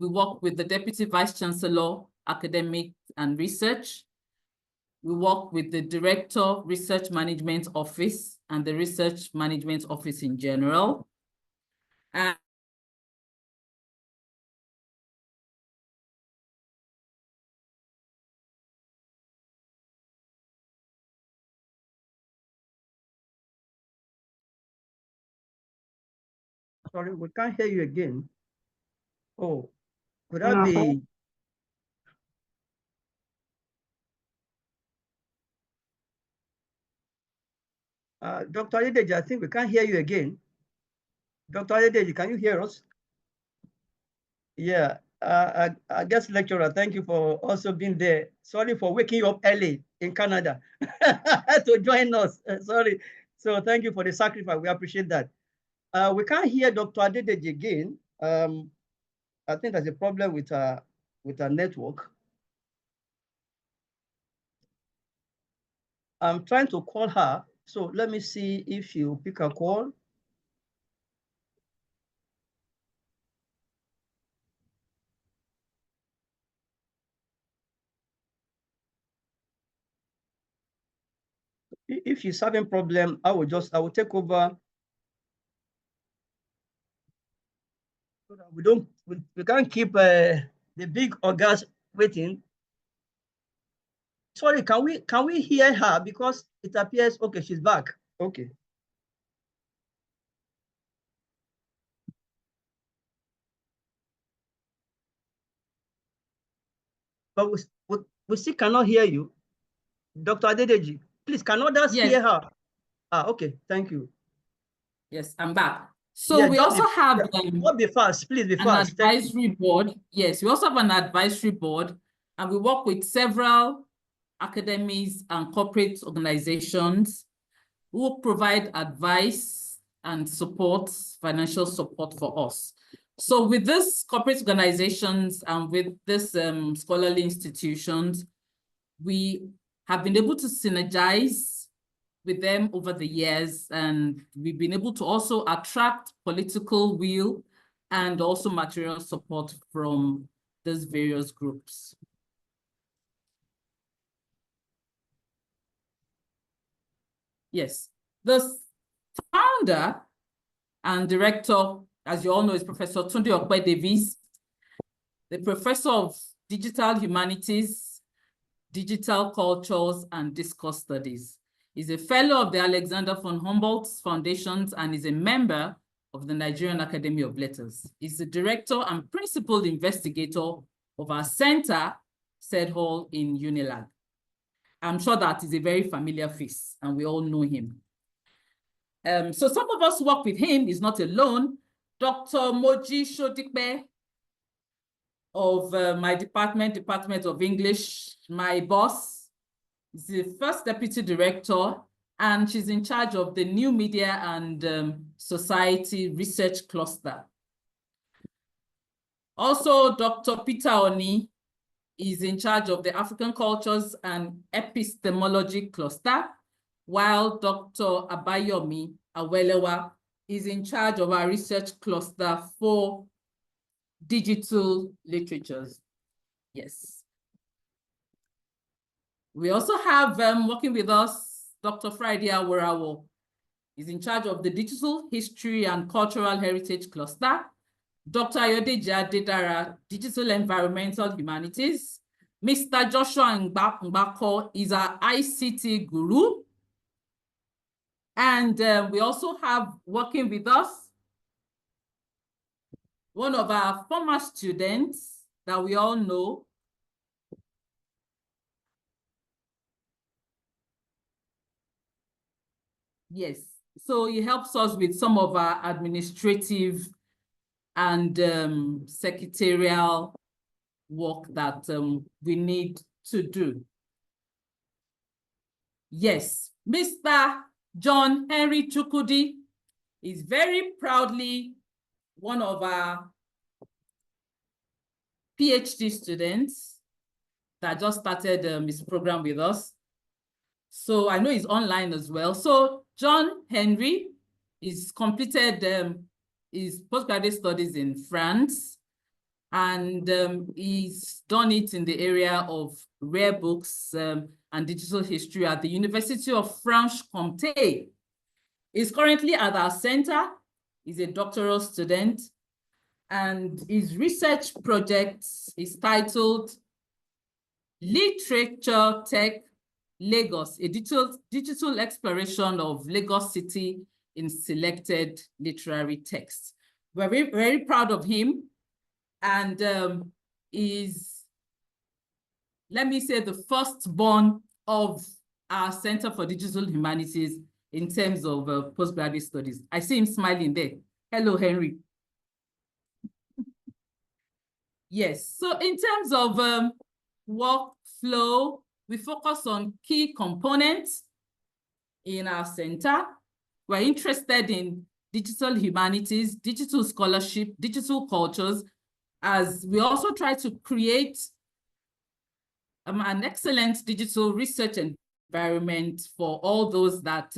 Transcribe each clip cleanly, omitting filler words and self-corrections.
We work with the Deputy Vice Chancellor, Academic and Research. We work with the Director, Research Management Office and the Research Management Office in general. And sorry, we can't hear you again. Oh, could that be? Dr. Ope-Davies, I think we can't hear you again. Dr. Ope-Davies, can you hear us? Yeah, I guess lecturer, thank you for also being there. Sorry for waking you up early in Canada to join us. Sorry. So thank you for the sacrifice. We appreciate that. We can't hear Dr. Ope-Davies again. I think there's a problem with our network. I'm trying to call her. So let me see if you pick a call. If she's having problem, I will take over. So that we can't keep the big organs waiting. Sorry, can we hear her? Because it appears, okay, she's back. Okay. But we still cannot hear you. Dr. Ope-Davies, please, can others hear her? Okay, thank you. Yes, I'm back. So we also have be fast, please be fast. An advisory board. Yes, we also have an advisory board, and we work with several academies and corporate organizations who provide advice and support, financial support for us. So with these corporate organizations and with these scholarly institutions, we have been able to synergize with them over the years, and we've been able to also attract political will and also material support from these various groups. Yes, the founder and director, as you all know, is Professor Tunde Ope-Davies, the Professor of Digital Humanities, Digital Cultures, and Discourse Studies. He's a fellow of the Alexander von Humboldt Foundations and is a member of the Nigerian Academy of Letters. He's the director and principal investigator of our center, CEDHUL in UNILAG. I'm sure that is a very familiar face and we all know him. So some of us work with him. He's not alone. Dr. Moji Shodikbe of my department of English, my boss, is the first deputy director, and she's in charge of the New Media and Society Research Cluster. Also, Dr. Peter Onuh is in charge of the African Cultures and Epistemology Cluster, while Dr. Abayomi Awelewa is in charge of our research cluster for digital literatures. Yes. We also have working with us, Dr. Friday Awarawo is in charge of the Digital History and Cultural Heritage Cluster. Dr. Ayodeji Adedara, Digital Environmental Humanities. Mr. Joshua Ngbako is our ICT guru. And we also have working with us one of our former students that we all know. Yes, so he helps us with some of our administrative and secretarial work that we need to do. Yes, Mr. John Henry Chukudi is very proudly one of our PhD students that just started his program with us. So I know he's online as well. So John Henry is completed his postgraduate studies in France, And he's done it in the area of rare books and digital history at the University of Franche-Comté. He's currently at our center. He's a doctoral student, and his research project is titled Literature Tech Lagos, a digital exploration of Lagos City in selected literary texts. We're very, very proud of him, and is, let me say, the firstborn of our Center for Digital Humanities in terms of postgraduate studies. I see him smiling there. Hello, Henry. Yes, so in terms of workflow, we focus on key components in our center. We're interested in digital humanities, digital scholarship, digital cultures, as we also try to create an excellent digital research environment for all those that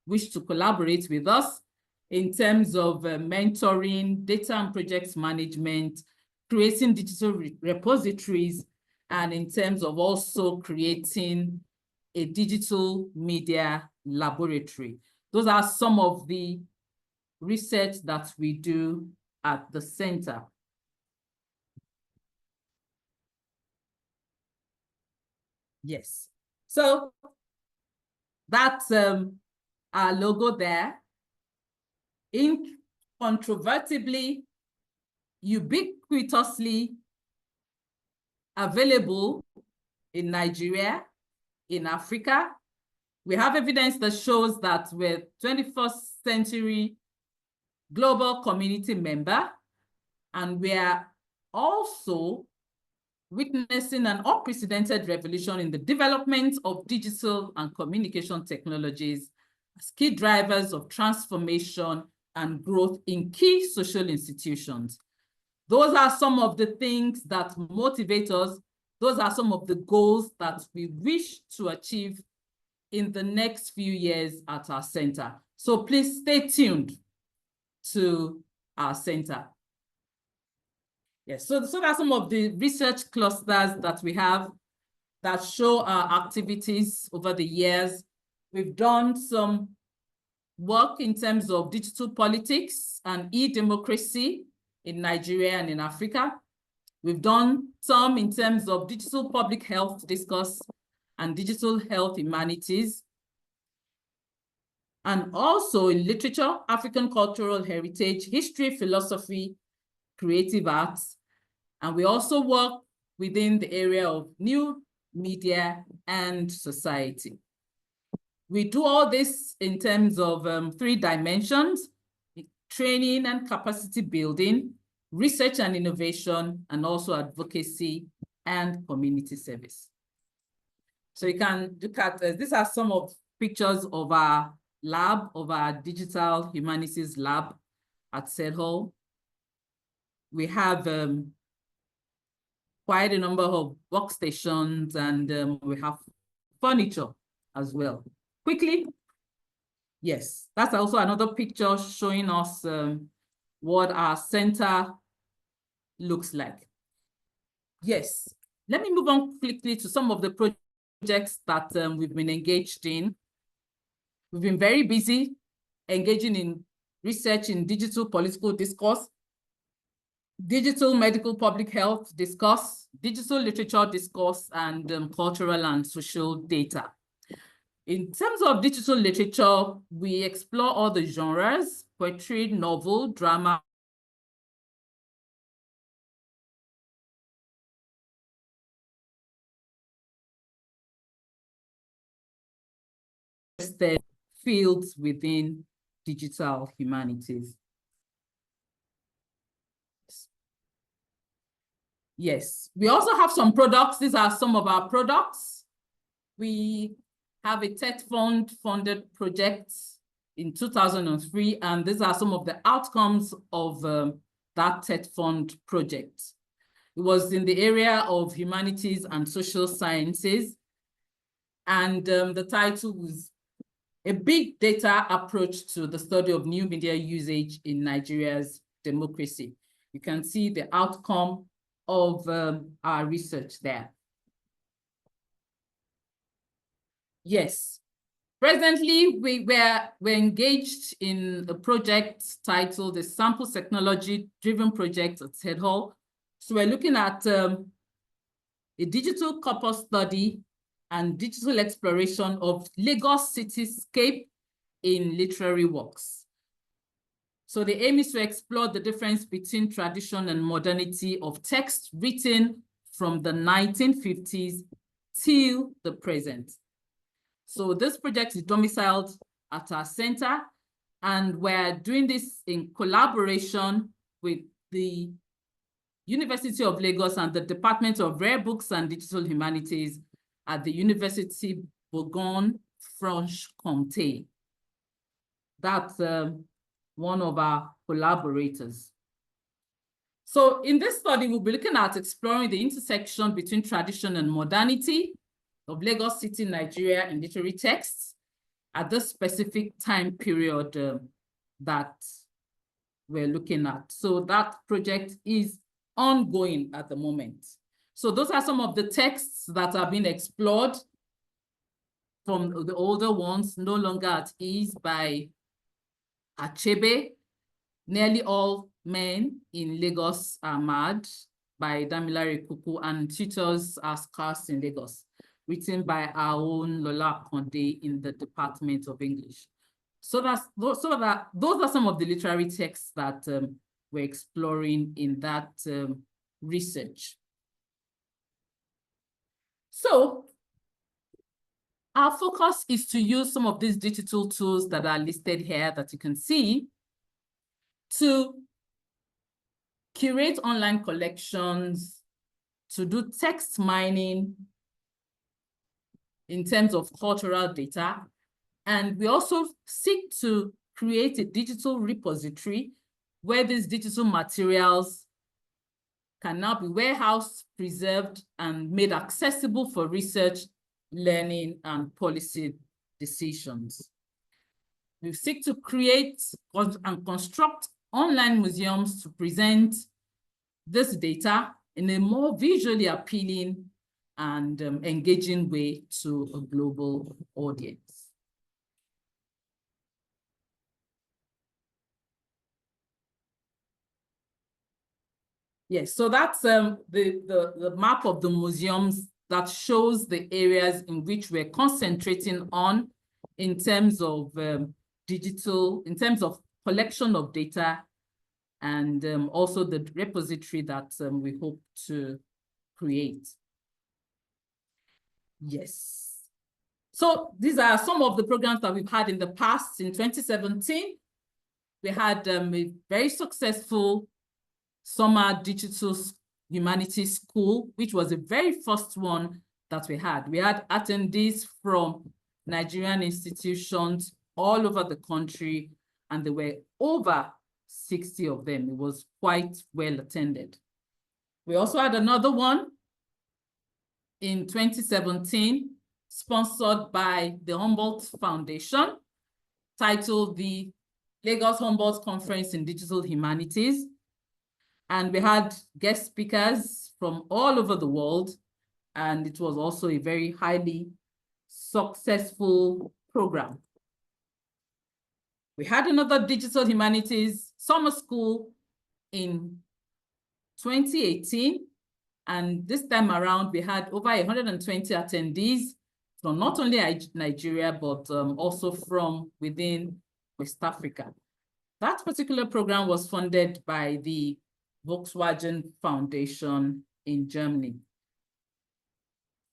wish to collaborate with us in terms of mentoring, data and project management, creating digital repositories, and in terms of also creating a digital media laboratory. Those are some of the research that we do at the center. Yes, so that's our logo there. Incontrovertibly, ubiquitously available in Nigeria, in Africa. We have evidence that shows that we're 21st century global community member, and we are also witnessing an unprecedented revolution in the development of digital and communication technologies as key drivers of transformation and growth in key social institutions. Those are some of the things that motivate us. Those are some of the goals that we wish to achieve in the next few years at our center. So please stay tuned to our center. Yes, so those are some of the research clusters that we have that show our activities over the years. We've done some work in terms of digital politics and e-democracy in Nigeria and in Africa. We've done some in terms of digital public health discourse and digital health humanities, and also in literature, African cultural heritage, history, philosophy, creative arts. And we also work within the area of new media and society. We do all this in terms of 3 dimensions: training and capacity building, research and innovation, and also advocacy and community service. So you can look at, these are some of pictures of our lab, of our Digital Humanities lab at CEDHUL. We have quite a number of workstations, and we have furniture as well. Quickly, yes, that's also another picture showing us what our center looks like. Yes, let me move on quickly to some of the projects that we've been engaged in. We've been very busy engaging in research in digital political discourse, digital medical public health discourse, digital literature discourse, and cultural and social data. In terms of digital literature, we explore all the genres: poetry, novel, drama, fields within digital humanities. Yes, we also have some products. These are some of our products. We have a TED Fund funded project in 2003, and these are some of the outcomes of that TED Fund project. It was in the area of humanities and social sciences, and the title was A Big Data Approach to the Study of New Media Usage in Nigeria's Democracy. You can see the outcome of our research there. Yes. Presently, we're engaged in a project titled the Sample Technology Driven Project at CEDHUL. So we're looking at a digital corpus study and digital exploration of Lagos cityscape in literary works. So the aim is to explore the difference between tradition and modernity of text written from the 1950s till the present. So this project is domiciled at our center, and we're doing this in collaboration with the University of Lagos and the Department of Rare Books and Digital Humanities at the Université Bourgogne-Franche-Comté. That's one of our collaborators. So in this study, we'll be looking at exploring the intersection between tradition and modernity of Lagos City, Nigeria in literary texts at this specific time period that we're looking at. So that project is ongoing at the moment. So those are some of the texts that are being explored from the older ones, No Longer at Ease by Achebe, Nearly All Men in Lagos Are Mad by Damilare Kuku, and Tutors Are Scarce in Lagos, written by our own Lola Conde in the Department of English. So those are some of the literary texts that we're exploring in that research. So our focus is to use some of these digital tools that are listed here that you can see to curate online collections, to do text mining in terms of cultural data. And we also seek to create a digital repository where these digital materials can now be warehoused, preserved, and made accessible for research, learning, and policy decisions. We seek to create and construct online museums to present this data in a more visually appealing and engaging way to a global audience. Yes, so that's the map of the museums that shows the areas in which we're concentrating on in terms of digital, in terms of collection of data, and also the repository that we hope to create. Yes. So these are some of the programs that we've had in the past. In 2017, we had a very successful Summer Digital Humanities School, which was the very first one that we had. We had attendees from Nigerian institutions all over the country, and there were over 60 of them. It was quite well attended. We also had another one in 2017, sponsored by the Humboldt Foundation, titled the Lagos Humboldt Conference in Digital Humanities. And we had guest speakers from all over the world, and it was also a very highly successful program. We had another Digital Humanities Summer School in 2018, and this time around we had over 120 attendees from not only Nigeria, but also from within West Africa. That particular program was funded by the Volkswagen Foundation in Germany.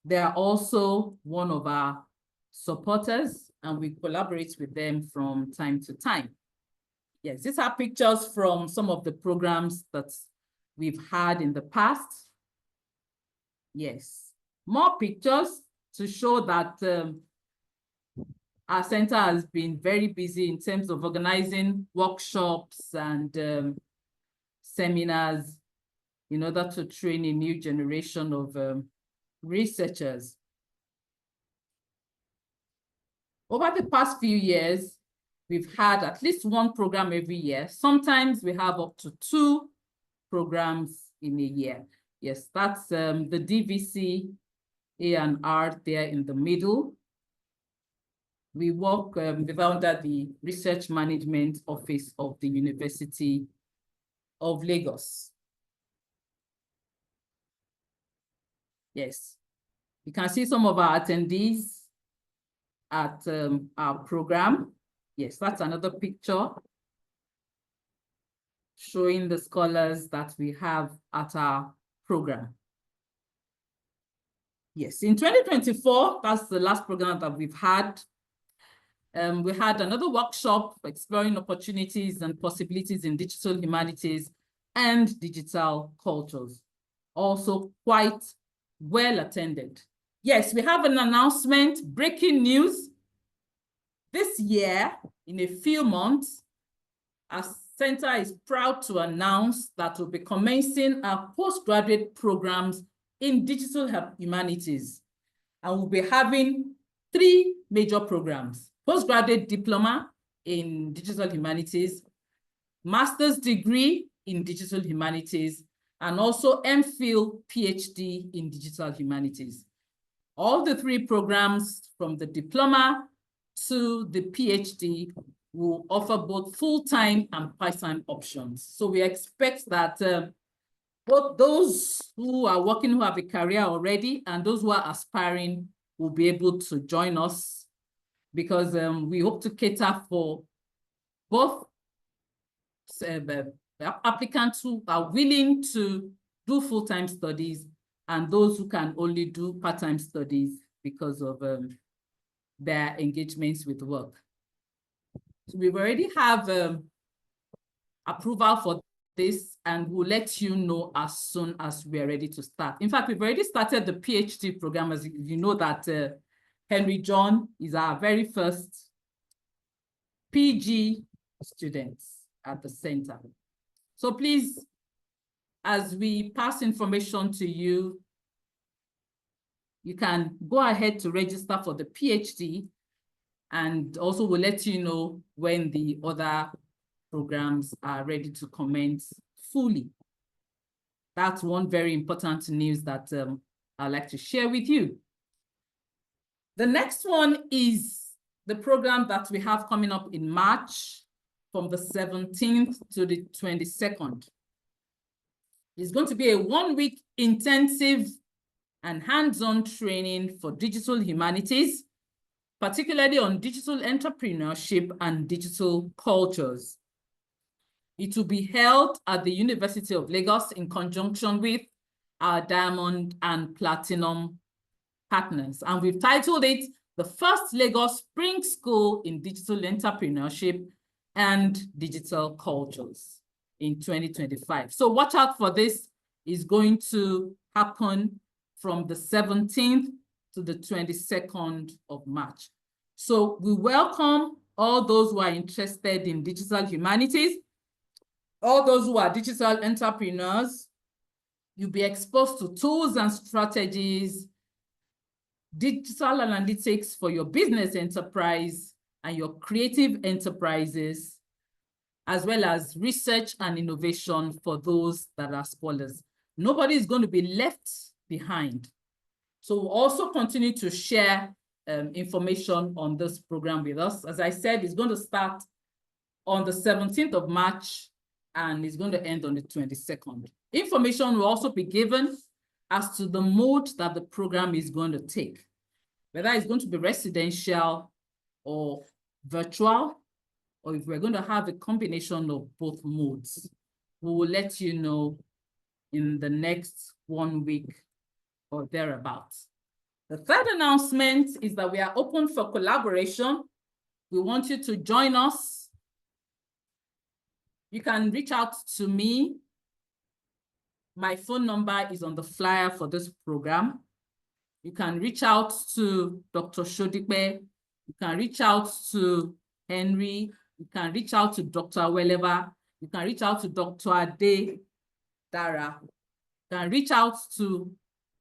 They are also one of our supporters, and we collaborate with them from time to time. Yes, these are pictures from some of the programs that we've had in the past. Yes, more pictures to show that our center has been very busy in terms of organizing workshops and seminars in order to train a new generation of researchers. Over the past few years, we've had at least one program every year. Sometimes we have up to 2 programs in a year. Yes, that's the DVC A&R there in the middle. We work under the Research Management Office of the University of Lagos. Yes, you can see some of our attendees at our program. Yes, that's another picture showing the scholars that we have at our program. Yes, in 2024, that's the last program that we've had. We had another workshop exploring opportunities and possibilities in digital humanities and digital cultures. Also quite well attended. Yes, we have an announcement, breaking news. This year, in a few months, our center is proud to announce that we'll be commencing our postgraduate programs in digital humanities. And we'll be having 3 major programs: postgraduate diploma in digital humanities, master's degree in digital humanities, and also MPhil PhD in digital humanities. All the 3 programs, from the diploma to the PhD, will offer both full-time and part-time options. So we expect that both those who are working, who have a career already, and those who are aspiring will be able to join us, because we hope to cater for both applicants who are willing to do full-time studies and those who can only do part-time studies because of their engagements with work. So we've already have approval for this, and we'll let you know as soon as we're ready to start. In fact, we've already started the PhD program. As you know that Henry John is our very first PG student at the center. So please, as we pass information to you, you can go ahead to register for the PhD, and also we'll let you know when the other programs are ready to commence fully. That's one very important news that I'd like to share with you. The next one is the program that we have coming up in March from the 17th to the 22nd. It's going to be a 1-week intensive and hands-on training for digital humanities, particularly on digital entrepreneurship and digital cultures. It will be held at the University of Lagos in conjunction with our Diamond and Platinum partners. And we've titled it the First Lagos Spring School in Digital Entrepreneurship and Digital Cultures in 2025. So watch out for this. It's going to happen from the 17th to the 22nd of March. So we welcome all those who are interested in digital humanities, all those who are digital entrepreneurs. You'll be exposed to tools and strategies, digital analytics for your business enterprise and your creative enterprises, as well as research and innovation for those that are scholars. Nobody is going to be left behind. So we'll also continue to share information on this program with us. As I said, it's going to start on the 17th of March and it's going to end on the 22nd. Information will also be given as to the mode that the program is going to take, whether it's going to be residential or virtual, or if we're going to have a combination of both modes. We will let you know in the next 1 week or thereabouts. The third announcement is that we are open for collaboration. We want you to join us. You can reach out to me. My phone number is on the flyer for this program. You can reach out to Dr. Shodipe. You can reach out to Henry. You can reach out to Dr. Weleva. You can reach out to Dr. Ade Dara. You can reach out to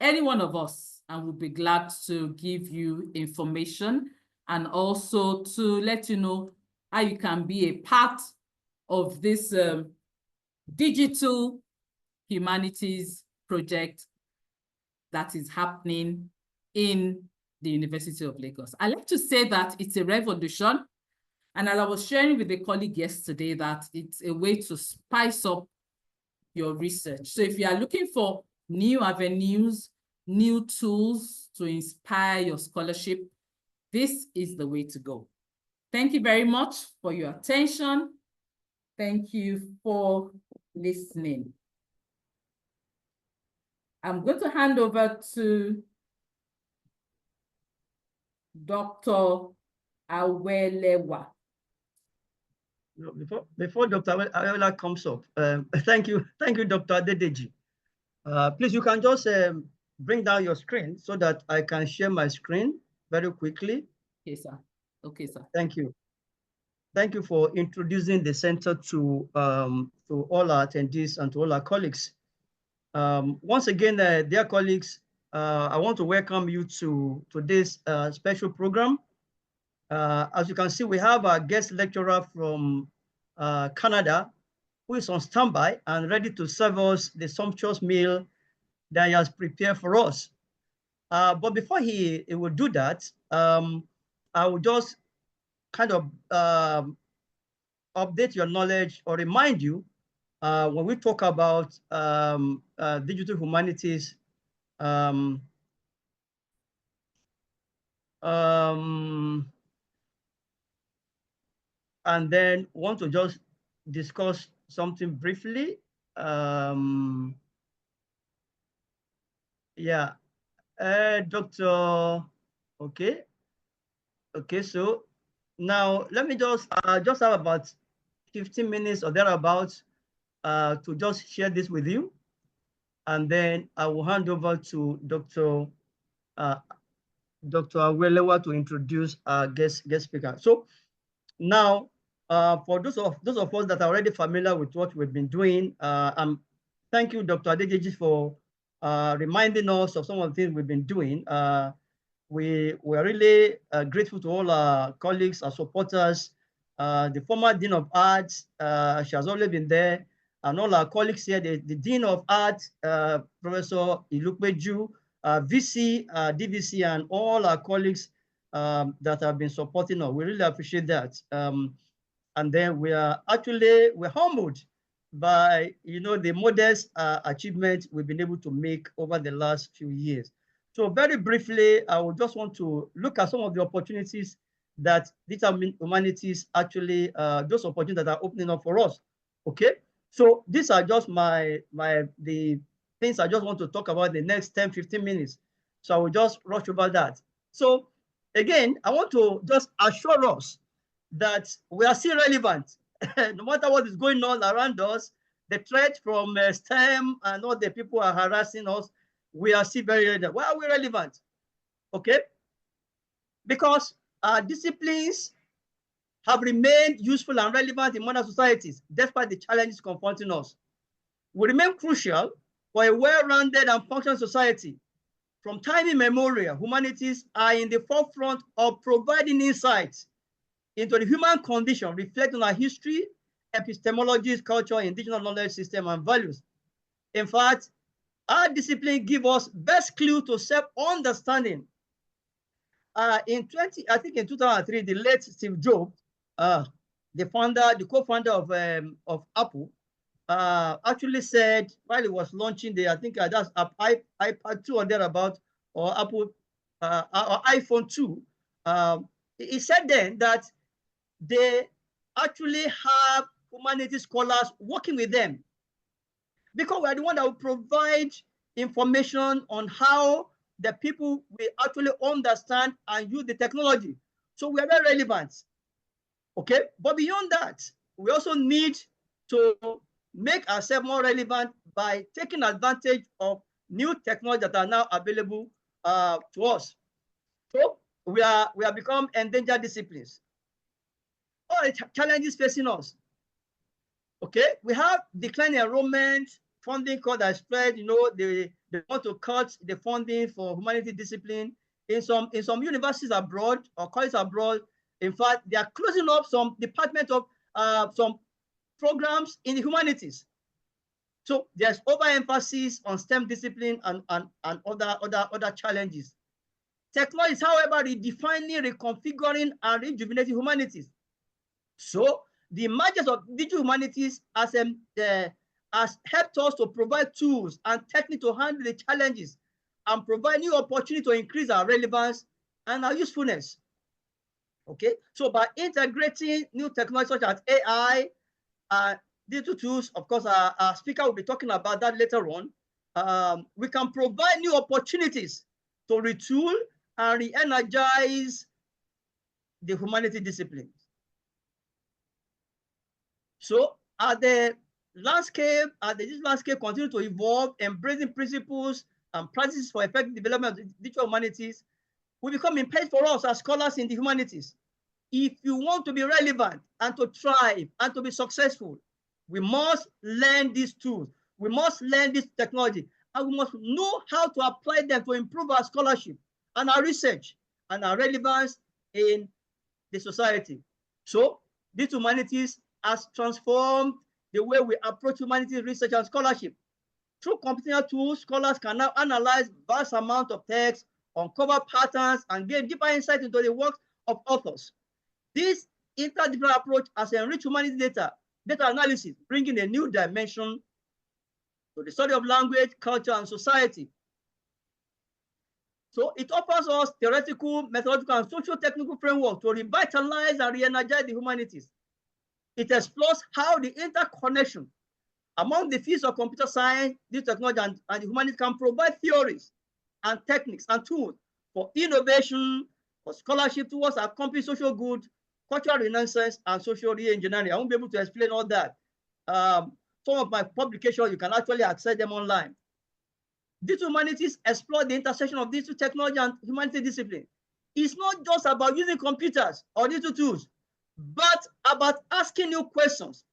any one of us, and we'll be glad to give you information and also to let you know how you can be a part of this digital humanities project that is happening in the University of Lagos. I like to say that it's a revolution. And as I was sharing with a colleague yesterday, that it's a way to spice up your research. So if you are looking for new avenues, new tools to inspire your scholarship, this is the way to go. Thank you very much for your attention. Thank you for listening. I'm going to hand over to Dr. Awelewa. Before Dr. Awelewa comes up, thank you, Dr. Adedeji. Please, you can just bring down your screen so that I can share my screen very quickly. Okay, sir. Okay, sir. Thank you. Thank you for introducing the center to all our attendees and to all our colleagues. Once again, dear colleagues, I want to welcome you to today's special program. As you can see, we have a guest lecturer from Canada who is on standby and ready to serve us the sumptuous meal that he has prepared for us. But before he will do that, I will just kind of update your knowledge or remind you when we talk about digital humanities, and then want to just discuss something briefly. Yeah, Dr. Okay, so now let me just have about 15 minutes or thereabouts to just share this with you, and then I will hand over to Dr. Awelewa to introduce our guest speaker. So now, for those of us that are already familiar with what we've been doing, thank you, Dr. Adedeji, for reminding us of some of the things we've been doing. We're really grateful to all our colleagues, our supporters, the former Dean of Arts, she has always been there, and all our colleagues here, the Dean of Arts, Professor Iluoepeju, VC, DVC, and all our colleagues that have been supporting us. We really appreciate that. And then we're humbled by, the modest achievements we've been able to make over the last few years. So very briefly, I would just want to look at some of the opportunities that digital humanities actually, those opportunities that are opening up for us. Okay, so these are just the things I just want to talk about in the next 10, 15 minutes. So I will just rush over that. So again, I want to just assure us that we are still relevant. No matter what is going on around us, the threat from STEM and all the people are harassing us, we are still very relevant. Why are we relevant? Okay, because our disciplines have remained useful and relevant in modern societies, despite the challenges confronting us. We remain crucial for a well-rounded and functional society. From time immemorial, humanities are in the forefront of providing insights into the human condition, reflecting on our history, epistemologies, culture, indigenous knowledge system, and values. In fact, our discipline gives us best clue to self-understanding. In 2003, the late Steve Jobs, the co-founder of Apple, actually said while he was launching the, I think that's iPad 2 or thereabout, or Apple or iPhone 2, he said then that they actually have humanities scholars working with them, because we are the one that will provide information on how the people will actually understand and use the technology. So we are very relevant. Okay, but beyond that, we also need to make ourselves more relevant by taking advantage of new technologies that are now available to us. So we have become endangered disciplines. All the challenges facing us. Okay, we have declining enrollment, funding cut that spread. They want to cut the funding for humanities discipline in some universities abroad or colleges abroad. In fact, they are closing up some departments of some programs in the humanities. So there's overemphasis on STEM discipline and other challenges. Technology is, however, redefining, reconfiguring, and rejuvenating humanities. So the emergence of digital humanities has helped us to provide tools and techniques to handle the challenges and provide new opportunities to increase our relevance and our usefulness. Okay, so by integrating new technologies such as AI, digital tools, of course, our speaker will be talking about that later on, we can provide new opportunities to retool and re-energize the humanities disciplines. So as the digital landscape continues to evolve, embracing principles and practices for effective development of digital humanities will become imperative for us as scholars in the humanities. If you want to be relevant and to thrive and to be successful, we must learn these tools. We must learn this technology, and we must know how to apply them to improve our scholarship and our research and our relevance in the society. So digital humanities has transformed the way we approach humanities research and scholarship. Through computational tools, scholars can now analyze vast amounts of text, uncover patterns, and gain deeper insight into the works of authors. This interdisciplinary approach has enriched humanities data analysis, bringing a new dimension to the study of language, culture, and society. So it offers us theoretical, methodological, and socio-technical framework to revitalize and re-energize the humanities. It explores how the interconnection among the fields of computer science, digital technology, and the humanities can provide theories and techniques and tools for innovation, for scholarship towards accomplishing social good, cultural renaissance, and social re-engineering. I won't be able to explain all that. Some of my publications, you can actually access them online. Digital humanities explore the intersection of digital technology and humanities discipline. It's not just about using computers or digital tools, but about asking new questions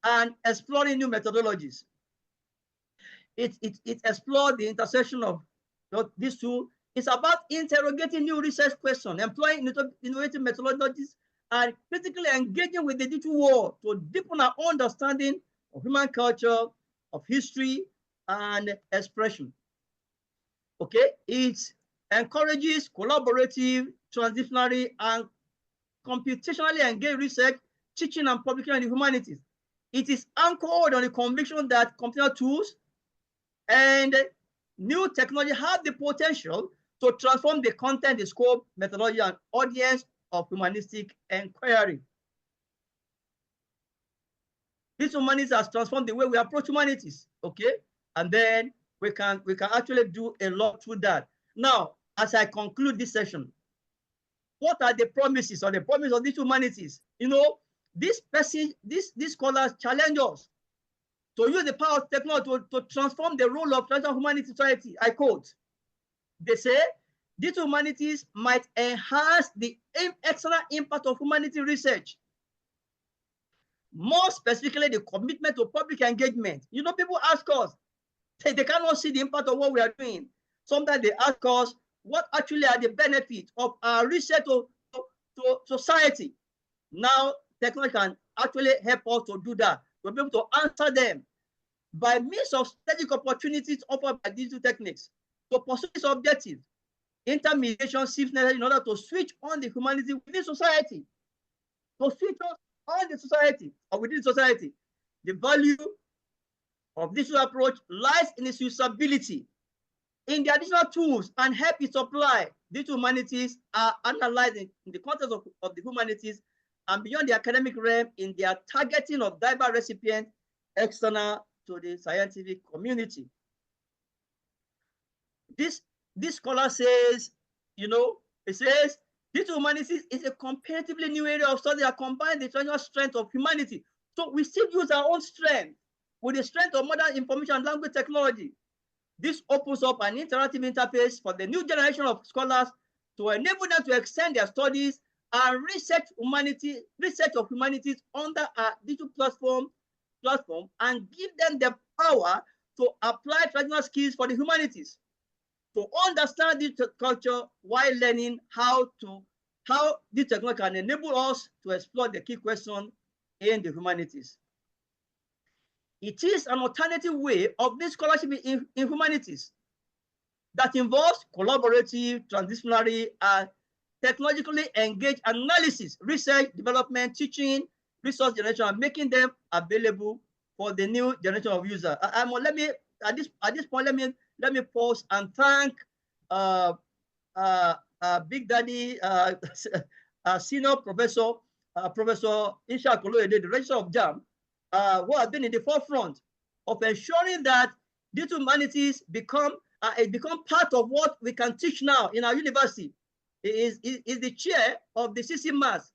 and exploring new methodologies. It explores the intersection of these two. It's about interrogating new research questions, employing innovative methodologies, and critically engaging with the digital world to deepen our understanding of human culture, of history, and expression. Okay, it encourages collaborative, transdisciplinary, and computationally engaged research, teaching, and publication in the humanities. It is anchored on the conviction that computer tools and new technology have the potential to transform the content, the scope, methodology, and audience of humanistic inquiry. This humanities has transformed the way we approach humanities, okay? And then we can actually do a lot through that. Now, as I conclude this session, what are the promises or the promise of these humanities? You know, these scholars challenge us to use the power of technology to transform the role of traditional humanity society. I quote, they say, these humanities might enhance the external impact of humanity research. More specifically, the commitment to public engagement. You know, people ask us, they cannot see the impact of what we are doing. Sometimes they ask us, what actually are the benefits of our research to society? Now, technology can actually help us to do that, to be able to answer them by means of strategic opportunities offered by digital techniques. To pursue this objective, intermediation seems necessary in order to switch on the humanity within society. To switch on the society or within society. The value of this approach lies in its usability, in the additional tools and help it supply. Digital humanities are analyzed in the context of the humanities and beyond the academic realm in their targeting of diverse recipients external to the scientific community. This scholar says, you know, it says, digital humanities is a comparatively new area of study that combines the traditional strength of humanity. So we still use our own strength with the strength of modern information and language technology. This opens up an interactive interface for the new generation of scholars to enable them to extend their studies and research of humanities under a digital platform and give them the power to apply traditional skills for the humanities, to understand digital culture while learning how this technology can enable us to explore the key question in the humanities. It is an alternative way of this scholarship in humanities that involves collaborative, transdisciplinary, and technologically engaged analysis, research, development, teaching, resource generation, and making them available for the new generation of users. Let me at this point let me pause and thank Big Daddy, senior professor, Professor Isha Koloede, the registrar of JAM, who has been in the forefront of ensuring that digital humanities become part of what we can teach now in our university. Is the chair of the CC Mass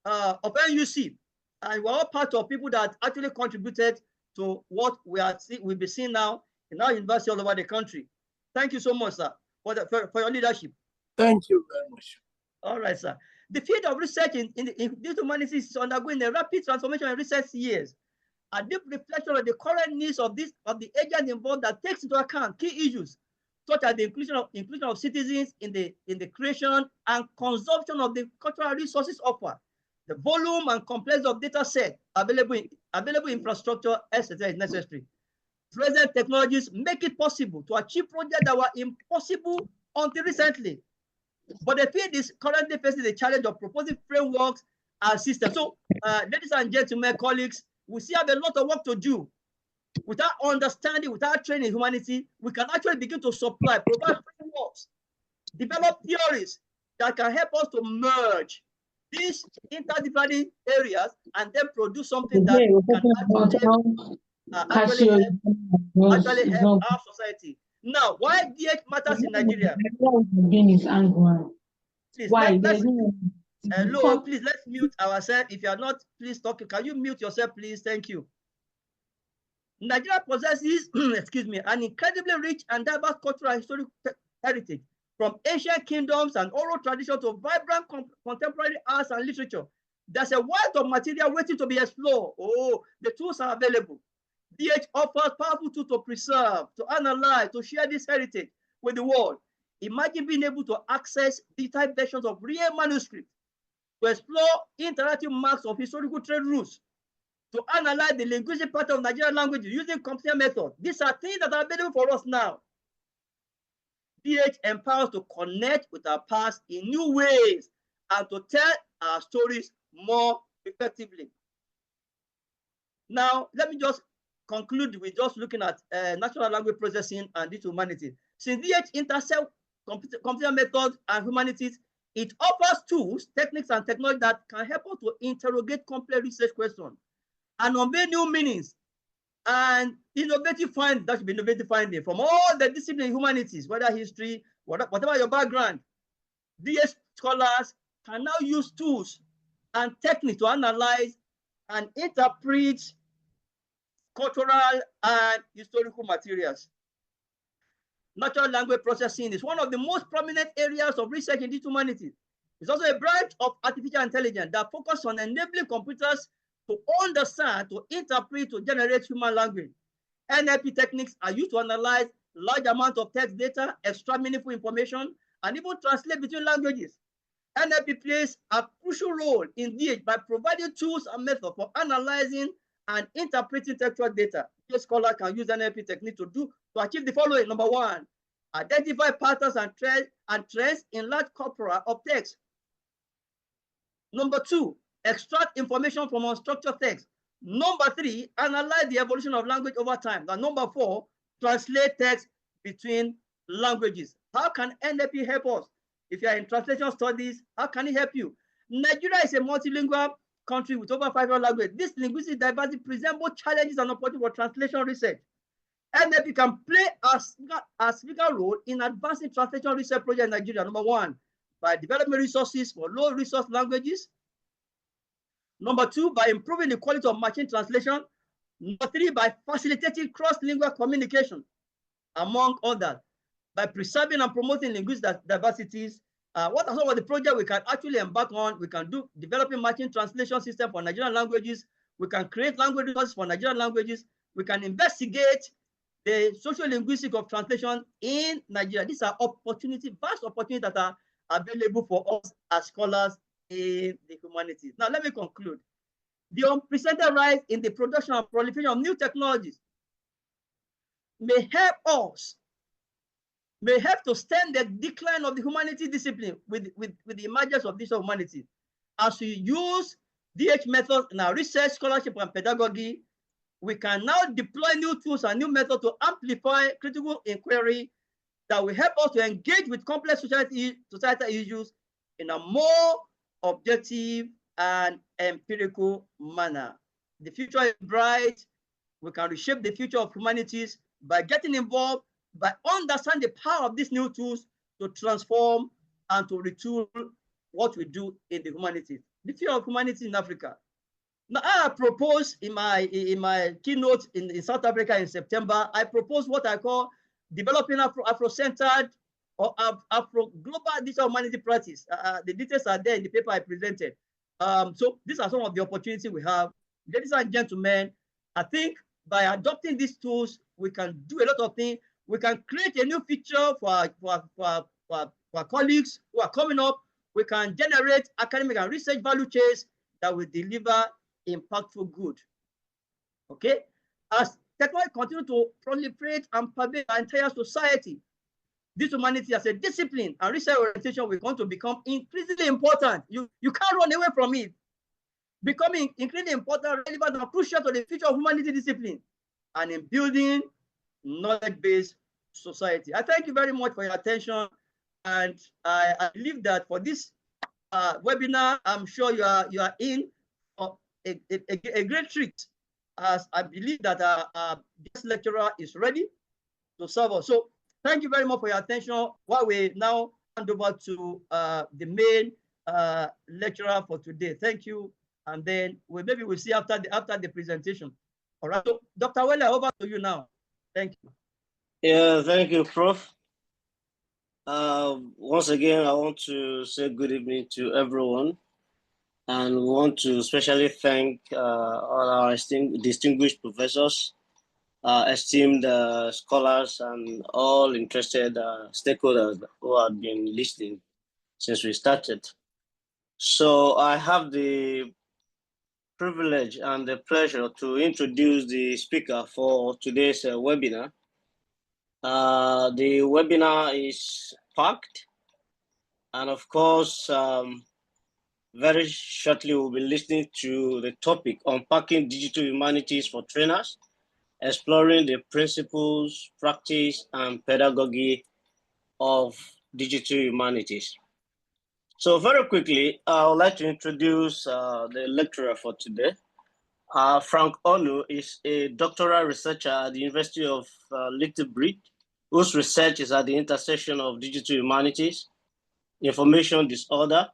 of NUC, and we're all part of people that actually contributed to what we'll be seeing now in our university all over the country. Thank you so much, sir, for your leadership. Thank you very much. All right, sir. The field of research in digital humanities is undergoing a rapid transformation in recent years. A deep reflection of the current needs of the agents involved that takes into account key issues such as the inclusion of citizens in the creation and consumption of the cultural resources offered, the volume and complexity of data set available infrastructure, etc. is necessary. Present technologies make it possible to achieve projects that were impossible until recently. But the field is currently facing the challenge of proposing frameworks and systems. So, ladies and gentlemen, colleagues, we still have a lot of work to do. Without understanding, without training in humanity, we can actually begin to provide frameworks, develop theories that can help us to merge these interdisciplinary areas and then produce something that can actually help our society. Now, why DH matters in Nigeria? Please, hello, please, let's mute ourselves. If you are not, please talk. Can you mute yourself, please? Thank you. Nigeria possesses, excuse me, an incredibly rich and diverse cultural and historical heritage, from ancient kingdoms and oral traditions to vibrant contemporary arts and literature. There's a wealth of material waiting to be explored. Oh, the tools are available. DH offers powerful tools to preserve, to analyze, to share this heritage with the world. Imagine being able to access digital versions of real manuscripts, to explore interactive marks of historical trade routes, to analyze the linguistic pattern of Nigerian languages using computer methods. These are things that are available for us now. DH empowers to connect with our past in new ways and to tell our stories more effectively. Now, let me just conclude with just looking at natural language processing and digital humanities. Since DH intersects computer methods and humanities, it offers tools, techniques, and technology that can help us to interrogate complex research questions and unveil new meanings and innovative findings. That should be innovative findings from all the disciplines in humanities, whether history, whatever your background. DH scholars can now use tools and techniques to analyze and interpret cultural and historical materials. Natural language processing is one of the most prominent areas of research in digital humanities. It's also a branch of artificial intelligence that focuses on enabling computers to understand, to interpret, to generate human language. NLP techniques are used to analyze large amounts of text data, extract meaningful information, and even translate between languages. NLP plays a crucial role in DH by providing tools and methods for analyzing and interpreting textual data. DH scholars can use NLP technique to achieve the following. Number one, identify patterns and trends in large corpora of text. Number two, extract information from unstructured text. Number three, analyze the evolution of language over time. And number four, translate text between languages. How can NLP help us? If you are in translation studies, how can it help you? Nigeria is a multilingual country with over 500 languages. This linguistic diversity presents both challenges and opportunities for translation research. NLP can play a significant role in advancing translation research projects in Nigeria. Number one, by developing resources for low resource languages. Number two, by improving the quality of machine translation. Number three, by facilitating cross-lingual communication, among others. By preserving and promoting linguistic diversities. What are some of the projects we can actually embark on? We can do developing machine translation system for Nigerian languages. We can create language resources for Nigerian languages. We can investigate the social linguistics of translation in Nigeria. These are opportunities, vast opportunities that are available for us as scholars in the humanities. Now, let me conclude. The unprecedented rise in the production and proliferation of new technologies may help to stem the decline of the humanities discipline with the emergence of digital humanities. As we use DH methods in our research, scholarship, and pedagogy, we can now deploy new tools and new methods to amplify critical inquiry that will help us to engage with complex societal issues in a more objective and empirical manner. The future is bright. We can reshape the future of humanities by getting involved, by understanding the power of these new tools to transform and to retool what we do in the humanities. The future of humanities in Africa. Now, I proposed in my keynote in South Africa in September, I proposed what I call developing Afro-centered or Afro-global digital humanity practice. The details are there in the paper I presented. So these are some of the opportunities we have. Ladies and gentlemen, I think by adopting these tools, we can do a lot of things. We can create a new future for our colleagues who are coming up. We can generate academic and research value chains that will deliver impactful good. Okay? As technology continues to proliferate and pervade our entire society, this humanity as a discipline and research orientation will going to become increasingly important. You can't run away from it. Becoming increasingly important, relevant, and crucial to the future of humanity discipline and in building knowledge-based society. I thank you very much for your attention, and I believe that for this webinar, I'm sure you are in for a great treat, as I believe that our guest lecturer is ready to serve us. So thank you very much for your attention. While we now hand over to the main lecturer for today. Thank you, and then maybe we'll see after the presentation. All right, so Dr. Wele, over to you now. Thank you. Yeah, thank you, Prof. Once again, I want to say good evening to everyone, and we want to especially thank all our distinguished professors, esteemed scholars, and all interested stakeholders who have been listening since we started. So I have the privilege and the pleasure to introduce the speaker for today's webinar. The webinar is packed, and of course, very shortly we'll be listening to the topic Unpacking Digital Humanities for Trainers, exploring the principles, practice, and pedagogy of digital humanities. So very quickly, I would like to introduce the lecturer for today. Frank Onuh is a doctoral researcher at the University of Lethbridge, whose research is at the intersection of digital humanities, information disorder,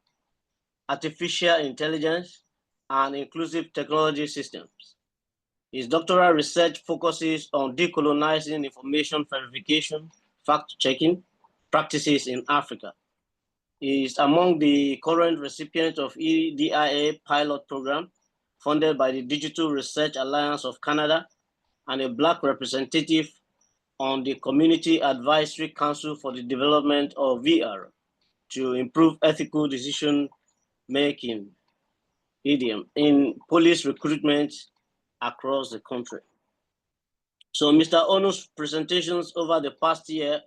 artificial intelligence, and inclusive technology systems. His doctoral research focuses on decolonizing information verification, fact-checking practices in Africa. He is among the current recipients of EDIA pilot program funded by the Digital Research Alliance of Canada and a Black representative on the Community Advisory Council for the Development of VR to improve ethical decision-making in police recruitment across the country. So Mr. Onuh's presentations over the past year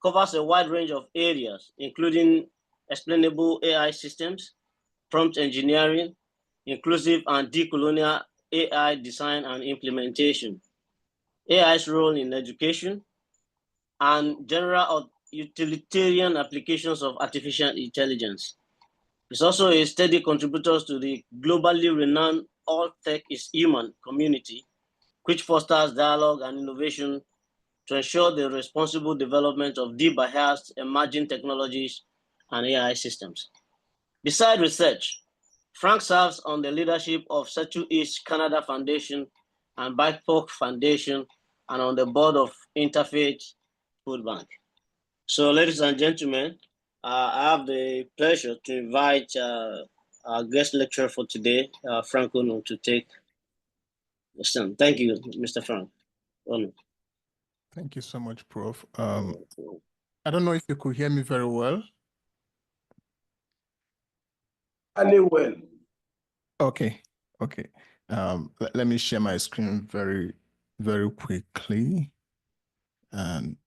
covers a wide range of areas, including explainable AI systems, prompt engineering, inclusive and decolonial AI design and implementation, AI's role in education, and general utilitarian applications of artificial intelligence. It's also a steady contributor to the globally renowned All Tech is Human community, which fosters dialogue and innovation to ensure the responsible development of de-biased emerging technologies and AI systems. Besides research, Frank serves on the leadership of CEDHUL Canada Foundation and BIPOC Foundation and on the board of Interfaith Food Bank. So ladies and gentlemen, I have the pleasure to invite our guest lecturer for today, Frank Onuh, to take the stand. Thank you, Mr. Frank Onuh. Thank you so much, Prof. I don't know if you could hear me very well. Well. Okay. Okay. Let me share my screen very, very quickly. And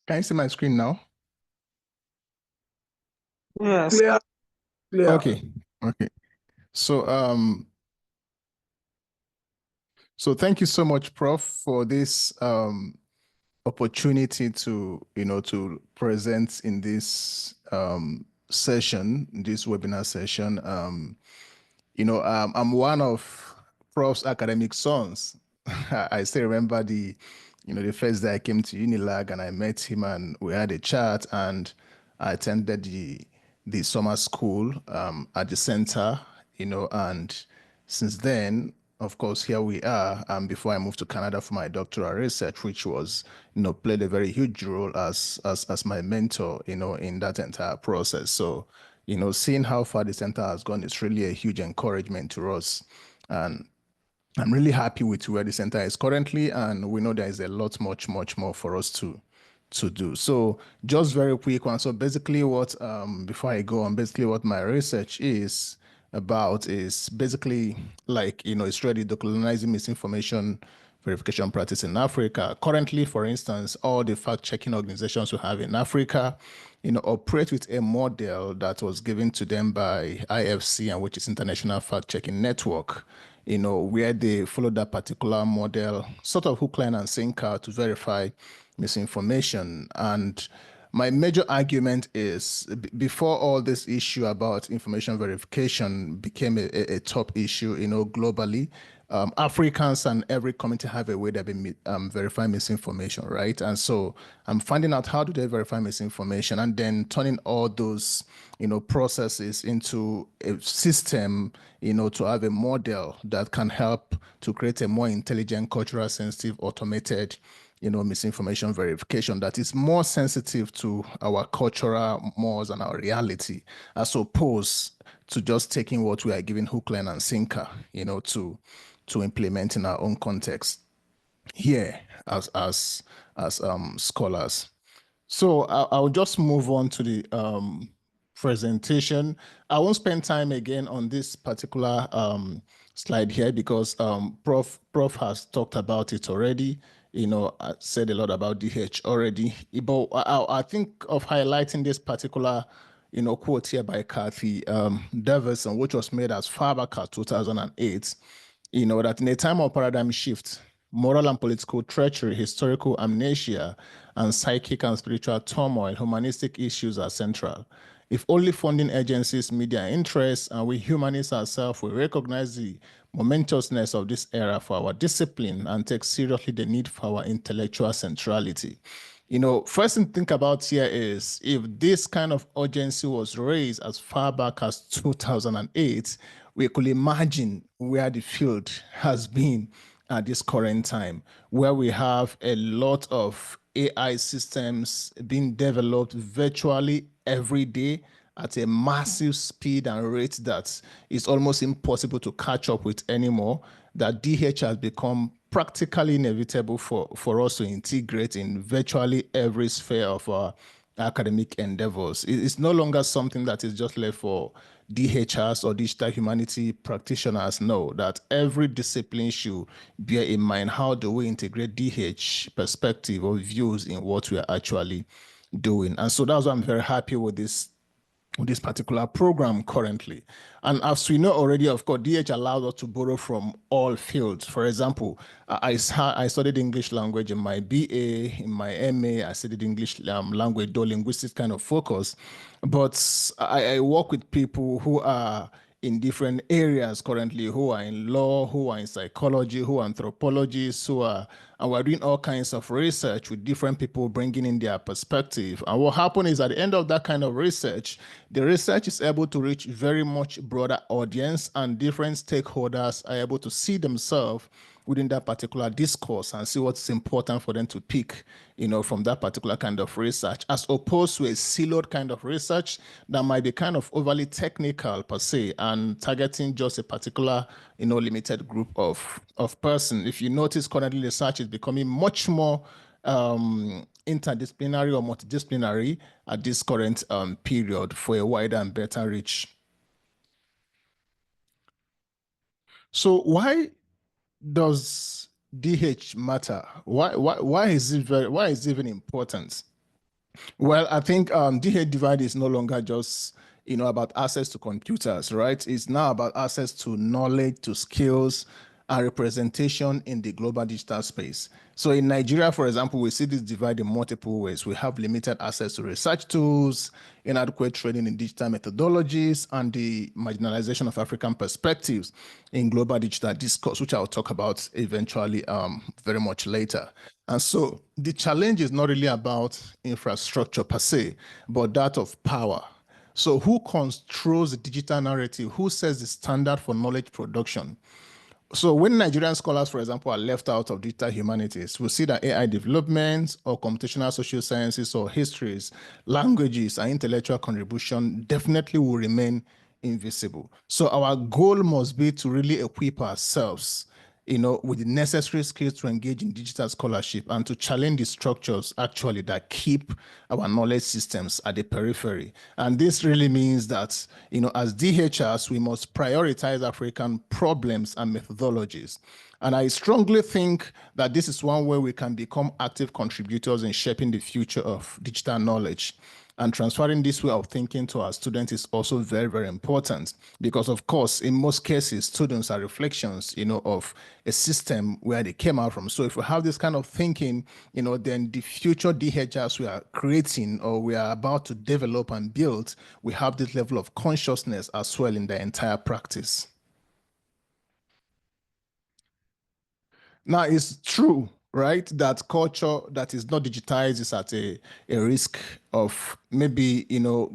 can you see my screen now? Yes. Clear. Clear. Okay. Okay. So so thank you so much, Prof, for this opportunity to to present in this session, this webinar session. I'm one of Prof's academic sons. I still remember the first day I came to Unilag and I met him and we had a chat, and I attended the summer school at the center, and since then, of course, here we are. Before I moved to Canada for my doctoral research, which was, played a very huge role as my mentor, in that entire process. So, seeing how far the center has gone is really a huge encouragement to us. And I'm really happy with where the center is currently, and we know there is a lot, much more for us to do. So just very quick one. So basically what, before I go on, basically what my research is about is basically like, it's really decolonizing misinformation verification practice in Africa. Currently, for instance, all the fact-checking organizations we have in Africa, operate with a model that was given to them by IFC, and which is International Fact-Checking Network, where they follow that particular model, sort of hook, line, and sinker to verify misinformation. And my major argument is before all this issue about information verification became a top issue, globally, Africans and every community have a way that they verify misinformation, right? And so I'm finding out how do they verify misinformation, and then turning all those, processes into a system, to have a model that can help to create a more intelligent, cultural sensitive, automated, misinformation verification that is more sensitive to our cultural mores and our reality, as opposed to just taking what we are giving hook, line, and sinker, to implement in our own context here as scholars. So I'll just move on to the presentation. I won't spend time again on this particular slide here because Prof has talked about it already. I said a lot about DH already. But I think of highlighting this particular quote here by Kathy Davidson, which was made as far back as 2008. That in a time of paradigm shift, moral and political treachery, historical amnesia, and psychic and spiritual turmoil, humanistic issues are central. If only funding agencies, media interests, and we humanists ourselves will recognize the momentousness of this era for our discipline and take seriously the need for our intellectual centrality. First thing to think about here is if this kind of urgency was raised as far back as 2008, we could imagine where the field has been at this current time, where we have a lot of AI systems being developed virtually every day at a massive speed and rate that is almost impossible to catch up with anymore, that DH has become practically inevitable for us to integrate in virtually every sphere of our academic endeavors. It's no longer something that is just left for DHers or digital humanity practitioners. No, that every discipline should bear in mind how do we integrate DH perspective or views in what we are actually doing. And so that's why I'm very happy with this particular program currently. And as we know already, of course, DH allows us to borrow from all fields. For example, I studied English language in my BA, in my MA, I studied English language, though linguistics kind of focus. But I work with people who are in different areas currently, who are in law, who are in psychology, who are anthropologists, and we're doing all kinds of research with different people bringing in their perspective. And what happened is at the end of that kind of research, the research is able to reach very much broader audience, and different stakeholders are able to see themselves within that particular discourse and see what's important for them to pick, from that particular kind of research, as opposed to a siloed kind of research that might be kind of overly technical per se and targeting just a particular, limited group of person. If you notice, currently research is becoming much more interdisciplinary or multidisciplinary at this current period for a wider and better reach. So why does DH matter? Why is it even important? Well, I think DH divide is no longer just about access to computers, right? It's now about access to knowledge, to skills, and representation in the global digital space. So in Nigeria, for example, we see this divide in multiple ways. We have limited access to research tools, inadequate training in digital methodologies, and the marginalization of African perspectives in global digital discourse, which I'll talk about eventually very much later. And so the challenge is not really about infrastructure per se, but that of power. So who controls the digital narrative? Who sets the standard for knowledge production? So when Nigerian scholars, for example, are left out of digital humanities, we see that AI development or computational social sciences or histories, languages, and intellectual contribution definitely will remain invisible. So our goal must be to really equip ourselves with the necessary skills to engage in digital scholarship and to challenge the structures actually that keep our knowledge systems at the periphery. And this really means that, as DHers, we must prioritize African problems and methodologies. And I strongly think that this is one way we can become active contributors in shaping the future of digital knowledge. And transferring this way of thinking to our students is also very, very important because, of course, in most cases, students are reflections, of a system where they came out from. So if we have this kind of thinking, then the future DHs we are creating or we are about to develop and build, we have this level of consciousness as well in the entire practice. Now, it's true, right, that culture that is not digitized is at a risk of maybe,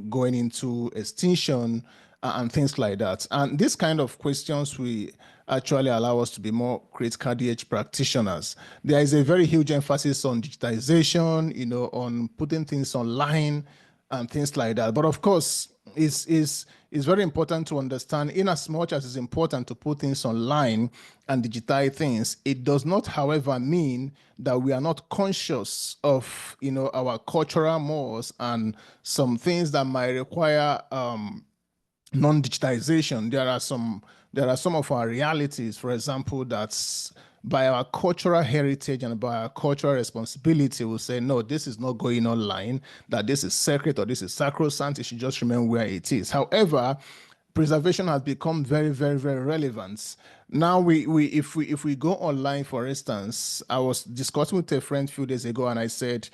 going into extinction and things like that. And these kind of questions will actually allow us to be more critical DH practitioners. There is a very huge emphasis on digitization, on putting things online and things like that. But of course, it's very important to understand, in as much as it's important to put things online and digitize things, it does not, however, mean that we are not conscious of, our cultural mores and some things that might require non-digitization. There are some of our realities, for example, that's by our cultural heritage and by our cultural responsibility, we'll say, no, this is not going online, that this is sacred or this is sacrosanct, it should just remain where it is. However, preservation has become very, very, very relevant. Now, if we go online, for instance, I was discussing with a friend a few days ago, and I said,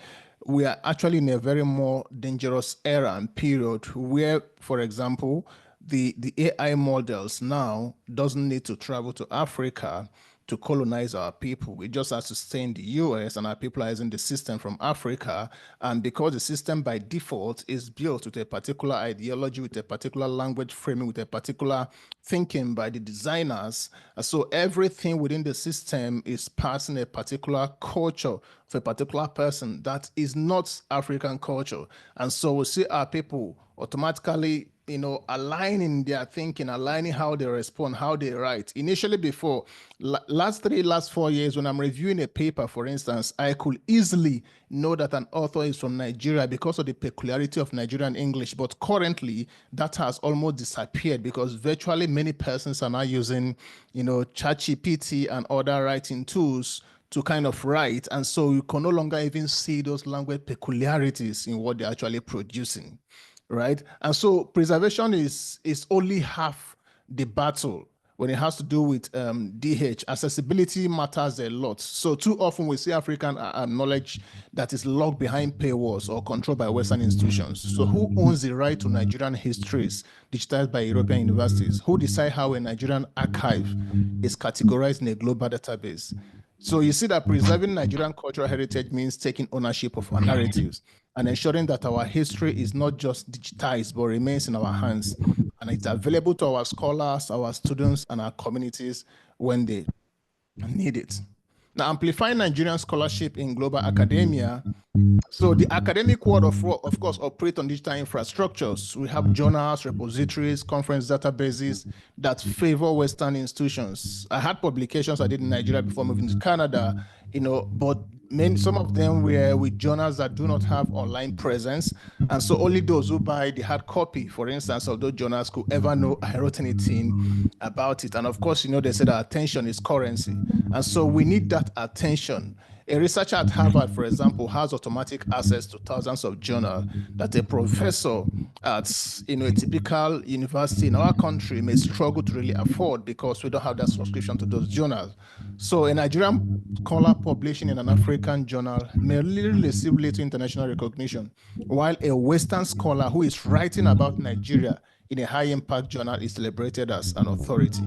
we are actually in a very more dangerous era and period where, for example, the AI models now doesn't need to travel to Africa to colonize our people. We just have to stay in the US and our people are using the system from Africa. And because the system by default is built with a particular ideology, with a particular language framing, with a particular thinking by the designers, so everything within the system is passing a particular culture of a particular person that is not African culture. And so we see our people automatically aligning their thinking, aligning how they respond, how they write. Initially before, last 4 years, when I'm reviewing a paper, for instance, I could easily know that an author is from Nigeria because of the peculiarity of Nigerian English. But currently, that has almost disappeared because virtually many persons are now using, ChatGPT and other writing tools to kind of write. And so you can no longer even see those language peculiarities in what they're actually producing. Right. And so preservation is only half the battle when it has to do with DH. Accessibility matters a lot. So too often we see African knowledge that is locked behind paywalls or controlled by Western institutions. So who owns the right to Nigerian histories digitized by European universities? Who decide how a Nigerian archive is categorized in a global database? So you see that preserving Nigerian cultural heritage means taking ownership of our narratives and ensuring that our history is not just digitized, but remains in our hands. And it's available to our scholars, our students, and our communities when they need it. Now, amplifying Nigerian scholarship in global academia. So the academic world, of course, operate on digital infrastructures. We have journals, repositories, conference databases that favor Western institutions. I had publications I did in Nigeria before moving to Canada, but some of them were with journals that do not have online presence. And so only those who buy the hard copy, for instance, of those journals could ever know I wrote anything about it. And of course, they say that attention is currency. And so we need that attention. A researcher at Harvard, for example, has automatic access to thousands of journals that a professor at a typical university in our country may struggle to really afford because we don't have that subscription to those journals. So a Nigerian scholar publishing in an African journal may really receive little international recognition, while a Western scholar who is writing about Nigeria in a high-impact journal is celebrated as an authority.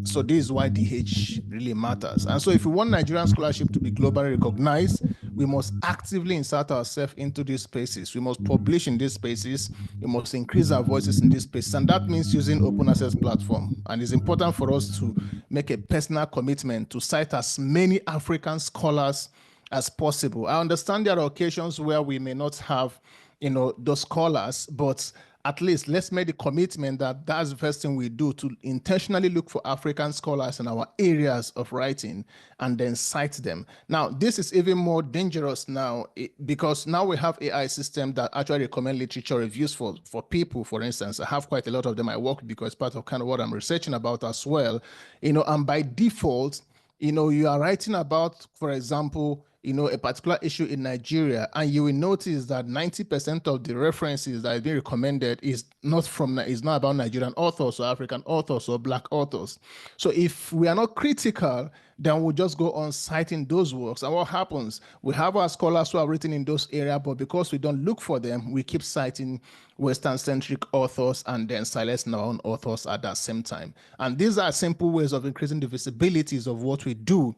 So this is why DH really matters. And so if we want Nigerian scholarship to be globally recognized, we must actively insert ourselves into these spaces. We must publish in these spaces. We must increase our voices in these spaces. And that means using open access platform. And it's important for us to make a personal commitment to cite as many African scholars as possible. I understand there are occasions where we may not have, those scholars, but at least let's make the commitment that that's the first thing we do, to intentionally look for African scholars in our areas of writing and then cite them. Now, this is even more dangerous now because now we have AI systems that actually recommend literature reviews for people, for instance. I have quite a lot of them I work with because part of kind of what I'm researching about as well, and by default, you are writing about, for example, a particular issue in Nigeria, and you will notice that 90% of the references that are being recommended is not about Nigerian authors or African authors or Black authors. So if we are not critical, then we'll just go on citing those works. And what happens? We have our scholars who are written in those areas, but because we don't look for them, we keep citing Western-centric authors and then silencing our own authors at that same time. And these are simple ways of increasing the visibilities of what we do,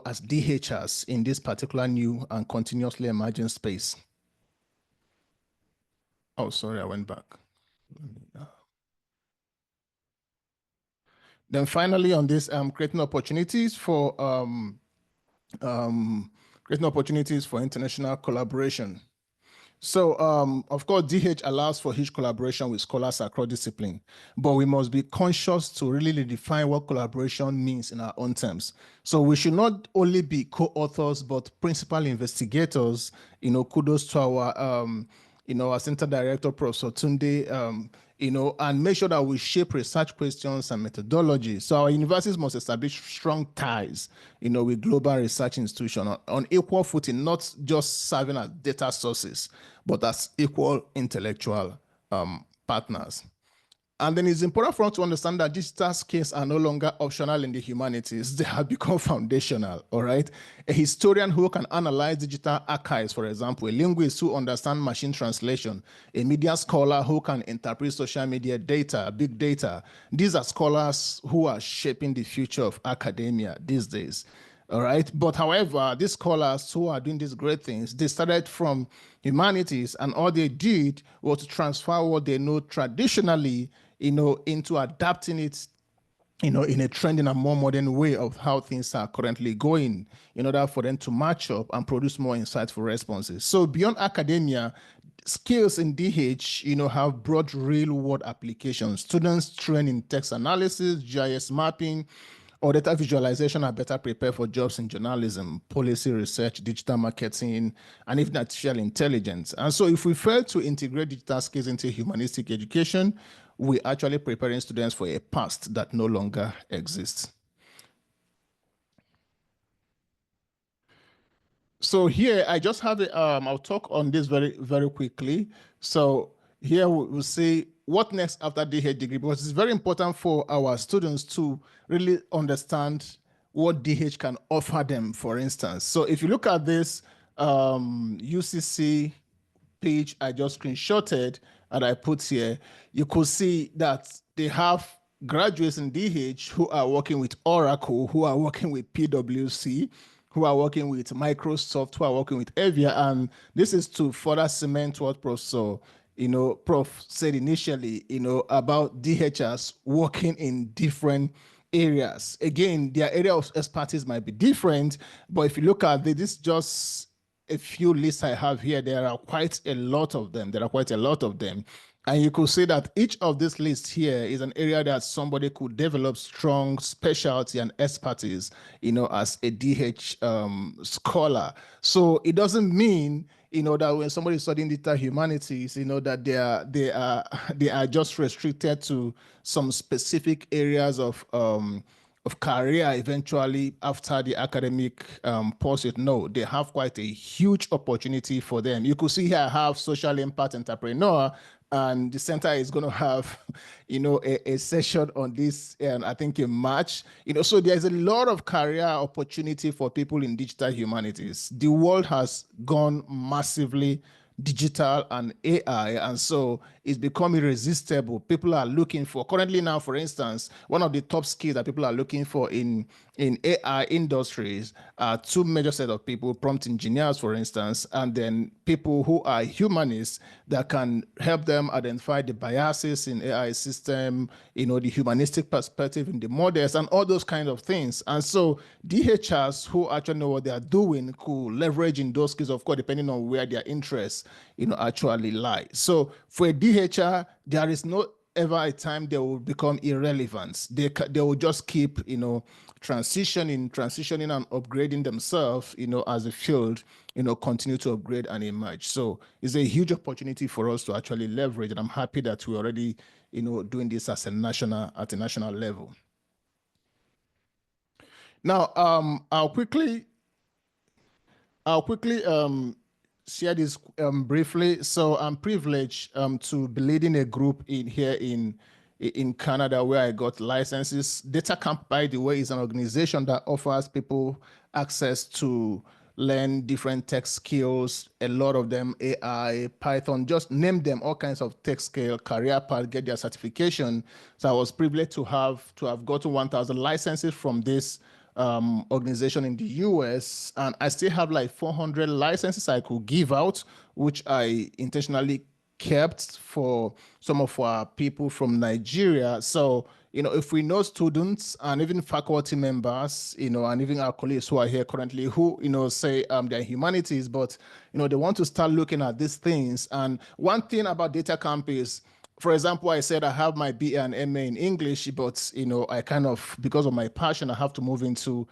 as DHers in this particular new and continuously emerging space. Oh, sorry, I went back. Then finally on this, creating opportunities for international collaboration. So, of course, DH allows for huge collaboration with scholars across discipline, but we must be conscious to really define what collaboration means in our own terms. So we should not only be co-authors, but principal investigators. Kudos to our, our Center Director, Prof. Tunde, and make sure that we shape research questions and methodology. So our universities must establish strong ties, with global research institutions on equal footing, not just serving as data sources, but as equal intellectual partners. And then it's important for us to understand that digital skills are no longer optional in the humanities. They have become foundational, all right? A historian who can analyze digital archives, for example, a linguist who understands machine translation, a media scholar who can interpret social media data, big data. These are scholars who are shaping the future of academia these days. All right. But however, these scholars who are doing these great things, they started from humanities, and all they did was to transfer what they know traditionally, into adapting it, in a trending and more modern way of how things are currently going, in order for them to match up and produce more insightful responses. So beyond academia, skills in DH, have broad real-world applications. Students trained in text analysis, GIS mapping, or data visualization are better prepared for jobs in journalism, policy research, digital marketing, and even artificial intelligence. And so if we fail to integrate digital skills into humanistic education, we're actually preparing students for a past that no longer exists. So here, I just have I'll talk on this very, very quickly. So here we'll see what next after DH degree, because it's very important for our students to really understand what DH can offer them, for instance. So if you look at this UCC page I just screenshotted and I put here, you could see that they have graduates in DH who are working with Oracle, who are working with PwC, who are working with Microsoft, who are working with Avia, and this is to further cement what Prof said initially, about DHers working in different areas. Again, their area of expertise might be different, but if you look at this, just a few lists I have here, there are quite a lot of them. And you could say that each of these lists here is an area that somebody could develop strong specialty and expertise, as a DH scholar. So it doesn't mean, that when somebody is studying digital humanities, that they are just restricted to some specific areas of career eventually after the academic pursuit. No, they have quite a huge opportunity for them. You could see here I have social impact entrepreneur, and the center is going to have, a session on this, and I think in March. So there's a lot of career opportunity for people in digital humanities. The world has gone massively digital and AI, and so it's become irresistible. People are looking for, currently now, for instance, one of the top skills that people are looking for in AI industries are two major set of people: prompt engineers, for instance, and then people who are humanists that can help them identify the biases in AI system, the humanistic perspective in the models, and all those kind of things. And so DHers who actually know what they are doing could leverage in those skills, of course, depending on where their interests, actually lie. So for a DHR, there is no ever a time they will become irrelevant. They will just keep, transitioning and upgrading themselves, as a field, continue to upgrade and emerge. So it's a huge opportunity for us to actually leverage, and I'm happy that we're already, doing this at a national level. Now, I'll quickly share this briefly. So I'm privileged to be leading a group here in Canada where I got licenses. DataCamp, by the way, is an organization that offers people access to learn different tech skills, a lot of them AI, Python, just name them, all kinds of tech skill, career path, get their certification. So I was privileged to have gotten 1,000 licenses from this organization in the US, and I still have like 400 licenses I could give out, which I intentionally kept for some of our people from Nigeria. So, if we know students and even faculty members, and even our colleagues who are here currently who, say they're humanities, but, they want to start looking at these things. And one thing about DataCamp is, for example, I said I have my BA and MA in English, but, I kind of, because of my passion, I have to move into,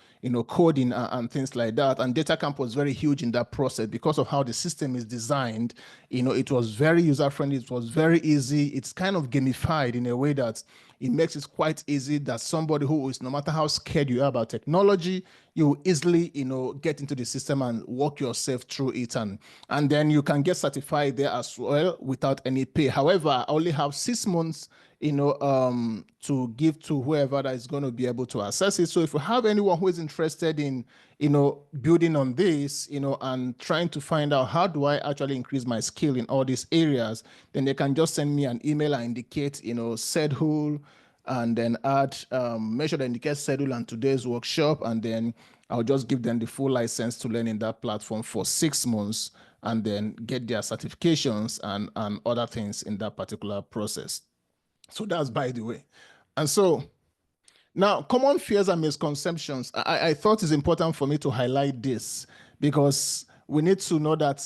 coding and things like that. And DataCamp was very huge in that process because of how the system is designed. It was very user-friendly. It was very easy. It's kind of gamified in a way that it makes it quite easy that somebody who is, no matter how scared you are about technology, you easily, get into the system and walk yourself through it. And then you can get certified there as well without any pay. However, I only have 6 months, to give to whoever that is going to be able to access it. So if you have anyone who is interested in, building on this, and trying to find out how do I actually increase my skill in all these areas, then they can just send me an email and indicate, CEDHUL, and then add, make sure they indicate CEDHUL and today's workshop, and then I'll just give them the full license to learn in that platform for 6 months, and then get their certifications and other things in that particular process. So that's by the way. And so now, common fears and misconceptions. I thought it's important for me to highlight this because we need to know that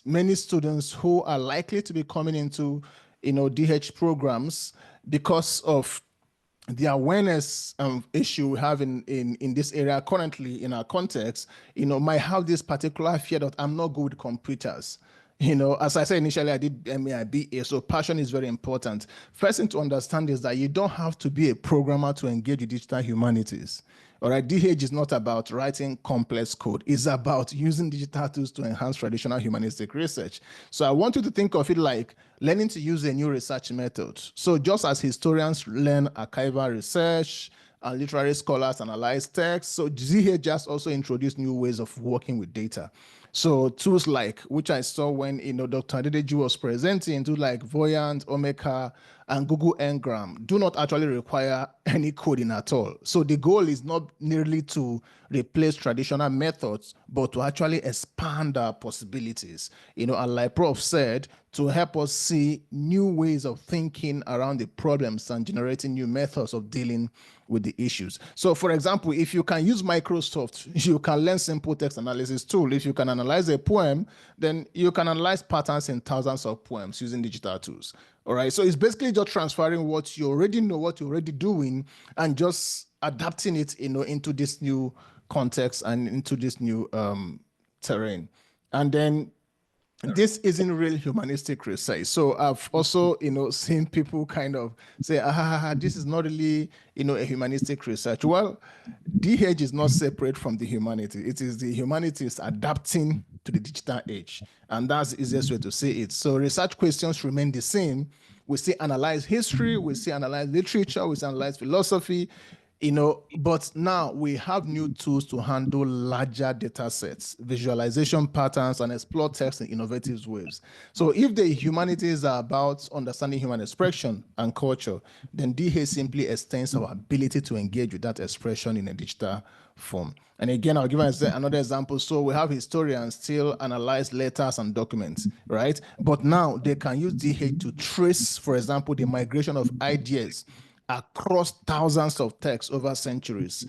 many students who are likely to be coming into, DH programs, because of the awareness issue we have in this area currently in our context, might have this particular fear that I'm not good with computers. As I said initially, I did MA, BA, so passion is very important. First thing to understand is that you don't have to be a programmer to engage with digital humanities. All right, DH is not about writing complex code. It's about using digital tools to enhance traditional humanistic research. So I want you to think of it like learning to use a new research method. So just as historians learn archival research, and literary scholars analyze text, so DH just also introduced new ways of working with data. So tools like, which I saw when Dr. Ope-Davies was presenting, tools like Voyant, Omeka, and Google Ngram do not actually require any coding at all. So the goal is not merely to replace traditional methods, but to actually expand our possibilities. And like Prof said, to help us see new ways of thinking around the problems and generating new methods of dealing with the issues. So for example, if you can use Microsoft, you can learn simple text analysis tool. If you can analyze a poem, then you can analyze patterns in thousands of poems using digital tools. All right. So it's basically just transferring what you already know, what you're already doing, and just adapting it, into this new context and into this new terrain. And then this isn't real humanistic research. So I've also, seen people kind of say, this is not really, a humanistic research. Well, DH is not separate from the humanities. It is the humanities adapting to the digital age. And that's the easiest way to say it. So research questions remain the same. We still analyze history, we still analyze literature, we still analyze philosophy, but now we have new tools to handle larger data sets, visualization patterns, and explore text in innovative ways. So if the humanities are about understanding human expression and culture, then DH simply extends our ability to engage with that expression in a digital form. And again, I'll give another example. So we have historians still analyze letters and documents, right? But now they can use DH to trace, for example, the migration of ideas across thousands of texts over centuries.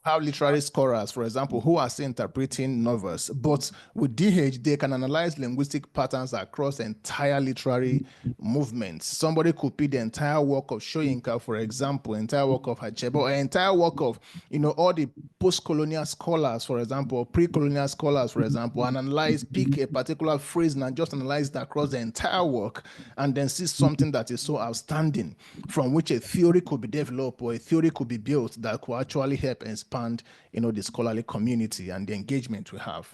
Have literary scholars, for example, who are still interpreting novels, but with DH, they can analyze linguistic patterns across the entire literary movements. Somebody could pick the entire work of Soyinka, for example, entire work of Achebe, or entire work of, all the post-colonial scholars, for example, or pre-colonial scholars, for example, and pick a particular phrase and just analyze it across the entire work, and then see something that is so outstanding, from which a theory could be developed or a theory could be built that could actually help expand, the scholarly community and the engagement we have.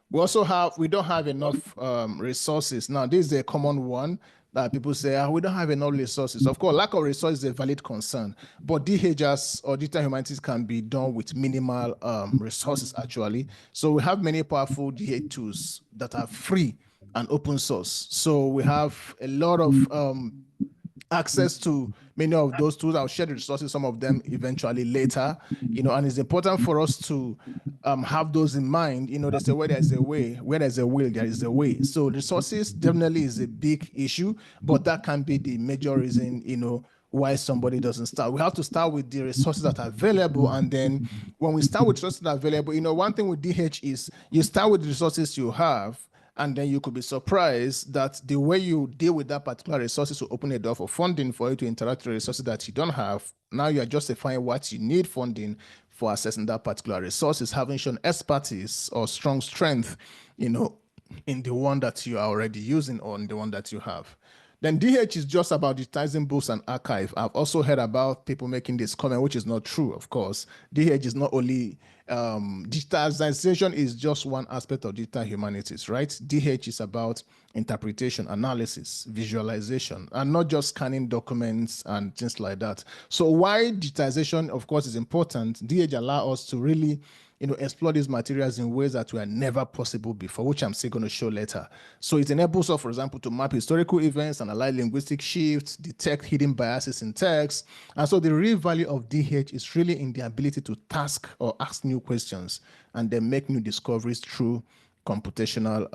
We don't have enough resources. Now, this is a common one that people say, we don't have enough resources. Of course, lack of resources is a valid concern, but DHS or digital humanities can be done with minimal resources, actually. So we have many powerful DH tools that are free and open source. So we have a lot of access to many of those tools. I'll share the resources, some of them eventually later, and it's important for us to have those in mind. They say where there's a way, where there's a will, there is a way. So resources definitely is a big issue, but that can be the major reason, why somebody doesn't start. We have to start with the resources that are available. And then when we start with resources that are available, one thing with DH is you start with the resources you have, and then you could be surprised that the way you deal with that particular resources will open a door for funding for you to interact with resources that you don't have. Now you are justifying what you need funding for accessing that particular resources, having shown expertise or strong strength, in the one that you are already using or in the one that you have. Then DH is just about digitizing books and archive. I've also heard about people making this comment, which is not true, of course. DH is not only, digitalization is just one aspect of digital humanities, right? DH is about interpretation, analysis, visualization, and not just scanning documents and things like that. So why digitization, of course, is important, DH allows us to really explore these materials in ways that were never possible before, which I'm still going to show later. So it enables us, for example, to map historical events, analyze linguistic shifts, detect hidden biases in text. And so the real value of DH is really in the ability to task or ask new questions and then make new discoveries through computational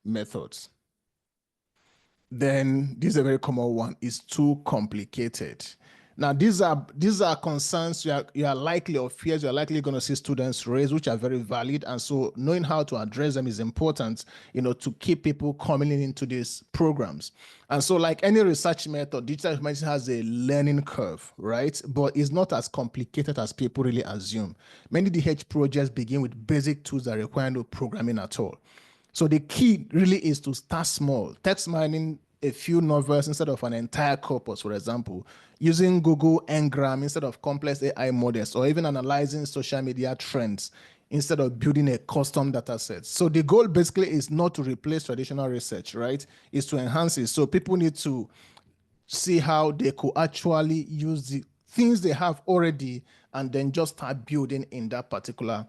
methods. Then this is a very common one, is too complicated. Now, these are concerns you are likely, or fears you are likely going to see students raise, which are very valid. And so knowing how to address them is important, to keep people coming into these programs. And so like any research method, digital humanities has a learning curve, right? But it's not as complicated as people really assume. Many DH projects begin with basic tools that require no programming at all. So the key really is to start small. Text mining a few novels instead of an entire corpus, for example, using Google Ngram instead of complex AI models, or even analyzing social media trends instead of building a custom data set. So the goal basically is not to replace traditional research, right? It's to enhance it. So people need to see how they could actually use the things they have already and then just start building in that particular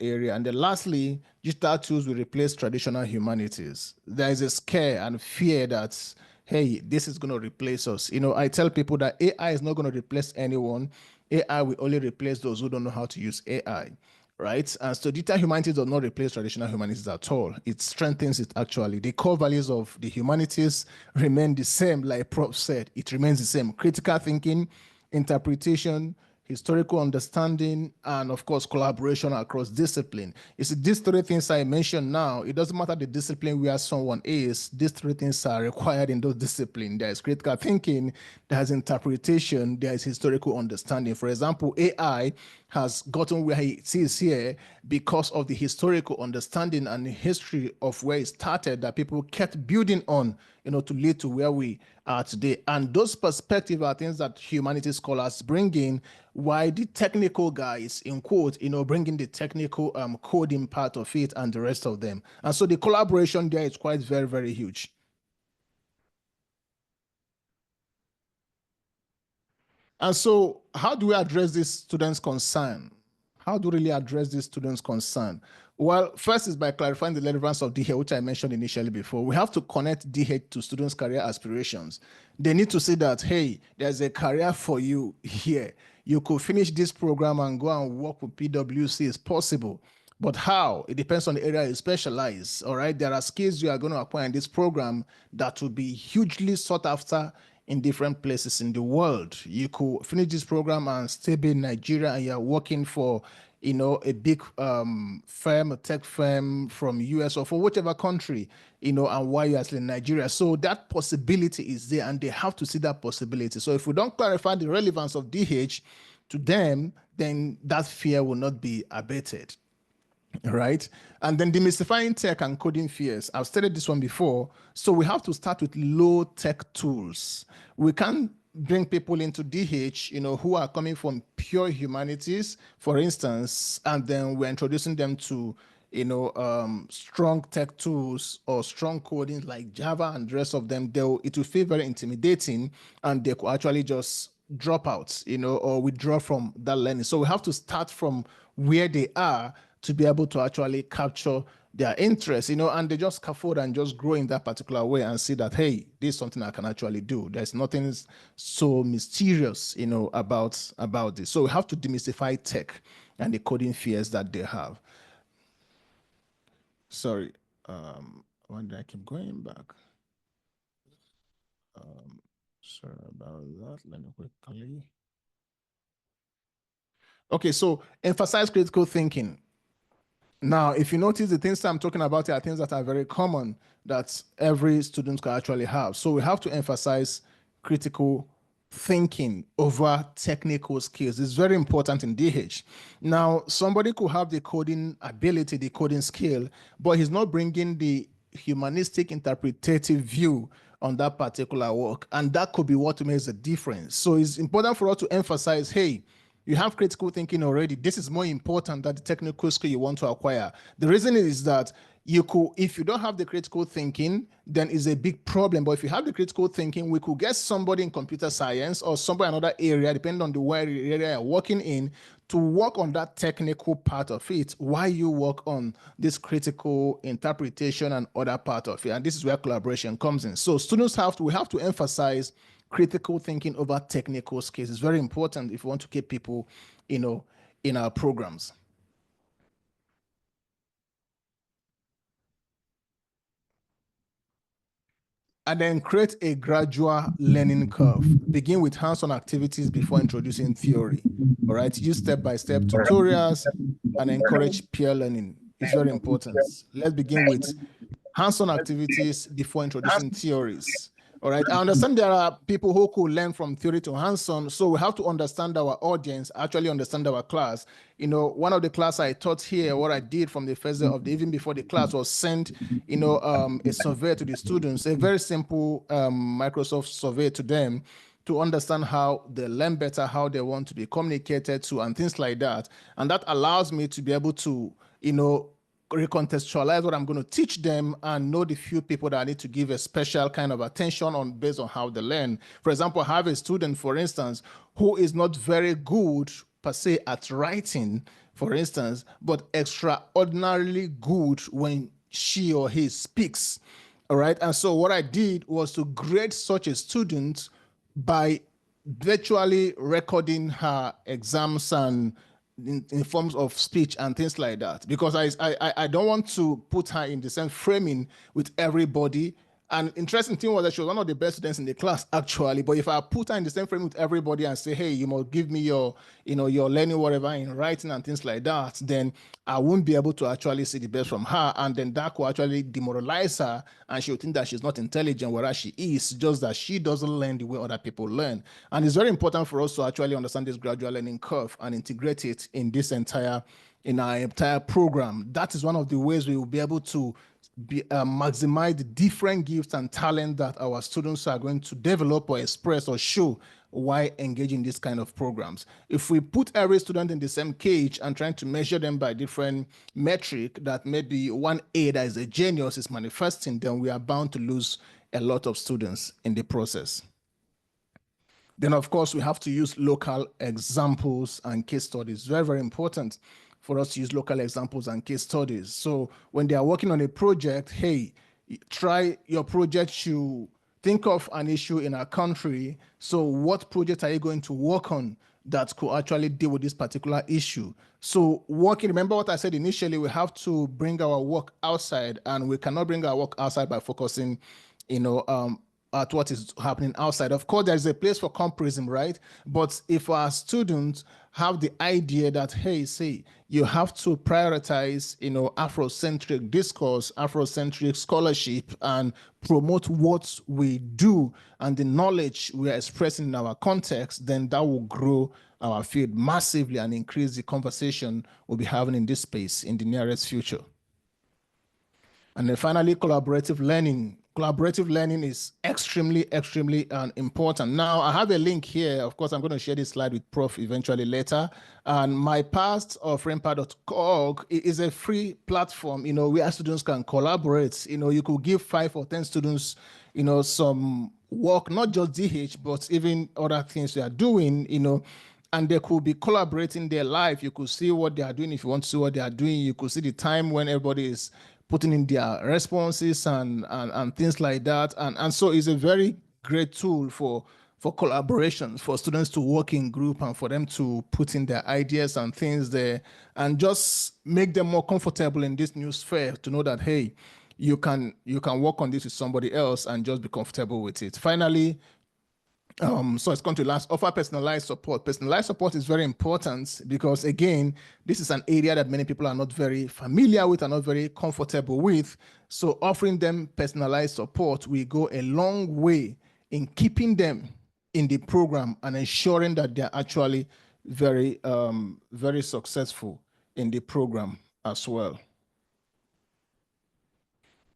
area. And then lastly, digital tools will replace traditional humanities. There is a scare and fear that, hey, this is going to replace us. I tell people that AI is not going to replace anyone. AI will only replace those who don't know how to use AI, right? And so digital humanities does not replace traditional humanities at all. It strengthens it, actually. The core values of the humanities remain the same, like Prof said. It remains the same. Critical thinking, interpretation, historical understanding, and of course, collaboration across discipline. It's these three things I mentioned now. It doesn't matter the discipline where someone is, these three things are required in those disciplines. There is critical thinking, there is interpretation, there is historical understanding. For example, AI has gotten where it is here because of the historical understanding and the history of where it started that people kept building on, to lead to where we are today. And those perspectives are things that humanities scholars bring in, while the technical guys, in quote, bring in the technical coding part of it and the rest of them. And so the collaboration there is quite very, very huge. And so how do we address this students' concern? How do we really address this students' concern? Well, first is by clarifying the relevance of DH, which I mentioned initially before. We have to connect DH to students' career aspirations. They need to see that, hey, there's a career for you here. You could finish this program and go and work with PwC. It's possible. But how? It depends on the area you specialize, all right? There are skills you are going to acquire in this program that will be hugely sought after in different places in the world. You could finish this program and stay in Nigeria and you're working for, a big firm, a tech firm from US or for whichever country, and while you're actually in Nigeria. So that possibility is there and they have to see that possibility. So if we don't clarify the relevance of DH to them, then that fear will not be abated. Right? And then demystifying tech and coding fears. I've stated this one before. So we have to start with low tech tools. We can't bring people into DH, who are coming from pure humanities, for instance, and then we're introducing them to, strong tech tools or strong coding like Java and the rest of them. It will feel very intimidating and they could actually just drop out, or withdraw from that learning. So we have to start from where they are to be able to actually capture their interest, and they just scaffold and just grow in that particular way and see that, hey, this is something I can actually do. There's nothing so mysterious, about this. So we have to demystify tech and the coding fears that they have. Sorry, why did I keep going back? Sorry about that. Let me quickly. Okay, so emphasize critical thinking. Now, if you notice, the things I'm talking about here are things that are very common that every student can actually have. So we have to emphasize critical thinking over technical skills. It's very important in DH. Now, somebody could have the coding ability, the coding skill, but he's not bringing the humanistic interpretative view on that particular work. And that could be what makes the difference. So it's important for us to emphasize, hey, you have critical thinking already. This is more important than the technical skill you want to acquire. The reason is that if you don't have the critical thinking, then it's a big problem. But if you have the critical thinking, we could get somebody in computer science or somebody in another area, depending on the area you're working in, to work on that technical part of it while you work on this critical interpretation and other part of it. And this is where collaboration comes in. So students we have to emphasize critical thinking over technical skills. It's very important if you want to keep people, in our programs. And then create a gradual learning curve. Begin with hands-on activities before introducing theory. All right, use step-by-step tutorials and encourage peer learning. It's very important. Let's begin with hands-on activities before introducing theories. All right, I understand there are people who could learn from theory to hands-on, so we have to understand our audience, actually understand our class. One of the class I taught here, what I did from the first day of even before the class was send, a survey to the students, a very simple Microsoft survey to them to understand how they learn better, how they want to be communicated to, and things like that. And that allows me to be able to, recontextualize what I'm going to teach them and know the few people that I need to give a special kind of attention on based on how they learn. For example, I have a student, for instance, who is not very good per se at writing, for instance, but extraordinarily good when she or he speaks. All right. And so what I did was to grade such a student by virtually recording her exams and in forms of speech and things like that, because I don't want to put her in the same framing with everybody And interesting thing was that she was one of the best students in the class, actually. But if I put her in the same frame with everybody and say, hey, you must give me your, your learning, whatever, in writing and things like that, then I won't be able to actually see the best from her. And then that will actually demoralize her. And she'll think that she's not intelligent, whereas she is, just that she doesn't learn the way other people learn. And it's very important for us to actually understand this gradual learning curve and integrate it in our entire program. That is one of the ways we will be able to maximize the different gifts and talent that our students are going to develop or express or show while engaging these kind of programs. If we put every student in the same cage and trying to measure them by different metric that maybe one A that is a genius is manifesting, then we are bound to lose a lot of students in the process. Then, of course, we have to use local examples and case studies. Very, very important for us to use local examples and case studies. So when they are working on a project, hey, try your project to think of an issue in our country. So what project are you going to work on that could actually deal with this particular issue? So remember what I said initially, we have to bring our work outside, and we cannot bring our work outside by focusing, at what is happening outside. Of course, there's a place for comparison, right? But if our students have the idea that, hey, say, you have to prioritize, Afrocentric discourse, Afrocentric scholarship, and promote what we do and the knowledge we are expressing in our context, then that will grow our field massively and increase the conversation we'll be having in this space in the nearest future. And then finally, collaborative learning. Collaborative learning is extremely, extremely important. Now, I have a link here. Of course, I'm going to share this slide with Prof eventually later. And mypast or framepath.org is a free platform, where students can collaborate. You could give 5 or 10 students, some work, not just DH, but even other things they are doing, and they could be collaborating their life. You could see what they are doing. If you want to see what they are doing, you could see the time when everybody is putting in their responses and things like that. And so it's a very great tool for collaboration, for students to work in group and for them to put in their ideas and things there and just make them more comfortable in this new sphere to know that, hey, you can work on this with somebody else and just be comfortable with it. Finally, so it's going to last, offer personalized support. Personalized support is very important because, again, this is an area that many people are not very familiar with and not very comfortable with. So offering them personalized support will go a long way in keeping them in the program and ensuring that they're actually very, very successful in the program as well.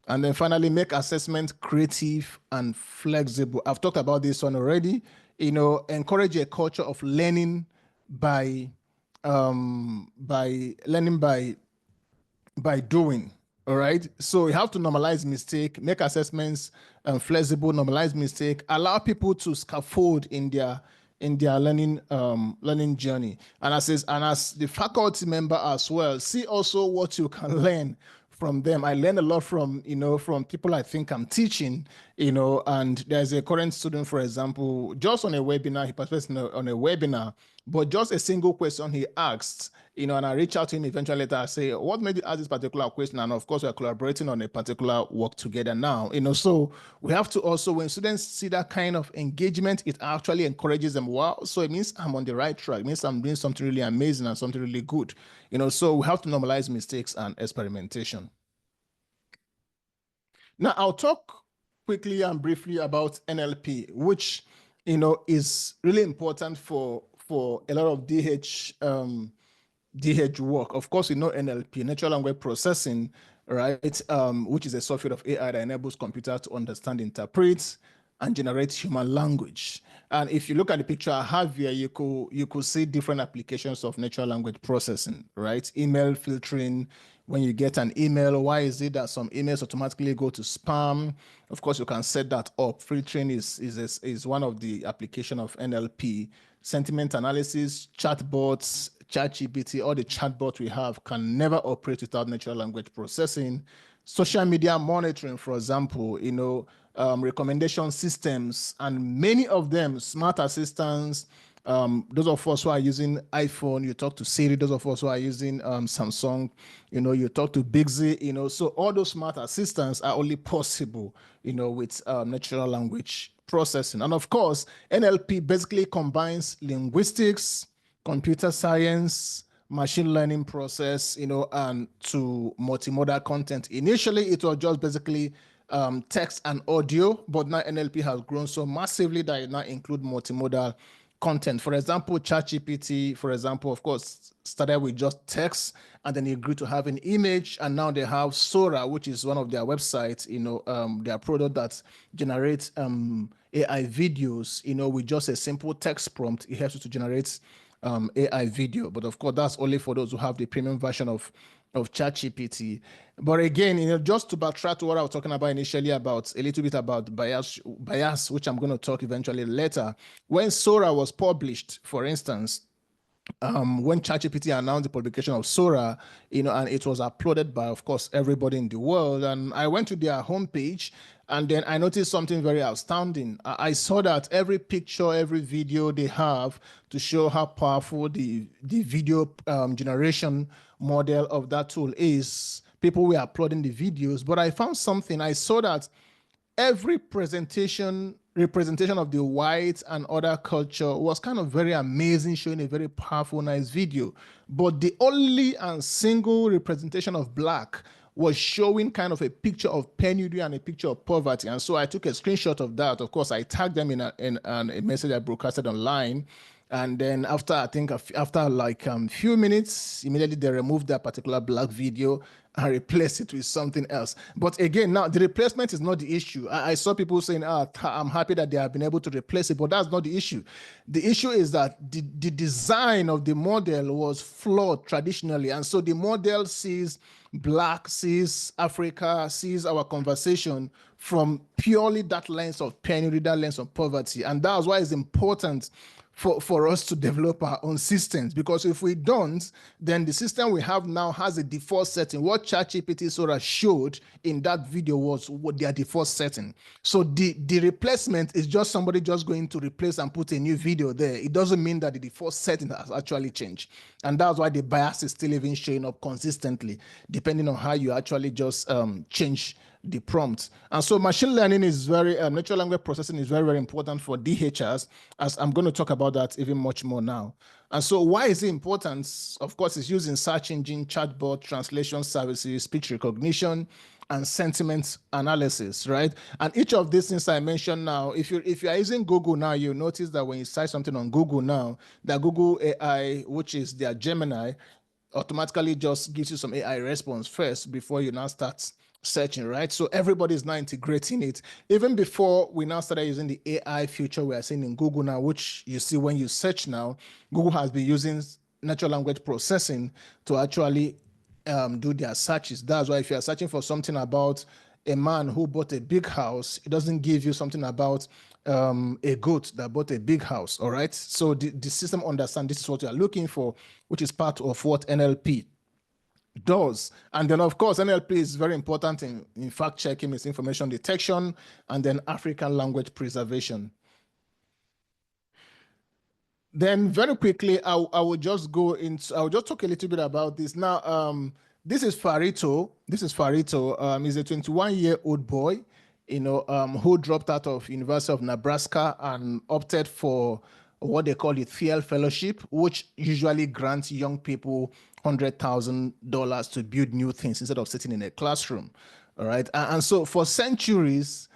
And then finally, make assessment creative and flexible. I've talked about this one already. Encourage a culture of learning by doing. All right. So you have to normalize mistake, make assessments flexible, normalize mistake, allow people to scaffold in their learning journey. And as the faculty member as well, see also what you can learn from them. I learn a lot from people I think I'm teaching, and there's a current student, for example, just on a webinar, he participated on a webinar, but just a single question he asked, and I reach out to him eventually later. I say, what made you ask this particular question? And of course, we're collaborating on a particular work together now, so we have to also, when students see that kind of engagement, it actually encourages them. Wow, so it means I'm on the right track. It means I'm doing something really amazing and something really good, so we have to normalize mistakes and experimentation. Now, I'll talk quickly and briefly about NLP, which, is really important for a lot of DH work. Of course, NLP, natural language processing, right? Which is a subfield of AI that enables computers to understand, interpret, and generate human language. And if you look at the picture I have here, you could see different applications of natural language processing, right? Email filtering. When you get an email, why is it that some emails automatically go to spam? Of course, you can set that up. Filtering is one of the application of NLP. Sentiment analysis, chatbots, ChatGPT, all the chatbots we have can never operate without natural language processing. Social media monitoring, for example, recommendation systems, and many of them, smart assistants, Those of us who are using iPhone, you talk to Siri. Those of us who are using Samsung, you talk to Bixby, so all those smart assistants are only possible, with natural language processing. And of course, NLP basically combines linguistics, computer science, machine learning process, and to multimodal content. Initially, it was just basically text and audio, but now NLP has grown so massively that it now includes multimodal content. For example, ChatGPT, for example, of course, started with just text, and then it grew to have an image, and now they have Sora, which is one of their websites, their product that generates AI videos, with just a simple text prompt. It helps you to generate AI video, but of course, that's only for those who have the premium version of ChatGPT. But again, just to backtrack to what I was talking about initially, about a little bit about bias, which I'm going to talk eventually later. When Sora was published, for instance, when ChatGPT announced the publication of Sora, and it was uploaded by, of course, everybody in the world. And I went to their homepage, and then I noticed something very outstanding. I saw that every picture, every video they have to show how powerful the video generation model of that tool is. People were uploading the videos, but I found something. I saw that every representation of the white and other culture was kind of very amazing, showing a very powerful, nice video. But the only and single representation of black was showing kind of a picture of penury and a picture of poverty. And so I took a screenshot of that. Of course, I tagged them in a message I broadcasted online. And then after like few minutes, immediately they removed that particular black video and replace it with something else. But again, now the replacement is not the issue. I saw people saying, I'm happy that they have been able to replace it, but that's not the issue. The issue is that the design of the model was flawed traditionally. And so the model sees Black, sees Africa, sees our conversation from purely that lens of penury, that lens of poverty. And that's why it's important for us to develop our own systems, because if we don't, then the system we have now has a default setting. What ChatGPT Sora showed in that video was what their default setting. So the replacement is just somebody just going to replace and put a new video there. It doesn't mean that the default setting has actually changed. And that's why the bias is still even showing up consistently, depending on how you actually just change the prompt. And so machine learning is natural language processing is very, very important for DHers, as I'm going to talk about that even much more now. And so why is it important? Of course, it's used in search engine, chatbot, translation services, speech recognition, and sentiment analysis, right? And each of these things I mentioned now, if you are using Google now, you'll notice that when you search something on Google now, that Google AI, which is their Gemini, automatically just gives you some AI response first before you now start searching, right? So everybody is now integrating it. Even before we now started using the AI feature we are seeing in Google now, which you see when you search now, Google has been using natural language processing to actually do their searches. That's why if you are searching for something about a man who bought a big house, it doesn't give you something about a goat that bought a big house, all right? So the system understands this is what you are looking for, which is part of what NLP does. And then, of course, NLP is very important in fact-checking, misinformation detection, and then African language preservation. Then very quickly, I will just talk a little bit about this. Now, this is Farito. He's a 21-year-old boy, who dropped out of University of Nebraska and opted for what they call the Thiel Fellowship, which usually grants young people $100,000 to build new things instead of sitting in a classroom. All right. And so for centuries,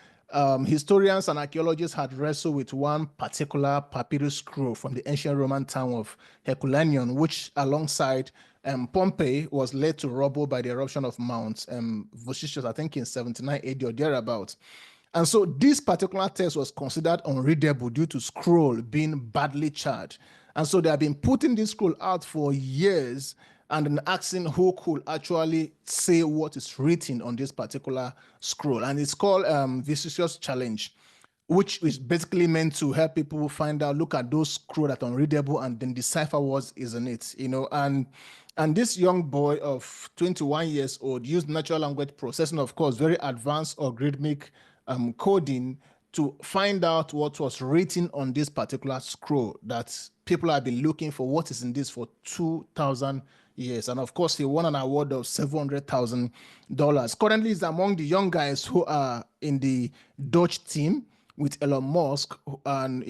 historians and archaeologists had wrestled with one particular papyrus scroll from the ancient Roman town of Herculaneum, which alongside Pompeii was laid to rubble by the eruption of Mount Vesuvius, I think in 79 AD or thereabouts. And so this particular text was considered unreadable due to scroll being badly charred. And so they have been putting this scroll out for years and then asking who could actually say what is written on this particular scroll. And it's called Vesuvius Challenge, which is basically meant to help people find out, look at those scrolls that are unreadable and then decipher what is in it, And this young boy of 21 years old used natural language processing, of course, very advanced algorithmic coding to find out what was written on this particular scroll that people have been looking for. What is in this for 2,000 years? And of course, he won an award of $700,000. Currently, he's among the young guys who are in the Dutch team with Elon Musk, and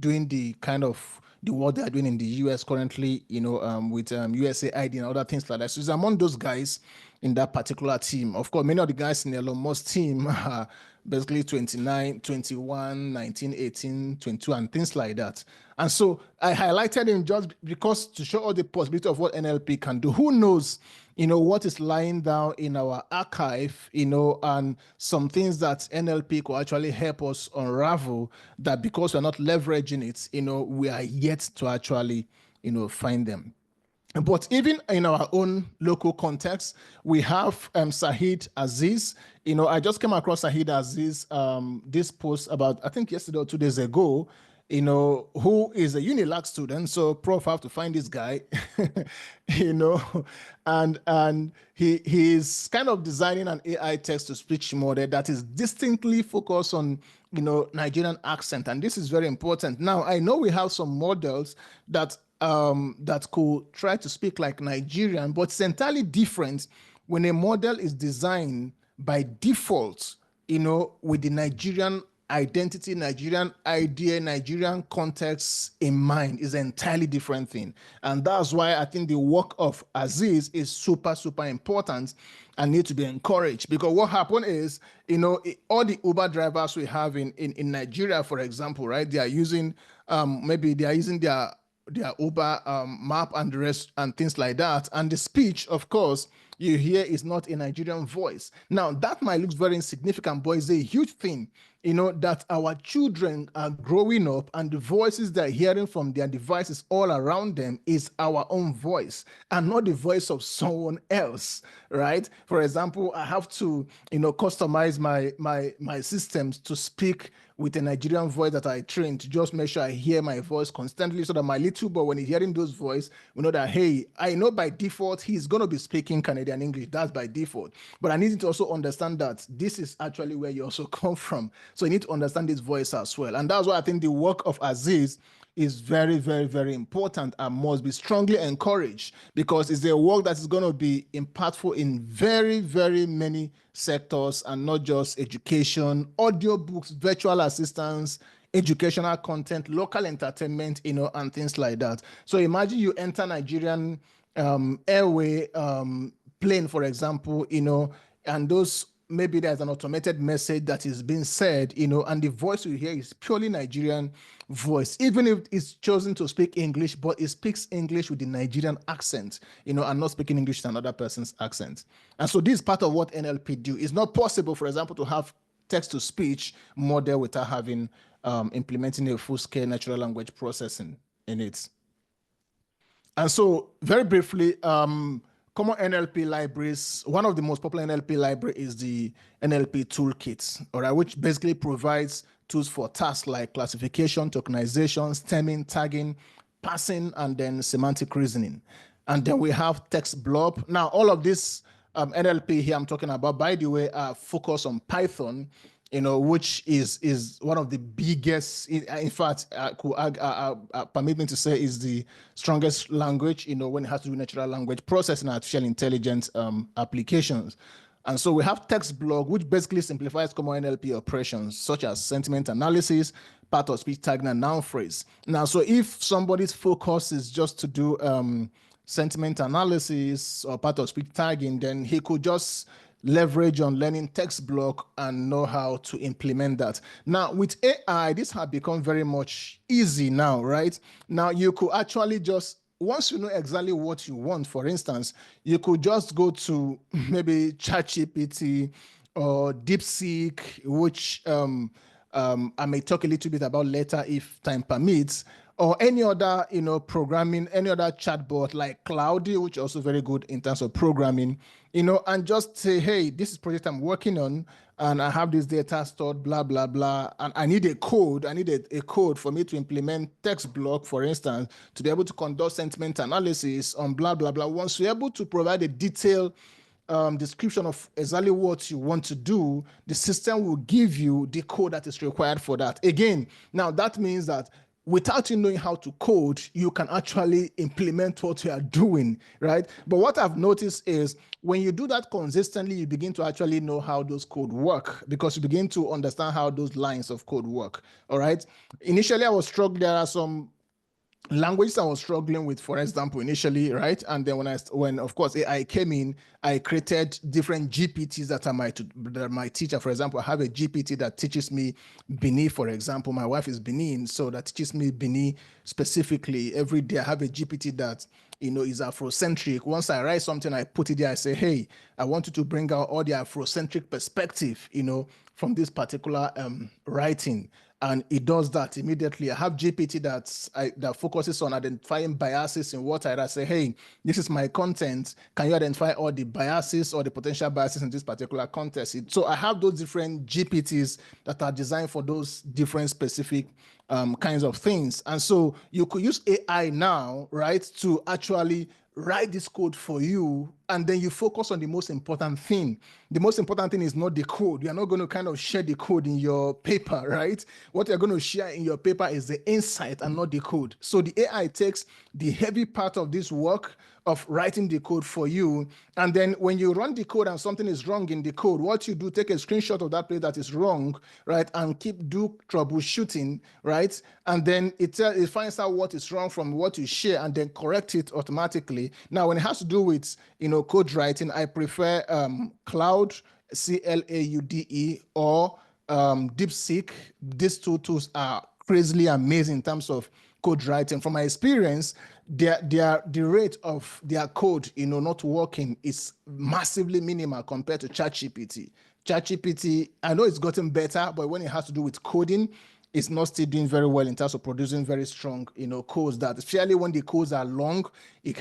doing the kind of the work they are doing in the US currently, with USAID and other things like that. So he's among those guys in that particular team. Of course, many of the guys in Elon Musk's team are basically 29, 21, 19, 18, 22, and things like that. And so I highlighted him just because to show all the possibility of what NLP can do. Who knows, what is lying down in our archive, and some things that NLP could actually help us unravel, that because we're not leveraging it, we are yet to actually, find them. But even in our own local context, we have Saeed Aziz. I just came across Saeed Aziz, this post about, I think yesterday or 2 days ago, who is a Unilag student. So Prof have to find this guy, and he's kind of designing an AI text-to-speech model that is distinctly focused on, Nigerian accent. And this is very important. Now, I know we have some models that could try to speak like Nigerian, but it's entirely different when a model is designed by default, with the Nigerian identity, Nigerian idea, Nigerian context in mind. Is an entirely different thing. And that's why I think the work of Aziz is super, super important and need to be encouraged. Because what happened is, all the Uber drivers we have in Nigeria, for example, right, they are using, maybe they are using their Uber map and the rest and things like that. And the speech, of course, you hear is not a Nigerian voice. Now, that might look very insignificant, but it's a huge thing, that our children are growing up and the voices they're hearing from their devices all around them is our own voice and not the voice of someone else, right? For example, I have to, customize my systems to speak with a Nigerian voice that I trained to just make sure I hear my voice constantly, so that my little boy, when he's hearing those voices, we know that, hey, I know by default he's going to be speaking Canadian English. That's by default. But I need to also understand that this is actually where you also come from. So you need to understand this voice as well. And that's why I think the work of Aziz is very, very, very important and must be strongly encouraged, because it's a work that is going to be impactful in very, very many sectors, and not just education, audiobooks, virtual assistants, educational content, local entertainment, and things like that. So imagine you enter Nigerian airway plane, for example, and those, maybe there's an automated message that is being said, and the voice you hear is purely Nigerian voice, even if it's chosen to speak English, but it speaks English with the Nigerian accent, and not speaking English with another person's accent. And so this is part of what NLP do. It's not possible, for example, to have text-to-speech model without having implementing a full-scale natural language processing in it. And so very briefly, common NLP libraries, one of the most popular NLP library is the NLP toolkit, all right, which basically provides tools for tasks like classification, tokenization, stemming, tagging, parsing, and then semantic reasoning. And then we have text blob. Now, all of this NLP here I'm talking about, by the way, are focused on Python, which is one of the biggest, in fact, permit me to say, is the strongest language, when it has to do natural language processing, artificial intelligence applications. And so we have text block, which basically simplifies common NLP operations, such as sentiment analysis, part of speech tagging, and noun phrase. Now, so if somebody's focus is just to do sentiment analysis or part of speech tagging, then he could just leverage on learning text block and know how to implement that. Now, with AI, this has become very much easy now, right? Now, you could actually just, once you know exactly what you want, for instance, you could just go to maybe ChatGPT or DeepSeek, which I may talk a little bit about later if time permits, or any other, programming, any other chatbot like Cloudy, which is also very good in terms of programming, and just say, hey, this is project I'm working on, and I have this data stored, blah, blah, blah, and I need a code. I need a code for me to implement text block, for instance, to be able to conduct sentiment analysis on blah, blah, blah. Once you're able to provide a detailed description of exactly what you want to do, the system will give you the code that is required for that. Again, now that means that without you knowing how to code, you can actually implement what you are doing, right? But what I've noticed is when you do that consistently, you begin to actually know how those code work, because you begin to understand how those lines of code work, all right? Initially, I was struggling. There are some languages I was struggling with, for example, initially, right? And then when of course AI came in, I created different GPTs that are my teacher. For example, I have a GPT that teaches me Bini, for example. My wife is Benin, so that teaches me Bini specifically. Every day I have a GPT that, you know, is Afrocentric. Once I write something, I put it there, I say, hey, I want you to bring out all the Afrocentric perspective, you know, from this particular writing. And it does that immediately. I have GPT that focuses on identifying biases in what I say, hey, this is my content. Can you identify all the biases or the potential biases in this particular context? So I have those different GPTs that are designed for those different specific kinds of things. And so you could use AI now, right, to actually write this code for you, and then you focus on the most important thing. The most important thing is not the code. You're not going to kind of share the code in your paper, right? What you're going to share in your paper is the insight and not the code. So the AI takes the heavy part of this work of writing the code for you. And then when you run the code and something is wrong in the code, what you do, take a screenshot of that place that is wrong, right? And do troubleshooting, right? And then it finds out what is wrong from what you share and then correct it automatically. Now, when it has to do with, you know, code writing, I prefer Cloud, CLAUDE, or DeepSeek. These two tools are crazily amazing in terms of code writing. From my experience, the rate of their code, you know, not working is massively minimal compared to ChatGPT. ChatGPT, I know it's gotten better, but when it has to do with coding, it's not still doing very well in terms of producing very strong, you know, codes that, especially when the codes are long, it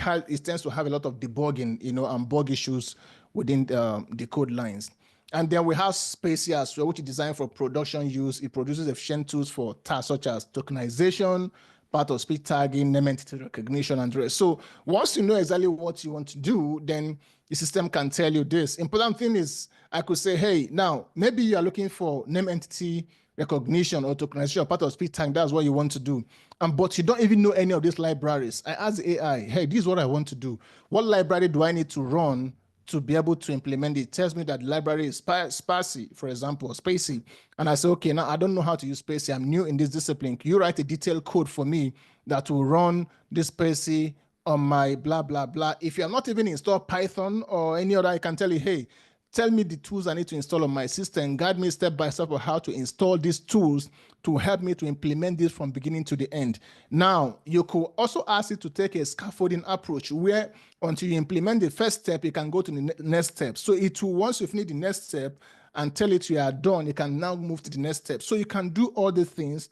tends to have a lot of debugging, you know, and bug issues within the code lines. And then we have Spacia as well, which is designed for production use. It produces efficient tools for tasks such as tokenization, part of speech tagging, name entity recognition, and the rest. So once you know exactly what you want to do, then the system can tell you this. Important thing is, I could say, hey, now maybe you are looking for name entity recognition or tokenization, part of speech tagging. That's what you want to do. But you don't even know any of these libraries. I asked the AI, hey, this is what I want to do. What library do I need to run to be able to implement it? It tells me that the library is Spacy, for example, or Spacey. And I say, okay, now I don't know how to use Spacey. I'm new in this discipline. Can you write a detailed code for me that will run this Spacey on my blah, blah, blah? If you have not even installed Python or any other, I can tell you, hey, tell me the tools I need to install on my system. Guide me step by step on how to install these tools to help me to implement this from beginning to the end. Now, you could also ask it to take a scaffolding approach where until you implement the first step, you can go to the next step. So it will, once you finish the next step and tell it you are done, you can now move to the next step. So you can do all the things.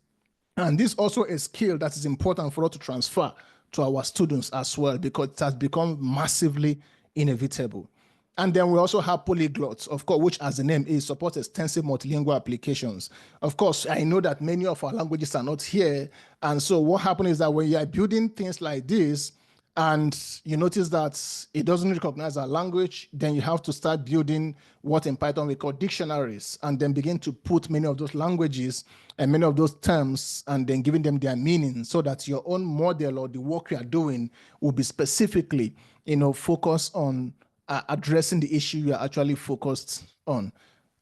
And this is also a skill that is important for us to transfer to our students as well, because it has become massively inevitable. And then we also have polyglots, of course, which, as the name is, supports extensive multilingual applications. Of course, I know that many of our languages are not here. And so what happens is that when you are building things like this, and you notice that it doesn't recognize our language, then you have to start building what in Python we call dictionaries, and then begin to put many of those languages and many of those terms, and then giving them their meaning, so that your own model or the work you are doing will be specifically, you know, focused on addressing the issue you are actually focused on.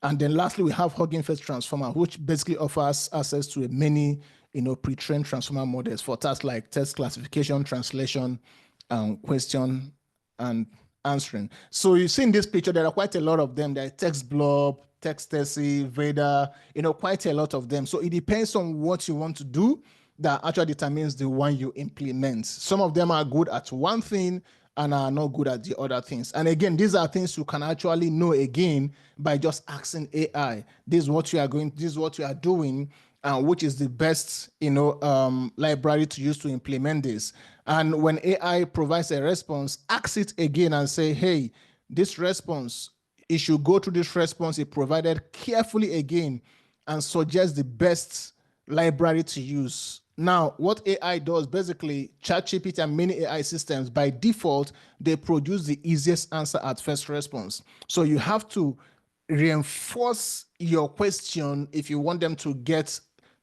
And then lastly, we have Hugging Face Transformer, which basically offers access to many, you know, pre-trained transformer models for tasks like text classification, translation, question and answering. So you see in this picture, there are quite a lot of them. There are text blob, text TESI, Veda, you know, quite a lot of them. So it depends on what you want to do that actually determines the one you implement. Some of them are good at one thing and are not good at the other things. And again, these are things you can actually know again by just asking AI, this is what you are going, this is what you are doing, which is the best, you know, library to use to implement this. And when AI provides a response, ask it again and say, hey, this response, it should go through this response it provided carefully again and suggest the best library to use. Now, what AI does, basically, ChatGPT and many AI systems, by default, they produce the easiest answer at first response. So you have to reinforce your question if you want them to get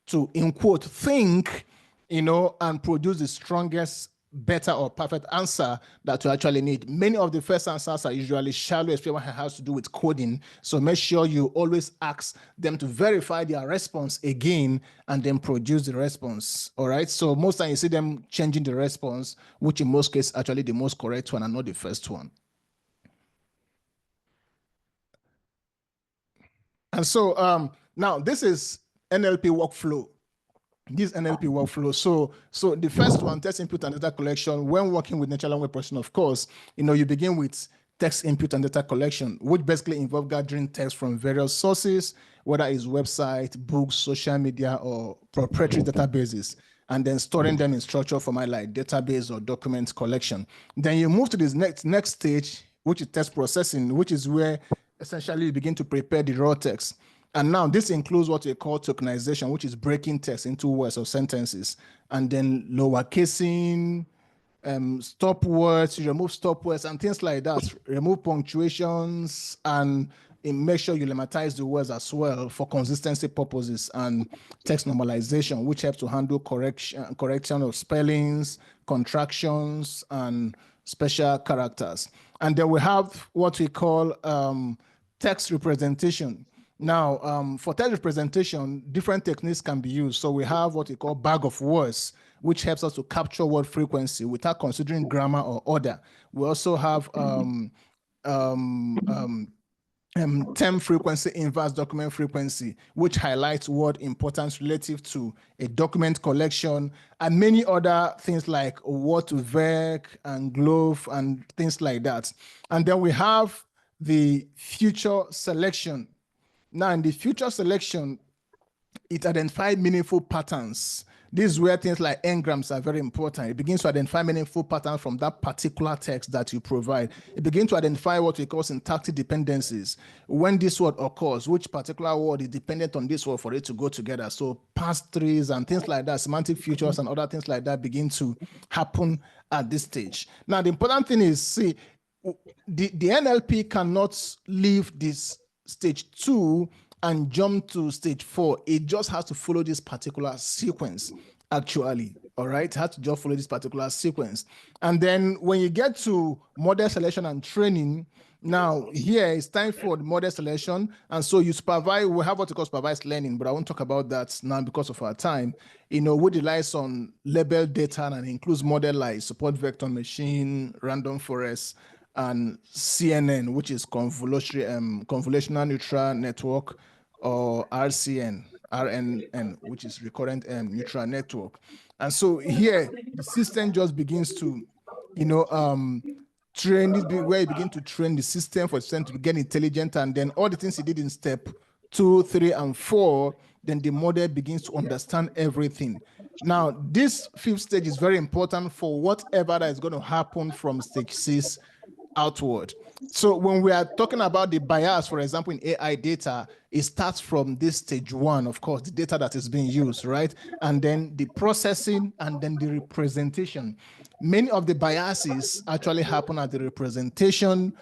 to, in quote, think, and produce the strongest, better or perfect answer that you actually need. Many of the first answers are usually shallow, especially when it has to do with coding. So make sure you always ask them to verify their response again and then produce the response. All right. So most times you see them changing the response, which in most cases actually the most correct one and not the first one. And so now this is NLP workflow. This NLP workflow. So the first one, text input and data collection. When working with natural language processing, of course, you begin with text input and data collection, which basically involve gathering text from various sources, whether it's website, books, social media, or proprietary databases, and then storing them in structured format like database or document collection. Then you move to this next stage, which is text processing, which is where essentially you begin to prepare the raw text. And now this includes what we call tokenization, which is breaking text into words or sentences, and then lowercasing, stop words, you remove stop words and things like that, remove punctuations, and make sure you lematize the words as well for consistency purposes, and text normalization, which helps to handle correction of spellings, contractions, and special characters. And then we have what we call text representation. Now, for text representation, different techniques can be used. So we have what we call bag of words, which helps us to capture word frequency without considering grammar or order. We also have term frequency, inverse document frequency, which highlights word importance relative to a document collection, and many other things like word to verb and glove and things like that. And then we have the future selection. Now, in the future selection, it identifies meaningful patterns. This is where things like engrams are very important. It begins to identify meaningful patterns from that particular text that you provide. It begins to identify what we call syntactic dependencies. When this word occurs, which particular word is dependent on this word for it to go together. So past trees and things like that, semantic futures and other things like that begin to happen at this stage. Now, the important thing is, see, the NLP cannot leave this stage 2 and jump to stage 4. It just has to follow this particular sequence, actually. All right, it has to just follow this particular sequence. And then when you get to model selection and training, now here it's time for the model selection. And so you supervise, we have what we call supervised learning, but I won't talk about that now because of our time. We relies on labeled data and includes model like support vector machine, random forest, and CNN, which is convolutional neutral network, or RNN, which is recurrent neutral network. And so here, the system just begins to, train this, where you begin to train the system for the system to get intelligent, and then all the things you did in step 2, 3, and 4, then the model begins to understand everything. Now, this 5th stage is very important for whatever that is going to happen from stage 6 outward. So when we are talking about the bias, for example, in AI data, it starts from this stage 1, of course, the data that is being used, right? And then the processing and then the representation. Many of the biases actually happen at the representation,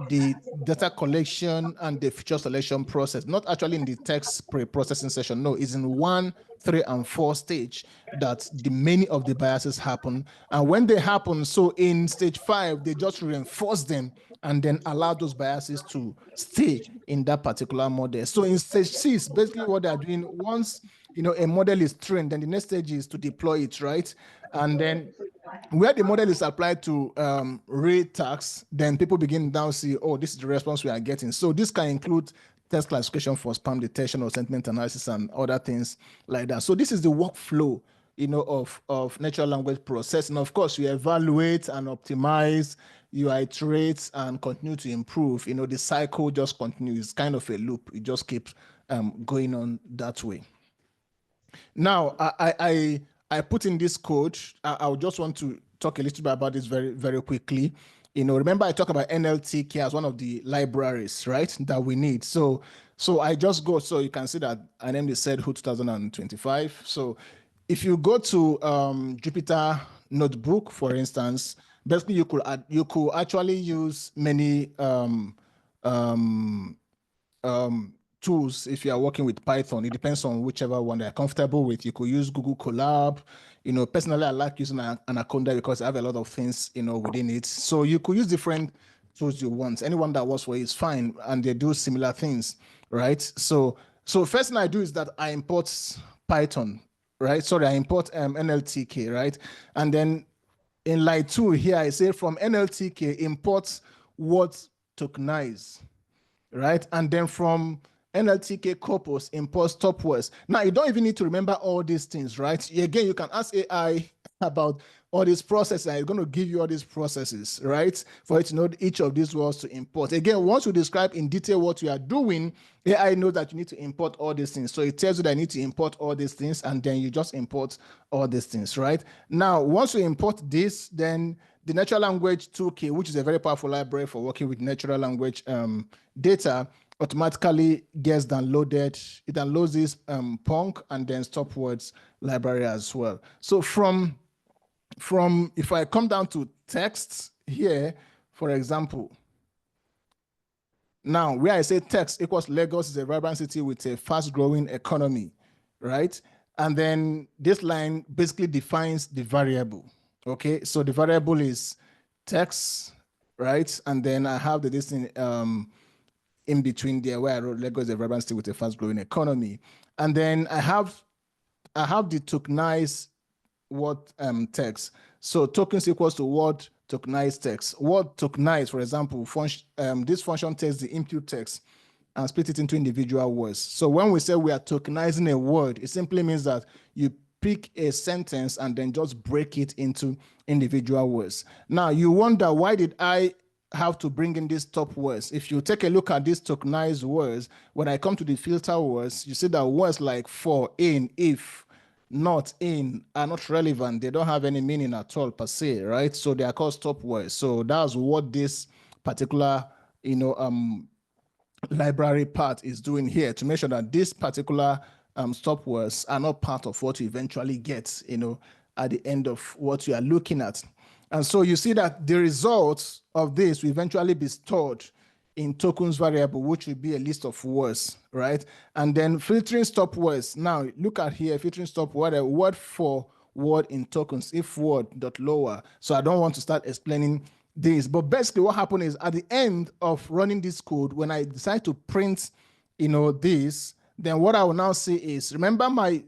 the data collection, and the feature selection process, not actually in the text pre-processing session. No, it's in 1, 3, and 4 stage that many of the biases happen. And when they happen, so in stage 5, they just reinforce them and then allow those biases to stay in that particular model. So in stage 6, basically what they're doing, once a model is trained, then the next stage is to deploy it, right? And then where the model is applied to rate tasks, then people begin now see, oh, this is the response we are getting. So this can include text classification for spam detection or sentiment analysis and other things like that. So this is the workflow, of natural language processing. Of course, you evaluate and optimize, you iterate and continue to improve. The cycle just continues. It's kind of a loop. It just keeps going on that way. Now, I put in this code. I would just want to talk a little bit about this very, very quickly. Remember I talked about NLTK as one of the libraries, right, that we need. So I just go, so you can see that I named it CEDHUL 2025. So if you go to Jupyter Notebook, for instance, basically you could actually use many tools if you are working with Python. It depends on whichever one they're comfortable with. You could use Google Colab. You know, personally, I like using Anaconda because I have a lot of things, you know, within it. So you could use different tools you want. Anyone that works for you is fine, and they do similar things, right? So first thing I do is that I import Python, right? Sorry, I import NLTK, right? And then in line 2 here, I say from NLTK, import word tokenize, right? And then from NLTK corpus, import stop words. Now, you don't even need to remember all these things, right? Again, you can ask AI about all these processes, and it's going to give you all these processes, right? For it to know each of these words to import. Again, once you describe in detail what you are doing, AI knows that you need to import all these things. So it tells you that I need to import all these things, and then you just import all these things, right? Now, once you import this, then the natural language toolkit, which is a very powerful library for working with natural language data, automatically gets downloaded. It downloads this Punk and then stop words library as well. So from if I come down to text here, for example, now where I say text equals Lagos is a vibrant city with a fast-growing economy, right? And then this line basically defines the variable. Okay, so the variable is text, right? And then I have this thing in between there where I wrote Lagos is a vibrant city with a fast-growing economy. And then I have the tokenized word text. So tokens equals to word tokenized text. Word tokenized, for example, this function takes the input text and split it into individual words. So when we say we are tokenizing a word, it simply means that you pick a sentence and then just break it into individual words. Now you wonder, why did I have to bring in these top words? If you take a look at these tokenized words, when I come to the filter words, you see that words like for, in, if, not, in are not relevant. They don't have any meaning at all per se, right? So they are called stop words. So that's what this particular, library part is doing here, to make sure that this particular stop words are not part of what you eventually get, at the end of what you are looking at. And so you see that the results of this will eventually be stored in tokens variable, which will be a list of words, right? And then filtering stop words. Now look at here, filtering stop word, a word for word in tokens, if word dot lower. So I don't want to start explaining this, but basically what happened is at the end of running this code, when I decide to print, this, then what I will now see is, remember my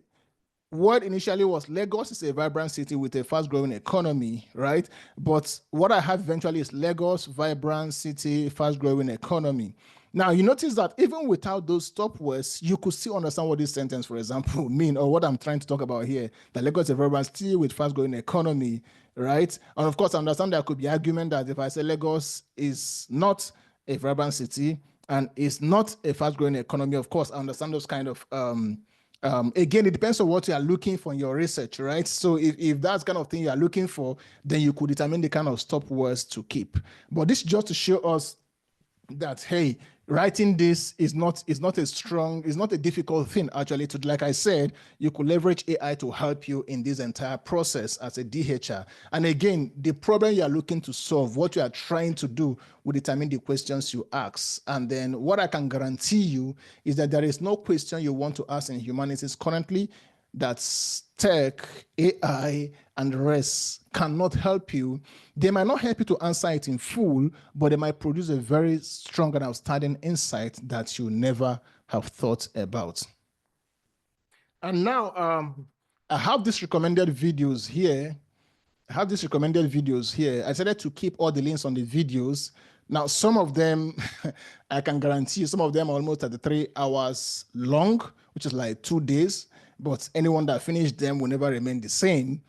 word initially was Lagos is a vibrant city with a fast-growing economy, right? But what I have eventually is Lagos, vibrant city, fast-growing economy. Now, you notice that even without those stop words, you could still understand what this sentence, for example, mean, or what I'm trying to talk about here, that Lagos is a vibrant city with fast-growing economy, right? And of course, I understand there could be argument that if I say Lagos is not a vibrant city and is not a fast-growing economy, of course, I understand those kind of again, it depends on what you are looking for in your research, right? So if that's kind of thing you are looking for, then you could determine the kind of stop words to keep. But this is just to show us that, hey, writing this is not a difficult thing, actually. To, like I said, you could leverage AI to help you in this entire process as a DHR. And again, the problem you are looking to solve, what you are trying to do, will determine the questions you ask. And then what I can guarantee you is that there is no question you want to ask in humanities currently that's tech, AI, and the rest cannot help you. They might not help you to answer it in full, but they might produce a very strong and outstanding insight that you never have thought about. And now I have these recommended videos here. I decided to keep all the links on the videos. Now, some of them, I can guarantee you, some of them are almost at the 3 hours long, which is like 2 days. But anyone that finished them will never remain the same,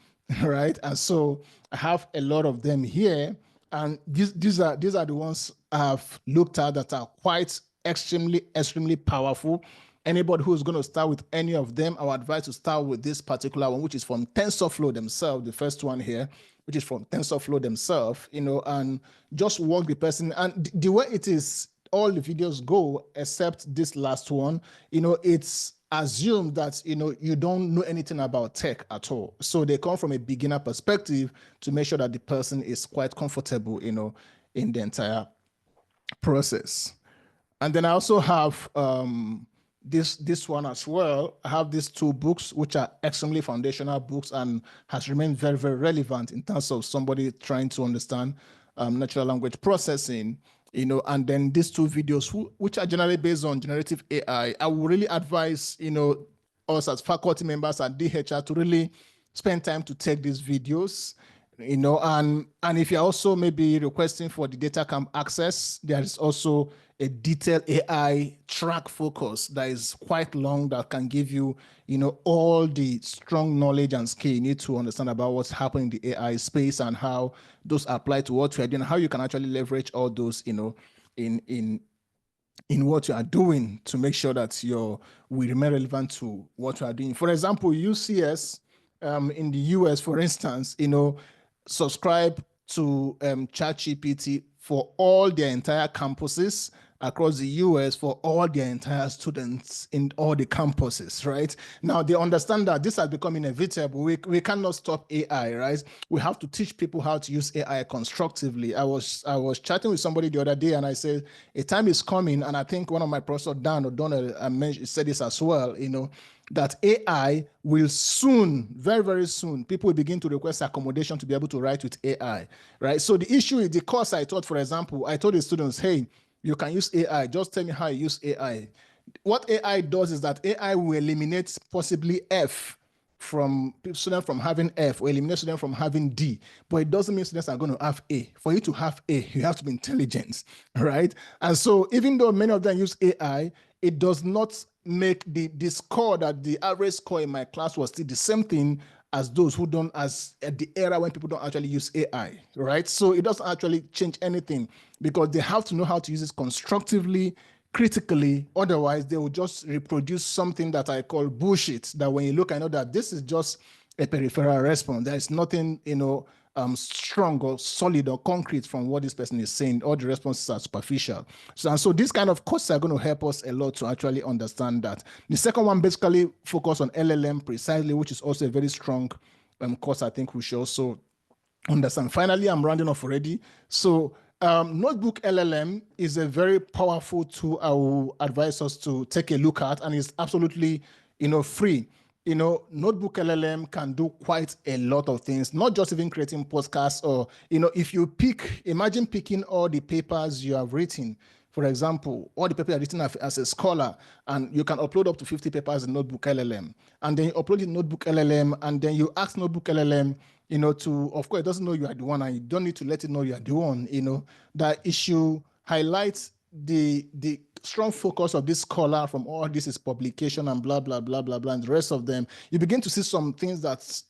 right? And so I have a lot of them here, and these are the ones I've looked at that are quite extremely powerful. Anybody who's going to start with any of them, I would advise to start with this particular one, which is from TensorFlow themselves, the first one here, which is from TensorFlow themselves, and just walk the person. And the way it is, all the videos go, except this last one, it's assume that you don't know anything about tech at all. So they come from a beginner perspective to make sure that the person is quite comfortable, in the entire process. And then I also have this one as well. I have these 2 books, which are extremely foundational books and has remained very, very relevant in terms of somebody trying to understand natural language processing, and then these 2 videos, which are generally based on generative AI. I would really advise, us as faculty members at DHR to really spend time to take these videos, and if you're also maybe requesting for the data camp access, there is also a detailed AI track focus that is quite long that can give you, all the strong knowledge and skill you need to understand about what's happening in the AI space and how those apply to what you're doing, how you can actually leverage all those, in what you are doing to make sure that we remain relevant to what you are doing. For example, UCS in the US, for instance, subscribe to ChatGPT for all their entire campuses across the US for all their entire students in all the campuses, right? Now, they understand that this has become inevitable. We cannot stop AI, right? We have to teach people how to use AI constructively. I was chatting with somebody the other day and I said, a time is coming, and I think one of my professors, Dan O'Donnell, said this as well, that AI will soon, very, very soon, people will begin to request accommodation to be able to write with AI, right? So the issue is the course I taught, for example, I told the students, hey, you can use AI. Just tell me how you use AI. What AI does is that AI will eliminate possibly F from students from having F or eliminate students from having D, but it doesn't mean students are going to have A. For you to have A, you have to be intelligent, right? And so even though many of them use AI, it does not make the score that the average score in my class was still the same thing as those who don't, as at the era when people don't actually use AI, right? So it doesn't actually change anything because they have to know how to use it constructively, critically. Otherwise, they will just reproduce something that I call bullshit, that when you look, I know that this is just a peripheral response. There is nothing, strong or solid or concrete from what this person is saying. All the responses are superficial. So these kind of courses are going to help us a lot to actually understand that. The second one basically focus on LLM precisely, which is also a very strong course I think we should also understand. Finally, I'm rounding off already. So Notebook LLM is a very powerful tool I will advise us to take a look at, and it's absolutely, free. Notebook LLM can do quite a lot of things, not just even creating podcasts or, if you imagine picking all the papers you have written. For example, all the papers are written as a scholar, and you can upload up to 50 papers in Notebook LLM. And then you upload in Notebook LLM, and then you ask Notebook LLM, to, of course, it doesn't know you are the one, and you don't need to let it know you are the one, that issue highlights the strong focus of this scholar from all this is publication and blah, blah, blah, blah, blah, and the rest of them. You begin to see some things that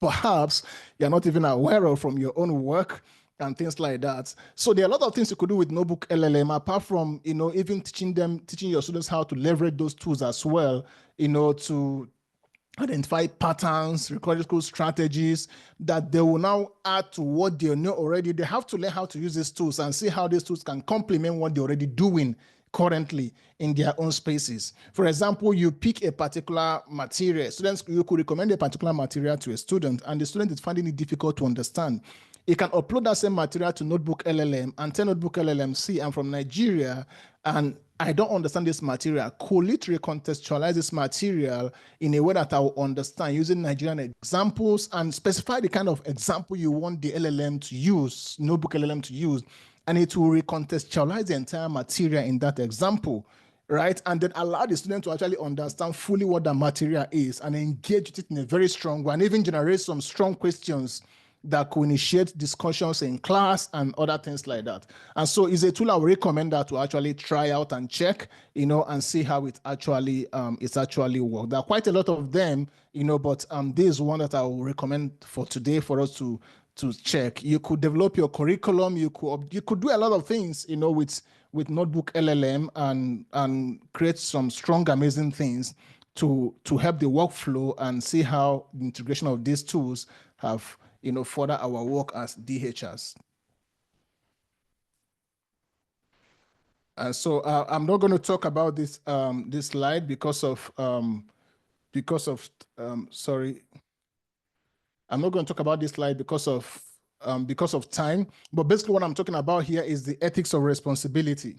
perhaps you're not even aware of from your own work and things like that. So there are a lot of things you could do with Notebook LLM, apart from, even teaching your students how to leverage those tools as well, to identify patterns, rhetorical strategies that they will now add to what they know already. They have to learn how to use these tools and see how these tools can complement what they're already doing currently in their own spaces. For example, you pick a particular material. Students, you could recommend a particular material to a student, and the student is finding it difficult to understand. You can upload that same material to Notebook LLM and tell Notebook LLM, see, I'm from Nigeria, and I don't understand this material. Could it recontextualize this material in a way that I will understand using Nigerian examples, and specify the kind of example you want the LLM to use, Notebook LLM to use, and it will recontextualize the entire material in that example, right? And then allow the student to actually understand fully what that material is and engage with it in a very strong way, and even generate some strong questions that could initiate discussions in class and other things like that. And so it's a tool I would recommend that to actually try out and check, and see how it actually works. There are quite a lot of them, but this is one that I will recommend for today for us to check. You could develop your curriculum. You could do a lot of things, with Notebook LLM and create some strong, amazing things to help the workflow and see how the integration of these tools have further our work as DHers. And so I'm not going to talk about this this slide sorry, I'm not going to talk about this slide because of time. But basically, what I'm talking about here is the ethics of responsibility.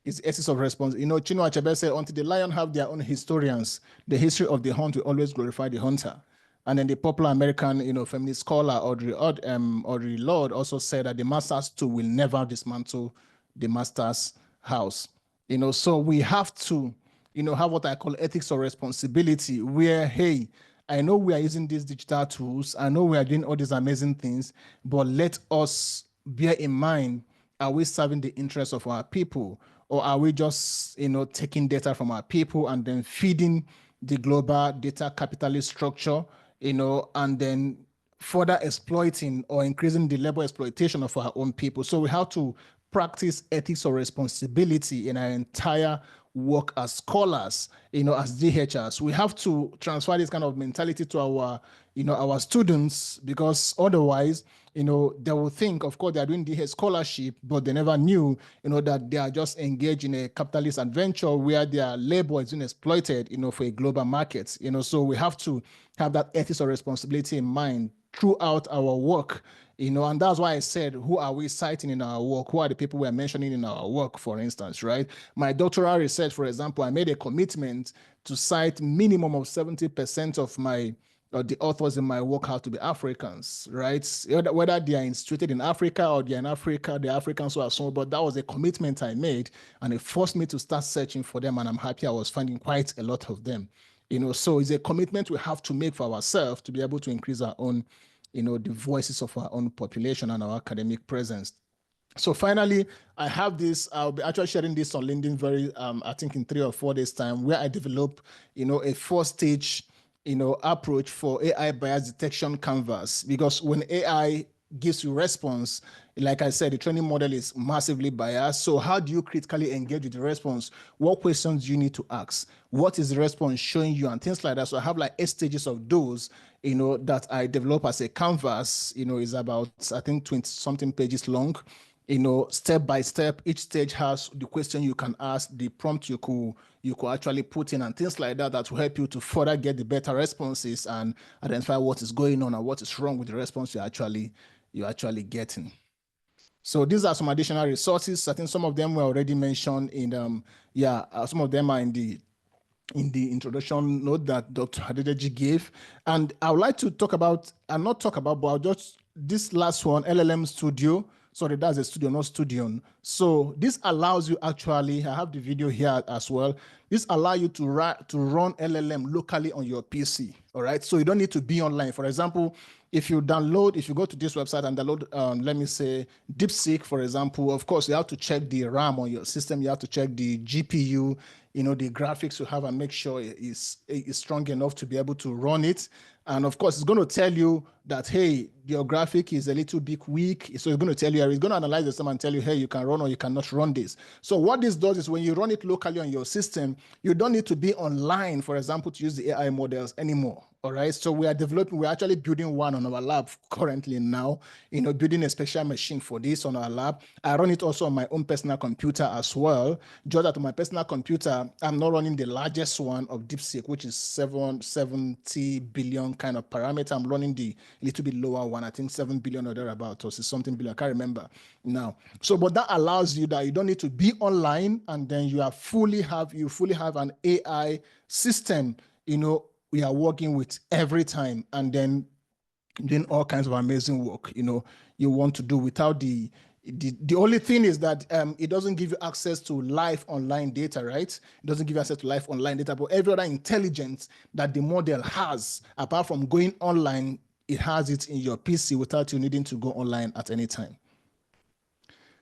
It's ethics of response. You know, Chinua Achebe said, until the lion have their own historians, the history of the hunt will always glorify the hunter. And then the popular American, you know, feminist scholar Audre Lorde also said that the master's tool will never dismantle the master's house. You know, so we have to, you know, have what I call ethics of responsibility, where, hey, I know we are using these digital tools, I know we are doing all these amazing things, but let us bear in mind, are we serving the interests of our people? Or are we just, you know, taking data from our people and then feeding the global data capitalist structure, you know, and then further exploiting or increasing the labor exploitation of our own people? So we have to practice ethics of responsibility in our entire work as scholars, you know, as DHers. We have to transfer this kind of mentality to our, you know, our students, because otherwise, you know, they will think, of course, they are doing DH scholarship, but they never knew, you know, that they are just engaged in a capitalist adventure where their labor is being exploited, you know, for a global market, you know. So we have to have that ethics of responsibility in mind throughout our work, you know, and that's why I said, who are we citing in our work? Who are the people we are mentioning in our work, for instance, right? My doctoral research, for example, I made a commitment to cite minimum of 70% of my the authors in my work have to be Africans, right? Whether they are instituted in Africa or they're in Africa, the Africans who are small, but that was a commitment I made, and it forced me to start searching for them, and I'm happy I was finding quite a lot of them. You know, so it's a commitment we have to make for ourselves to be able to increase our own, you know, the voices of our own population and our academic presence. So finally, I have this, I'll be actually sharing this on LinkedIn very, I think in 3 or 4 days time, where I develop, you know, a 4-stage, you know, approach for AI bias detection canvas. Because when AI gives you response, like I said, the training model is massively biased. So how do you critically engage with the response? What questions do you need to ask? What is the response showing you, and things like that? So I have like 8 stages of those, you know, that I develop as a canvas. You know, is about, I think, 20 something pages long. You know, step by step, each stage has the question you can ask, the prompt you could actually put in, and things like that, that will help you to further get the better responses and identify what is going on and what is wrong with the response you're actually getting. So these are some additional resources. I think some of them were already mentioned in some of them are in the introduction note that Dr. Adedeji gave. And I would like to talk about, and not talk about, but I'll just, this last one, LLM Studio. Sorry, that's a studio, not Studion. So this allows you actually, I have the video here as well. This allows you to run LLM locally on your PC, all right? So you don't need to be online. For example, if you go to this website and download, let me say, DeepSeek, for example, of course, you have to check the RAM on your system. You have to check the GPU, you know, the graphics you have, and make sure it's strong enough to be able to run it. And of course, it's going to tell you that, hey, your graphic is a little bit weak. So it's going to tell you, it's going to analyze the system and tell you, hey, you can run or you cannot run this. So what this does is when you run it locally on your system, you don't need to be online, for example, to use the AI models anymore. All right. So we're actually building one on our lab currently now, you know, building a special machine for this on our lab. I run it also on my own personal computer as well. Just that on my personal computer, I'm not running the largest one of DeepSeek, which is 770 billion kind of parameter. I'm running the little bit lower one, I think 7 billion or thereabouts, or something billion, I can't remember now. So, but that allows you that you don't need to be online, and then you fully have an AI system, you know, we are working with every time, and then doing all kinds of amazing work, you know, you want to do without the only thing is that it doesn't give you access to live online data, right? It doesn't give you access to live online data, but every other intelligence that the model has, apart from going online, it has it in your PC without you needing to go online at any time.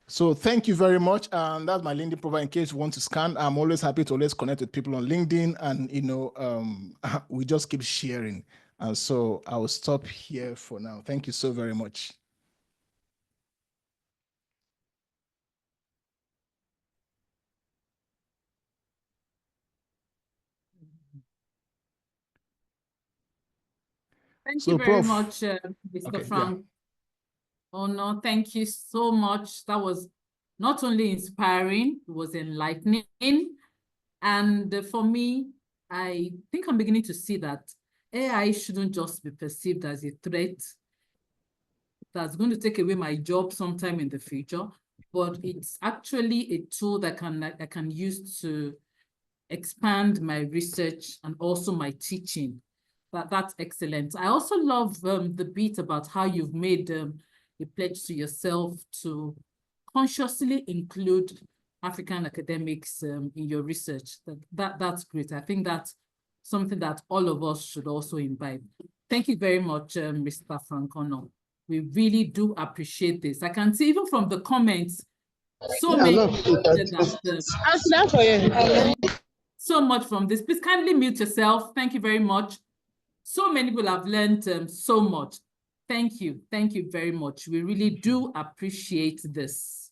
So thank you very much. That's my LinkedIn profile in case you want to scan. I'm always happy to always connect with people on LinkedIn, and, you know, we just keep sharing. And so I will stop here for now. Thank you so very much. Thank you very much, Mr. Okay, Frank. Oh no, thank you so much. That was not only inspiring, it was enlightening. And for me, I think I'm beginning to see that AI shouldn't just be perceived as a threat that's going to take away my job sometime in the future, but it's actually a tool that I can use to expand my research and also my teaching. That's excellent. I also love the bit about how you've made a pledge to yourself to consciously include African academics in your research. That's great. I think that's something that all of us should also imbibe. Thank you very much, Mr. Frank Onuh. We really do appreciate this. I can see even from the comments, so many people said that so much from this. Please kindly mute yourself. Thank you very much. So many people have learned so much. Thank you. Thank you very much. We really do appreciate this.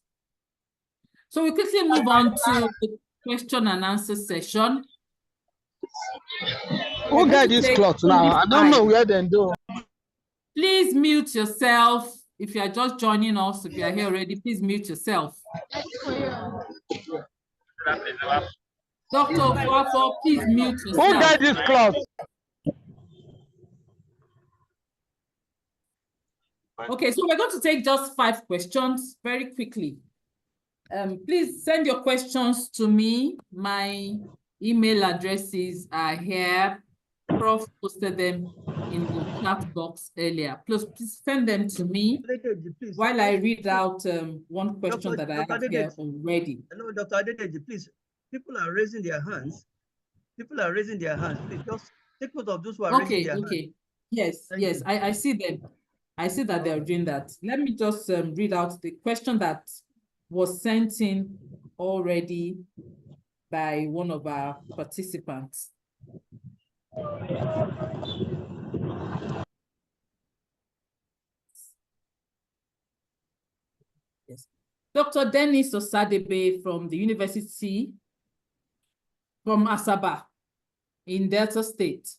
So we quickly move on to the question and answer session. Who got this cloth now? I don't know where they do. Please mute yourself. If you are just joining us, if you are here already, please mute yourself. Dr. Fuafo, please mute yourself. Who got this cloth? Okay, so we're going to take just 5 questions very quickly. Please send your questions to me. My email addresses are here. Prof posted them in the chat box earlier. Please send them to me while I read out one question that I have here already. Hello, Dr. Adedeji, please. People are raising their hands. People are raising their hands. Please just take note of those who are raising their hands. Okay. Yes, yes, I see them. I see that they're doing that. Let me just read out the question that was sent in already by one of our participants. Yes. Dr. Dennis Osadebe from the University from Asaba in Delta State.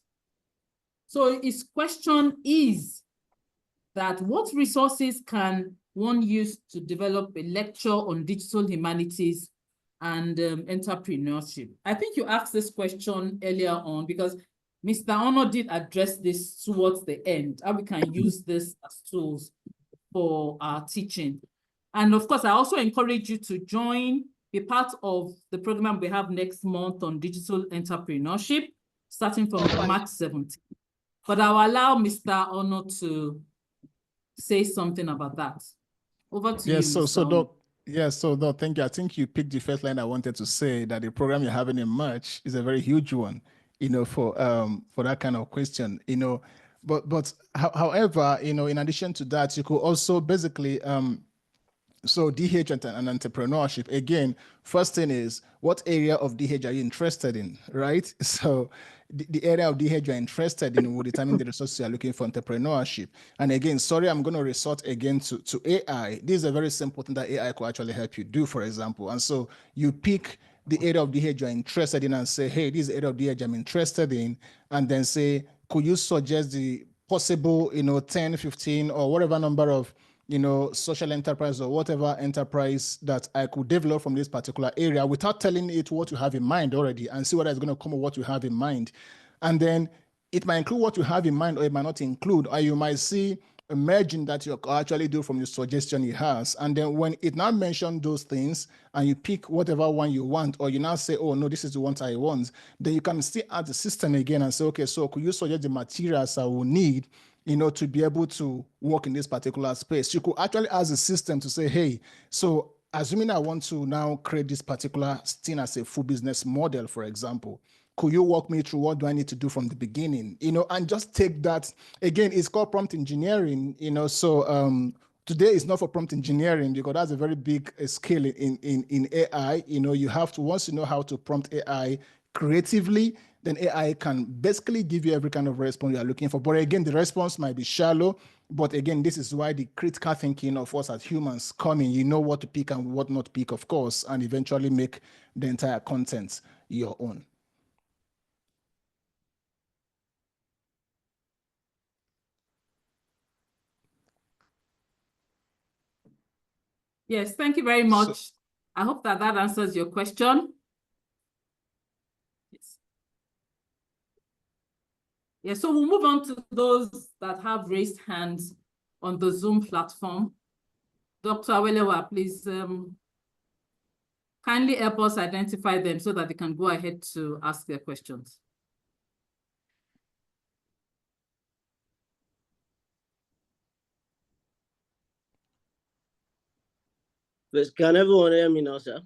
So his question is that what resources can one use to develop a lecture on digital humanities and entrepreneurship? I think you asked this question earlier on because Mr. Onuh did address this towards the end, how we can use this as tools for our teaching. And of course, I also encourage you to be part of the program we have next month on digital entrepreneurship, starting from March 17th. But I'll allow Mr. Onuh to say something about that. Over to you, Mr. Onuh. Doc, thank you. I think you picked the first line I wanted to say, that the program you're having in March is a very huge one, for that kind of question, But however, in addition to that, you could also basically so DH and entrepreneurship, again, first thing is, what area of DH are you interested in, right? So the area of DH you're interested in will determine the resources you're looking for entrepreneurship. And again, sorry, I'm going to resort again to AI. This is a very simple thing that AI could actually help you do, for example. And so you pick the area of DH you're interested in and say, hey, this is the area of DH I'm interested in. And then say, could you suggest the possible, 10, 15, or whatever number of social enterprise or whatever enterprise that I could develop from this particular area without telling it what you have in mind already, and see whether it's going to come with what you have in mind. And then it might include what you have in mind, or it might not include, or you might see a merging that you actually do from the suggestion it has. And then when it now mentions those things and you pick whatever one you want, or you now say, oh no, this is the one I want, then you can still add the system again and say, okay, so could you suggest the materials I will need to be able to work in this particular space? You could actually ask the system to say, hey, so assuming I want to now create this particular thing as a full business model, for example, could you walk me through what do I need to do from the beginning? And just take that. Again, it's called prompt engineering, so today is not for prompt engineering because that's a very big skill in AI. You have to, once you know how to prompt AI creatively, then AI can basically give you every kind of response you are looking for. But again, the response might be shallow. But again, this is why the critical thinking of us as humans come in. You know what to pick and what not to pick, of course, and eventually make the entire content your own. Yes, thank you very much. I hope that answers your question. Yes. Yeah, so we'll move on to those that have raised hands on the Zoom platform. Dr. Awelewa, please kindly help us identify them so that they can go ahead to ask their questions. Can everyone hear me now, sir?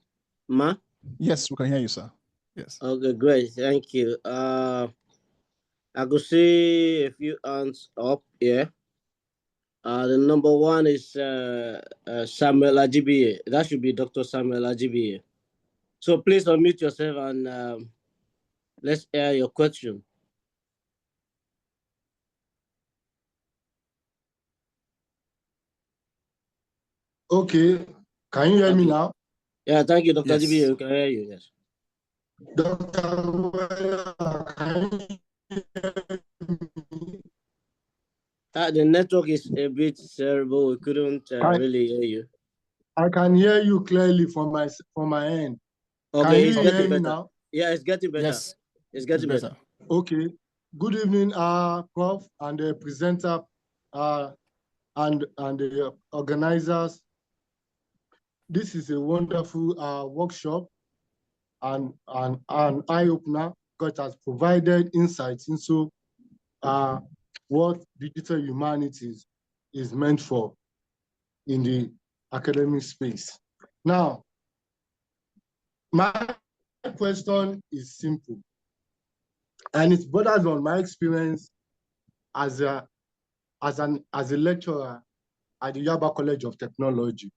Ma? Yes, we can hear you, sir. Yes. Okay, great. Thank you. I could see a few hands up here. The number one is Samuel Ajibiye. That should be Dr. Samuel Ajibiye. So please unmute yourself and let's hear your question. Okay, can you hear me now? Yeah, thank you, Dr. Yes. Ajibiye. We can hear you, yes. Dr. Can you hear me? The network is a bit terrible. We couldn't really hear you. I can hear you clearly from my end. Okay, Can it's you getting hear me better. now? Yeah, it's getting better. Yes. It's getting better. Okay. Good evening, Prof, and the presenter, and the organizers. This is a wonderful workshop and an eye-opener because it has provided insights into what digital humanities is meant for in the academic space. Now, my question is simple, and it borders on my experience as a lecturer at the Yaba College of Technology.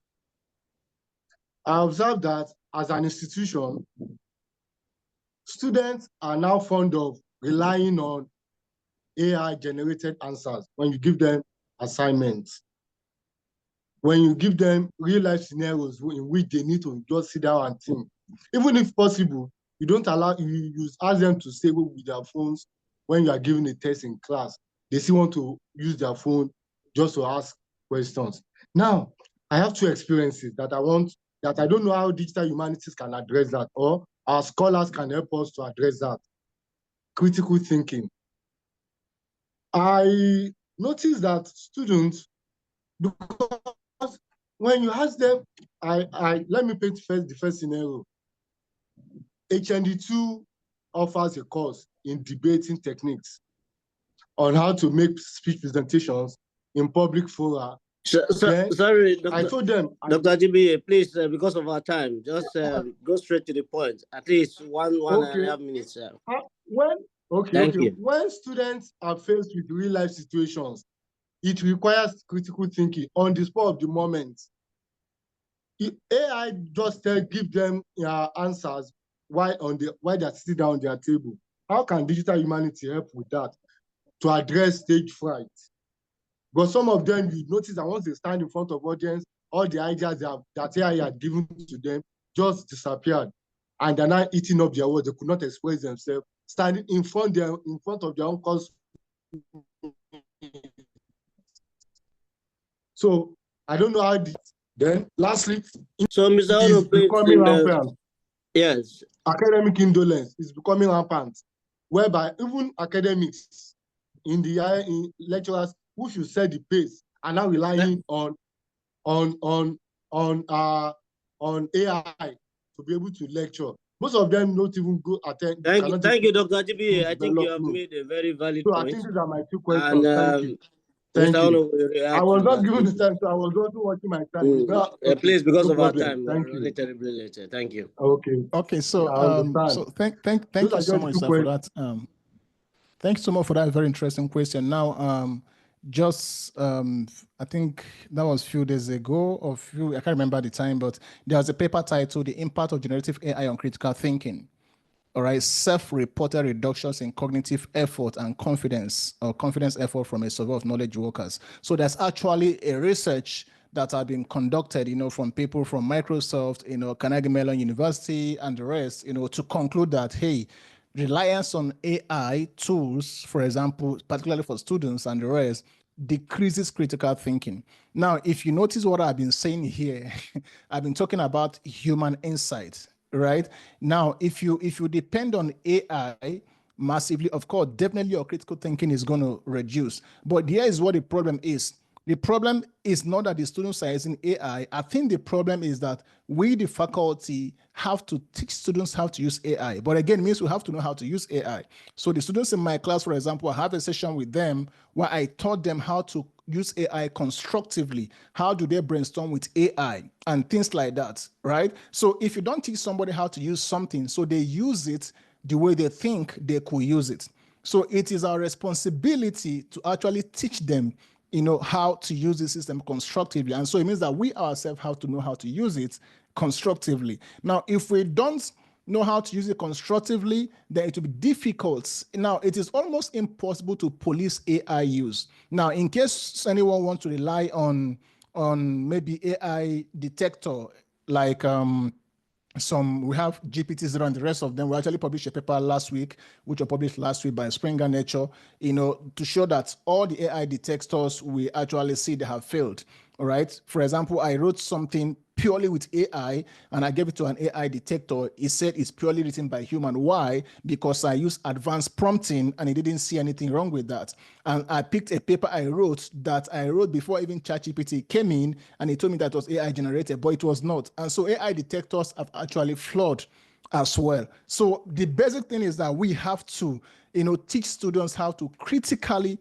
I observed that as an institution, students are now fond of relying on AI-generated answers when you give them assignments, when you give them real-life scenarios in which they need to just sit down and think. Even if possible, you ask them to stay with their phones when you are giving a test in class. They still want to use their phone just to ask questions. Now, I have two experiences that I don't know how digital humanities can address that, or our scholars can help us to address that. Critical thinking. I noticed that students, because when you ask them, let me paint the first scenario. HND2 offers a course in debating techniques on how to make speech presentations in public fora. Sorry, Dr. I told them, Dr. Ajibiye, please, because of our time, just go straight to the point. At least one and a half minutes. Thank you. When students are faced with real-life situations, it requires critical thinking on the spur of the moment. AI just give them answers while they're sitting down on their table. How can digital humanity help with that to address stage fright? But some of them, you notice that once they stand in front of audience, all the ideas that AI had given to them just disappeared, and they're not eating up their words. They could not express themselves, standing in front of their own cause. So I don't know how. Then lastly, so Mr. Onuh, becoming rampant. Yes. Academic indolence is becoming rampant, whereby even academics in lecturers who should set the pace are now relying on AI to be able to lecture. Most of them don't even go attend. Thank you, Dr. Ajibiye. I think you have made a very valid point. I think these are my two questions. And, thank you. I was not given the time, so I was also watching my time. Please, because of our time, thank we're you. really terribly later. Thank you. Okay. So thank you so much, sir, for that. Thanks so much for that very interesting question. Now, I think that was a few days ago, I can't remember the time, but there was a paper titled "The Impact of Generative AI on Critical Thinking." All right, self-reported reductions in cognitive effort and confidence effort from a survey of knowledge workers. So there's actually a research that have been conducted, from people from Microsoft, Carnegie Mellon University and the rest, to conclude that, hey, reliance on AI tools, for example, particularly for students and the rest, decreases critical thinking. Now, if you notice what I've been saying here, I've been talking about human insight, right? Now, if you depend on AI massively, of course, definitely your critical thinking is going to reduce. But here is what the problem is. The problem is not that the students are using AI. I think the problem is that we, the faculty, have to teach students how to use AI. But again, it means we have to know how to use AI. So the students in my class, for example, I have a session with them where I taught them how to use AI constructively. How do they brainstorm with AI and things like that, right? So if you don't teach somebody how to use something, so they use it the way they think they could use it. So it is our responsibility to actually teach them, how to use the system constructively. And so it means that we ourselves have to know how to use it constructively. Now, if we don't know how to use it constructively, then it will be difficult. Now, it is almost impossible to police AI use. Now, in case anyone wants to rely on maybe AI detector, like we have GPT-0 and the rest of them. We actually published a paper last week, which was published last week by Springer Nature, to show that all the AI detectors we actually see they have failed. All right. For example, I wrote something purely with AI and I gave it to an AI detector. It said it's purely written by human. Why? Because I used advanced prompting and it didn't see anything wrong with that. And I picked a paper I wrote before even ChatGPT came in, and it told me that it was AI generated, but it was not. And so AI detectors have actually flawed as well. So the basic thing is that we have to, teach students how to critically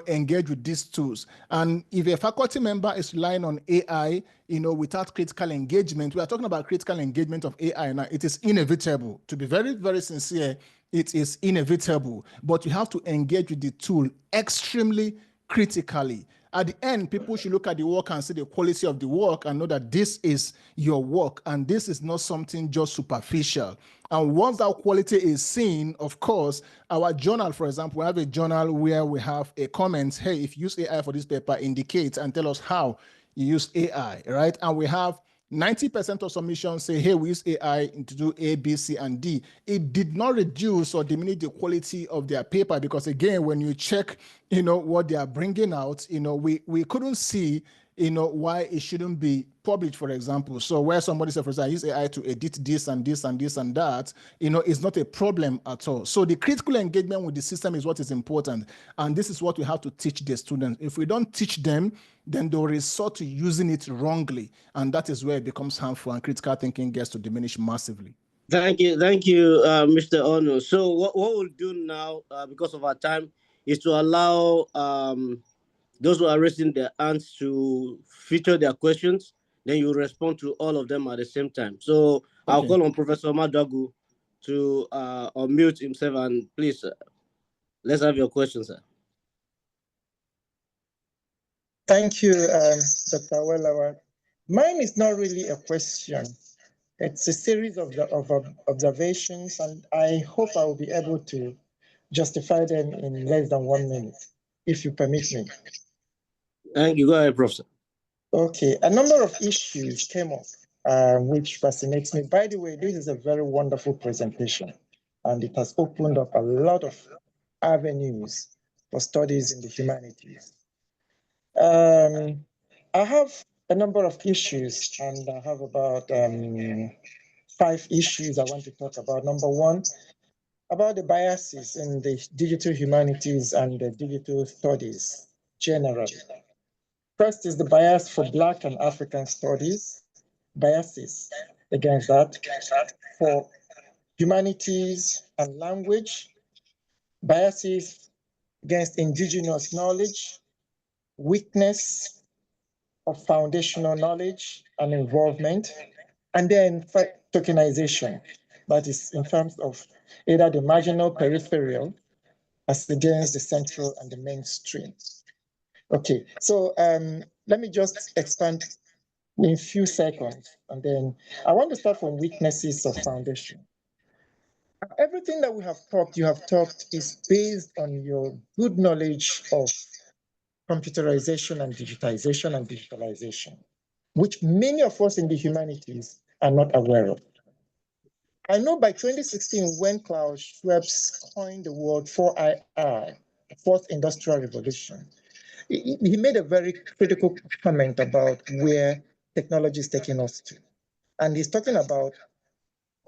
engage with these tools. And if a faculty member is relying on AI, without critical engagement, we are talking about critical engagement of AI now. It is inevitable. To be very, very sincere, it is inevitable. But you have to engage with the tool extremely critically. At the end, people should look at the work and see the quality of the work and know that this is your work and this is not something just superficial. And once that quality is seen, of course, our journal, for example, we have a journal where we have a comment, hey, if you use AI for this paper, indicate and tell us how you use AI, right? And we have 90% of submissions say, hey, we use AI to do A, B, C, and D. It did not reduce or diminish the quality of their paper because, again, when you check, what they are bringing out, we couldn't see, why it shouldn't be published, for example. So where somebody said, for example, I use AI to edit this and this and this and that, it's not a problem at all. So the critical engagement with the system is what is important. And this is what we have to teach the students. If we don't teach them, then they'll resort to using it wrongly. And that is where it becomes harmful and critical thinking gets to diminish massively. Thank you, Mr. Onuh. So what we'll do now, because of our time, is to allow those who are raising their hands to feature their questions. Then you respond to all of them at the same time. So okay. I'll call on Professor Madagu to unmute himself, and please, let's have your questions, sir. Thank you, Dr. Welawa. Mine is not really a question. It's a series of observations, and I hope I will be able to justify them in less than 1 minute, if you permit me. Thank you. Go ahead, Professor. Okay, a number of issues came up, which fascinates me. By the way, this is a very wonderful presentation, and it has opened up a lot of avenues for studies in the humanities. I have a number of issues, and I have about 5 issues I want to talk about. Number one, about the biases in the digital humanities and the digital studies generally. First is the bias for Black and African studies, biases against that. For humanities and language, biases against indigenous knowledge, weakness of foundational knowledge and involvement, and then tokenization, that is in terms of either the marginal peripheral as against the central and the mainstream. Okay, so let me just expand in a few seconds, and then I want to start from weaknesses of foundation. Everything that you have talked is based on your good knowledge of computerization and digitalization, which many of us in the humanities are not aware of. I know by 2016, when Klaus Schwab coined the word 4IR, Fourth Industrial Revolution, he made a very critical comment about where technology is taking us to. And he's talking about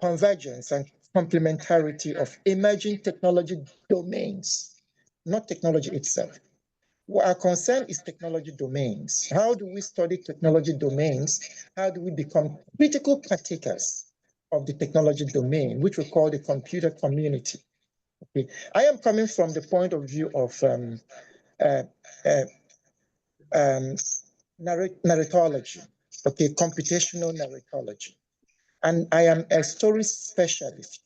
convergence and complementarity of emerging technology domains, not technology itself. Our concern is technology domains. How do we study technology domains? How do we become critical partakers of the technology domain, which we call the computer community? Okay. I am coming from the point of view of narratology, okay, computational narratology. And I am a story specialist.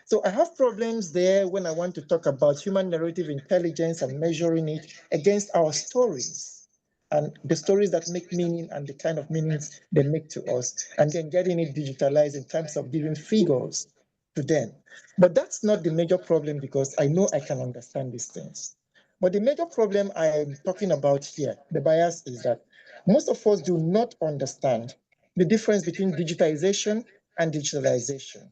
So I have problems there when I want to talk about human narrative intelligence and measuring it against our stories and the stories that make meaning and the kind of meanings they make to us, and then getting it digitalized in terms of giving figures to them. But that's not the major problem, because I know I can understand these things. But the major problem I am talking about here, the bias, is that most of us do not understand the difference between digitization and digitalization,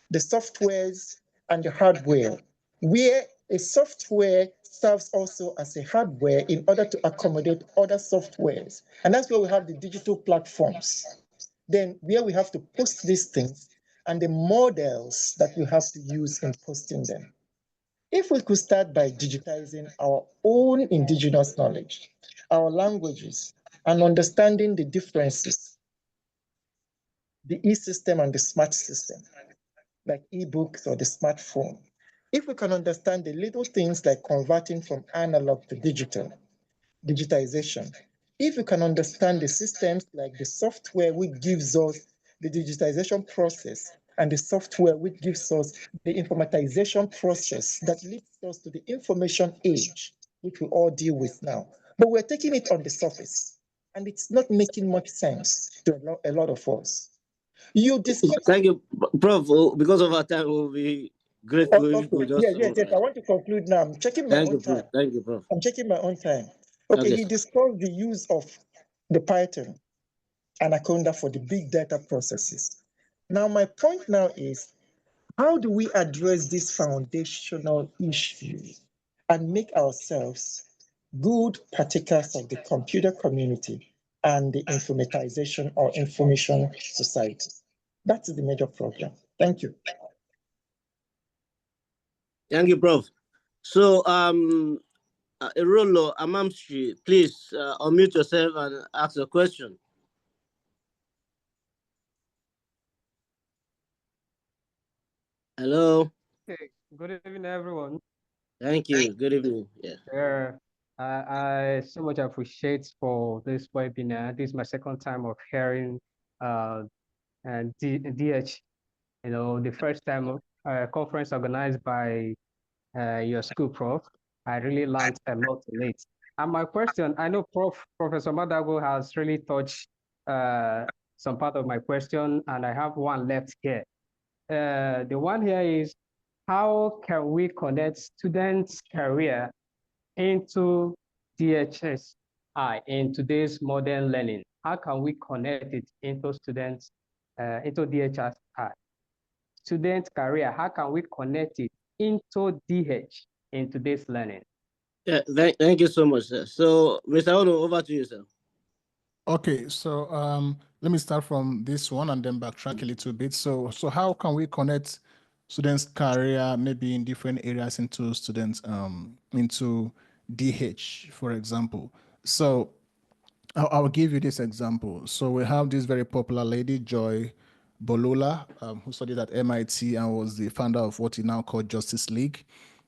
the softwares and the hardware, where a software serves also as a hardware in order to accommodate other softwares. And that's where we have the digital platforms. Then where we have to post these things and the models that we have to use in posting them. If we could start by digitizing our own indigenous knowledge, our languages, and understanding the differences, the e-system and the smart system, like ebooks or the smartphone. If we can understand the little things like converting from analog to digital, digitization, if we can understand the systems like the software which gives us the digitization process and the software which gives us the informatization process that leads us to the information age, which we all deal with now. But we're taking it on the surface, and it's not making much sense to a lot of us. You discuss. Thank you, Prof. Because of our time, will be grateful if we just. Yes. I want to conclude now. I'm checking my own time. Thank you, Prof. I'm checking my own time. Okay, Okay. he discussed the use of the Python Anaconda for the big data processes. Now, my point now is, how do we address these foundational issues and make ourselves good partakers of the computer community and the informatization or information society? That's the major problem. Thank you. Thank you, Prof. So, Erolo Amamshi, please unmute yourself and ask a question. Hello. Okay, good evening, everyone. Thank you. Good evening. Yeah. I so much appreciate for this webinar. This is my second time of hearing DH. You know, the first time conference organized by your school, Prof. I really learned a lot in it. And my question, I know Professor Madago has really touched some part of my question, and I have one left here. The one here is, how can we connect students' career into DHS in today's modern learning? How can we connect it into students, into DHS? Student career, how can we connect it into DH in today's learning? Yeah, thank you so much, sir. So, Mr. Onuh, over to you, sir. Okay, so let me start from this one and then backtrack a little bit. So how can we connect students' career maybe in different areas into students into DH, for example? So I'll give you this example. So we have this very popular lady, Joy Bolola, who studied at MIT and was the founder of what we now call Justice League,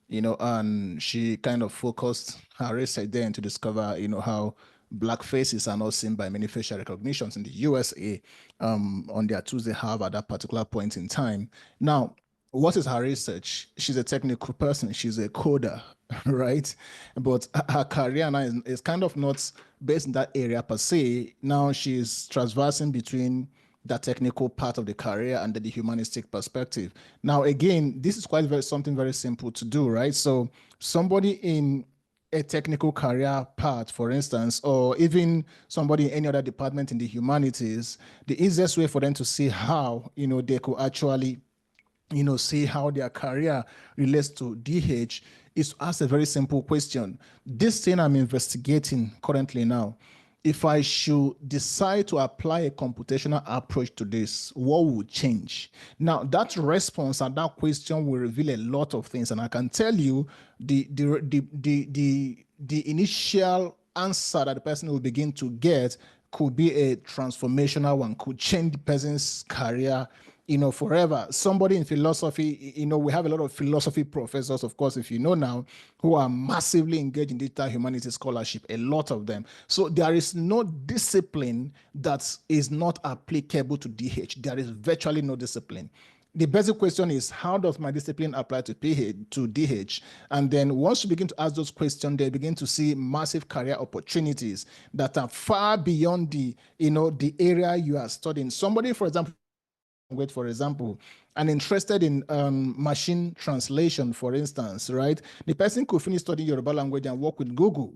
you know, and she kind of focused her research there to discover, you know, how Black faces are not seen by many facial recognitions in the USA on their tools they have at that particular point in time. Now, what is her research? She's a technical person. She's a coder, right? But her career now is kind of not based in that area per se. Now she's traversing between that technical part of the career and the humanistic perspective. Now, again, this is quite something very simple to do, right? So somebody in a technical career path, for instance, or even somebody in any other department in the humanities, the easiest way for them to see how, you know, they could actually, you know, see how their career relates to DH is to ask a very simple question. This thing I'm investigating currently now, if I should decide to apply a computational approach to this, what would change? Now, that response and that question will reveal a lot of things. And I can tell you the initial answer that the person will begin to get could be a transformational one, could change the person's career, forever. Somebody in philosophy, we have a lot of philosophy professors, of course, if you know now, who are massively engaged in digital humanities scholarship, a lot of them. So there is no discipline that is not applicable to DH. There is virtually no discipline. The basic question is, how does my discipline apply to DH? And then once you begin to ask those questions, they begin to see massive career opportunities that are far beyond the area you are studying. Somebody, for example, and interested in machine translation, for instance, right? The person could finish studying Yoruba language and work with Google,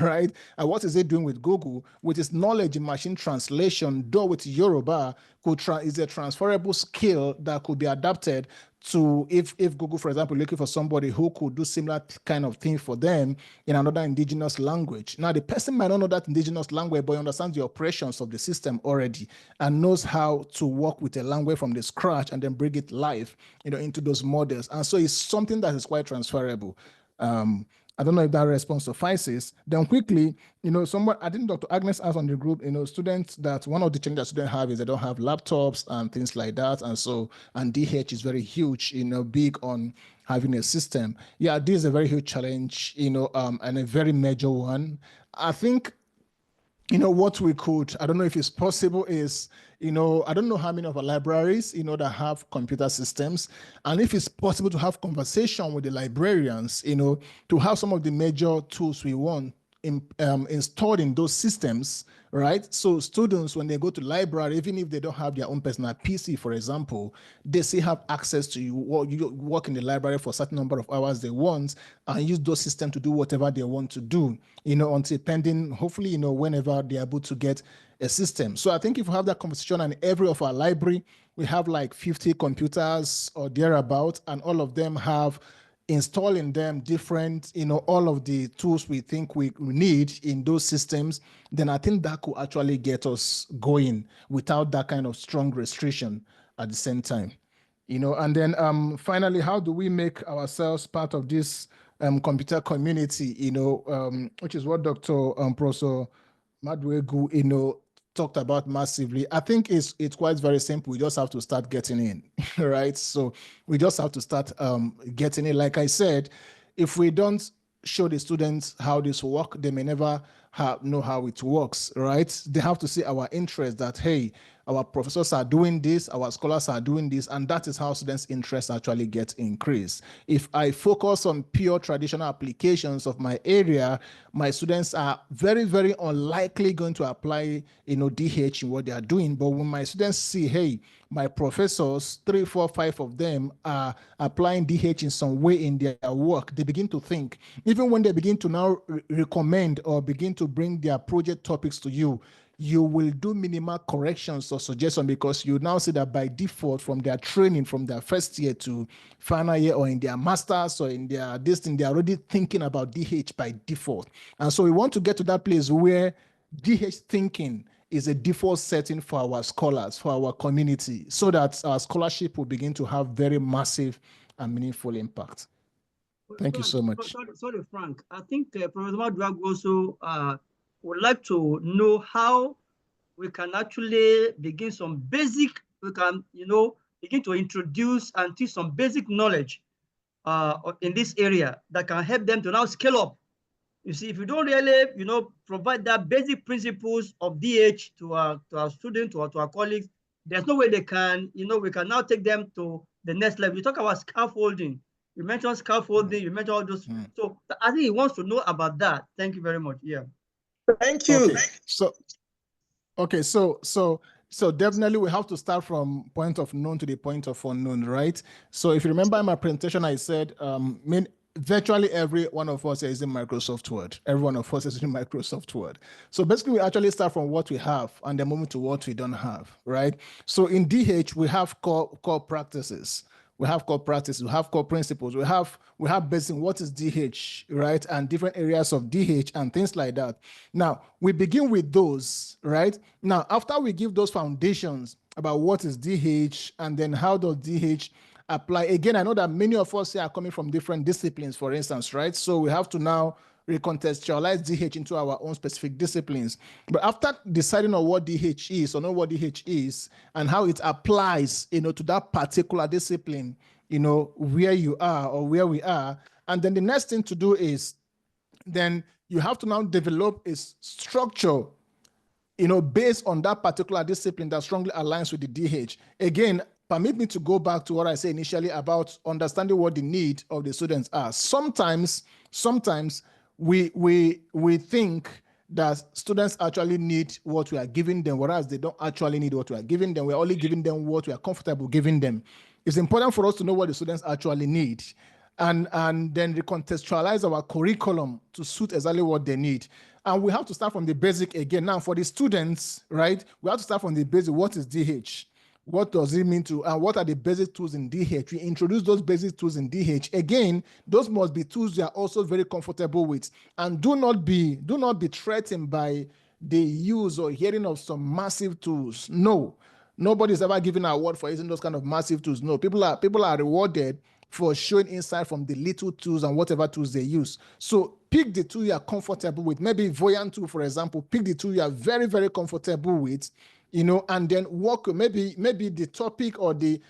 right? And what is it doing with Google? With its knowledge in machine translation, though with Yoruba, is a transferable skill that could be adapted to if Google, for example, looking for somebody who could do similar kind of thing for them in another indigenous language. Now, the person might not know that indigenous language, but understands the operations of the system already and knows how to work with a language from the scratch and then bring it live, into those models. And so it's something that is quite transferable. I don't know if that response suffices. Then quickly, I think Dr. Agnes asked on the group, students, that one of the challenges that students have is they don't have laptops and things like that. And DH is very huge, big on having a system. Yeah, this is a very huge challenge, and a very major one. I think, what we could, I don't know if it's possible, is, I don't know how many of our libraries, that have computer systems, and if it's possible to have conversation with the librarians, to have some of the major tools we want installed in those systems, right? So students, when they go to library, even if they don't have their own personal PC, for example, they still have access to you work in the library for a certain number of hours they want and use those systems to do whatever they want to do, until pending, hopefully, whenever they're able to get a system. So I think if we have that conversation, and every of our library, we have like 50 computers or thereabout, and all of them have installing them different, all of the tools we think we need in those systems, then I think that could actually get us going without that kind of strong restriction at the same time. And then finally, how do we make ourselves part of this computer community, which is what Dr. Professor Maduegu, talked about massively. I think it's quite very simple. We just have to start getting in, right? So we just have to start getting in. Like I said, if we don't show the students how this works, they may never know how it works, right? They have to see our interest that, hey, our professors are doing this, our scholars are doing this, and that is how students' interest actually gets increased. If I focus on pure traditional applications of my area, my students are very, very unlikely going to apply, DH in what they are doing. But when my students see, hey, my professors, 3, 4, 5 of them are applying DH in some way in their work, they begin to think, even when they begin to now recommend or begin to bring their project topics to you, you will do minimal corrections or suggestions, because you now see that by default, from their training, from their first year to final year, or in their masters or in their this thing, they're already thinking about DH by default. And so we want to get to that place where DH thinking is a default setting for our scholars, for our community, so that our scholarship will begin to have very massive and meaningful impact. Thank you so much. Sorry, Frank. I think Professor Maduegu also would like to know how we can actually begin some basic, begin to introduce and teach some basic knowledge in this area that can help them to now scale up. You see, if you don't really, provide that basic principles of DH to our students, to our colleagues, there's no way they can, we can now take them to the next level. You talk about scaffolding. You mentioned scaffolding, you mentioned all those. So I think he wants to know about that. Thank you very much. Yeah. Thank you. Okay. So definitely we have to start from point of known to the point of unknown, right? So if you remember in my presentation, I said, virtually every one of us is in Microsoft Word. Every one of us is in Microsoft Word. So basically, we actually start from what we have and then move to what we don't have, right? So in DH, we have core practices. we have core practices, we have core principles, we have basic what is DH, right? And different areas of DH and things like that. Now, we begin with those, right? Now, after we give those foundations about what is DH and then how does DH apply. Again, I know that many of us here are coming from different disciplines, for instance, right? So we have to now recontextualize DH into our own specific disciplines. But after deciding on what DH is or know what DH is and how it applies, to that particular discipline, where you are or where we are, and then the next thing to do is then you have to now develop a structure based on that particular discipline that strongly aligns with the DH. Again, permit me to go back to what I said initially about understanding what the need of the students are. Sometimes we think that students actually need what we are giving them, whereas they don't actually need what we are giving them. We're only giving them what we are comfortable giving them. It's important for us to know what the students actually need and then recontextualize our curriculum to suit exactly what they need. And we have to start from the basic again. Now, for the students, right, we have to start from the basic. What is DH? What does it mean to, and what are the basic tools in DH? We introduce those basic tools in DH. Again, those must be tools you are also very comfortable with. And do not be threatened by the use or hearing of some massive tools. No, nobody's ever given an award for using those kind of massive tools. No, people are rewarded for showing insight from the little tools and whatever tools they use. So pick the tool you are comfortable with. Maybe Voyant tool, for example, pick the tool you are very, very comfortable with, and then work. Maybe the topic or the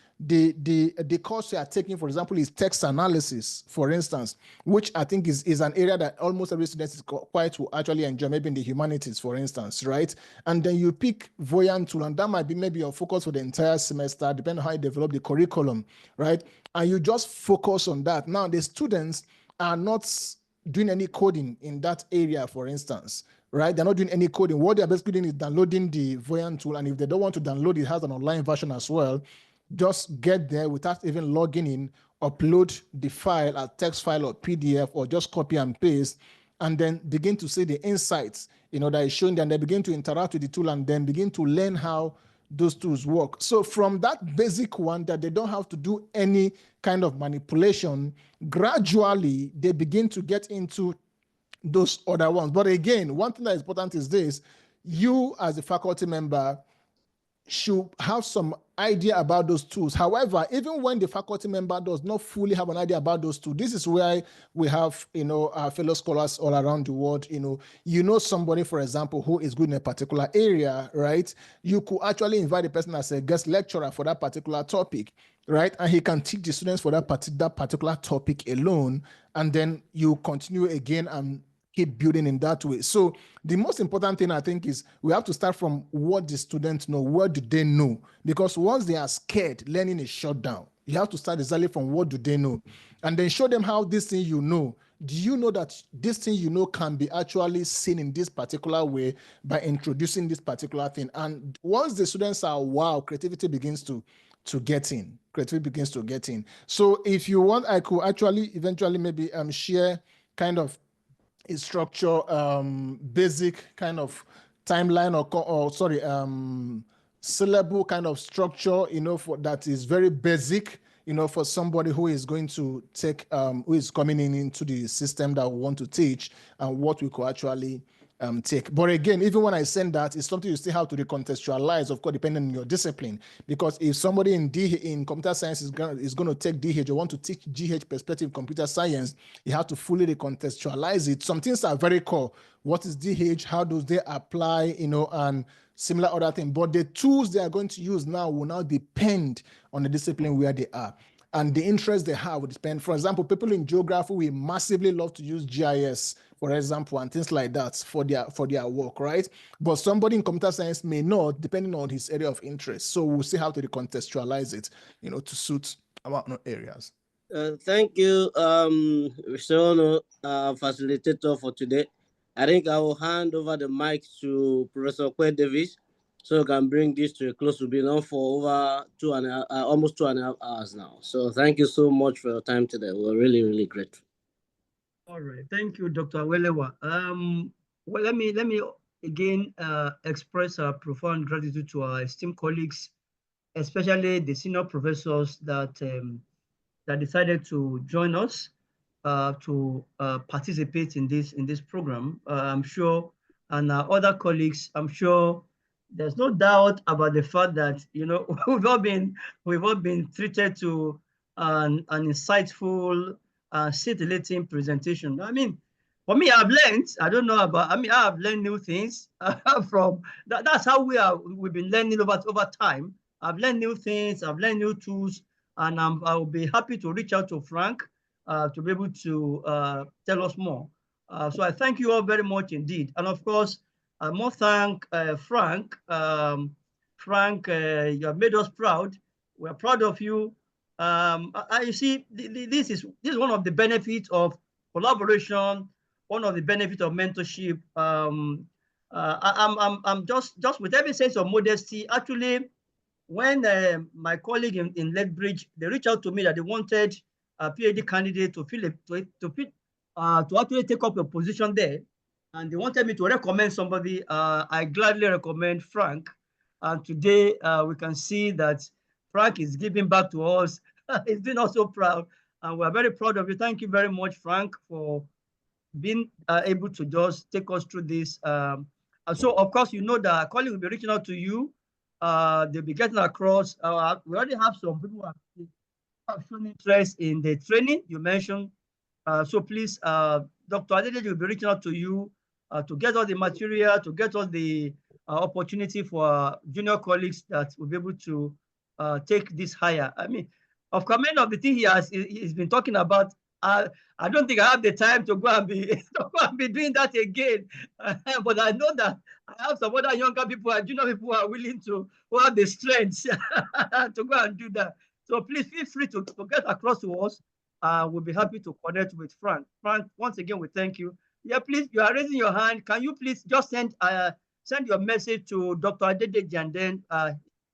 course you are taking, for example, is text analysis, for instance, which I think is an area that almost every student is quite will actually enjoy, maybe in the humanities, for instance, right? And then you pick Voyant tool, and that might be maybe your focus for the entire semester, depending on how you develop the curriculum, right? And you just focus on that. Now, the students are not doing any coding in that area, for instance, right? They're not doing any coding. What they're basically doing is downloading the Voyant tool. And if they don't want to download it, has an online version as well. Just get there without even logging in, upload the file, a text file or PDF, or just copy and paste, and then begin to see the insights, that is showing them. They begin to interact with the tool and then begin to learn how those tools work. So from that basic one that they don't have to do any kind of manipulation, gradually they begin to get into those other ones. But again, one thing that is important is this: you as a faculty member should have some idea about those tools. However, even when the faculty member does not fully have an idea about those tools, this is where we have, our fellow scholars all around the world. Somebody, for example, who is good in a particular area, right? You could actually invite the person as a guest lecturer for that particular topic, right? And he can teach the students for that particular topic alone. And then you continue again and keep building in that way. So the most important thing, I think, is we have to start from what the students know. What do they know? Because once they are scared, learning is shut down. You have to start exactly from what do they know, and then show them how this thing do you know that this thing can be actually seen in this particular way by introducing this particular thing. And once the students are, wow, creativity begins to get in. Creativity begins to get in. So if you want, I could actually eventually maybe share kind of a structure, basic kind of timeline syllable kind of structure, for that is very basic, for somebody who is going to take, who is coming into the system that we want to teach, and what we could actually take. But again, even when I send that, it's something you still have to recontextualize, of course, depending on your discipline. Because if somebody in computer science is going to take DH or want to teach GH perspective computer science, you have to fully recontextualize it. Some things are very core. What is DH? How do they apply? And similar other things. But the tools they are going to use now will now depend on the discipline where they are. And the interest they have would depend. For example, people in geography, we massively love to use GIS, for example, and things like that for their work, right? But somebody in computer science may not, depending on his area of interest. So we'll see how to recontextualize it, to suit our areas. Thank you, Mr. Onuh, facilitator for today. I think I will hand over the mic to Professor Ope-Davies, so we can bring this to a close. We've been on for over almost 2.5 hours now. So thank you so much for your time today. We're really, really grateful. All right, thank you, Dr. Welewa. Well, let me again express our profound gratitude to our esteemed colleagues, especially the senior professors that that decided to join us to participate in this program. I'm sure, and our other colleagues, I'm sure there's no doubt about the fact that, you know, we've all been treated to an insightful, scintillating presentation. I mean, for me, I've learned, I don't know about, I mean, I've learned new things from, that's how we've been learning over time. I've learned new things, I've learned new tools, and I'll be happy to reach out to Frank to be able to tell us more. So I thank you all very much indeed. And of course, I must thank Frank. Frank, you have made us proud. We're proud of you. You see, this is one of the benefits of collaboration, one of the benefits of mentorship. I'm just with every sense of modesty. Actually, when my colleague in Lethbridge, they reached out to me that they wanted a PhD candidate to actually take up a position there, and they wanted me to recommend somebody. I gladly recommend Frank, and today we can see that Frank is giving back to us. He's been also proud, and we're very proud of you. Thank you very much, Frank, for being able to just take us through this. And so, of course, you know that colleague will be reaching out to you. They'll be getting across. We already have some people who have shown interest in the training you mentioned. So please, Dr. Adedeji will be reaching out to you to get all the material, to get all the opportunity for junior colleagues that will be able to take this higher. I mean, of course, many of the things he's been talking about, I don't think I have the time to go and be doing that again. But I know that I have some other younger people and junior people who are willing to, who have the strength to go and do that. So please feel free to get across to us. We'll be happy to connect with Frank. Frank, once again, we thank you. Yeah, please, you are raising your hand. Can you please just send your message to Dr. Adedeji, and then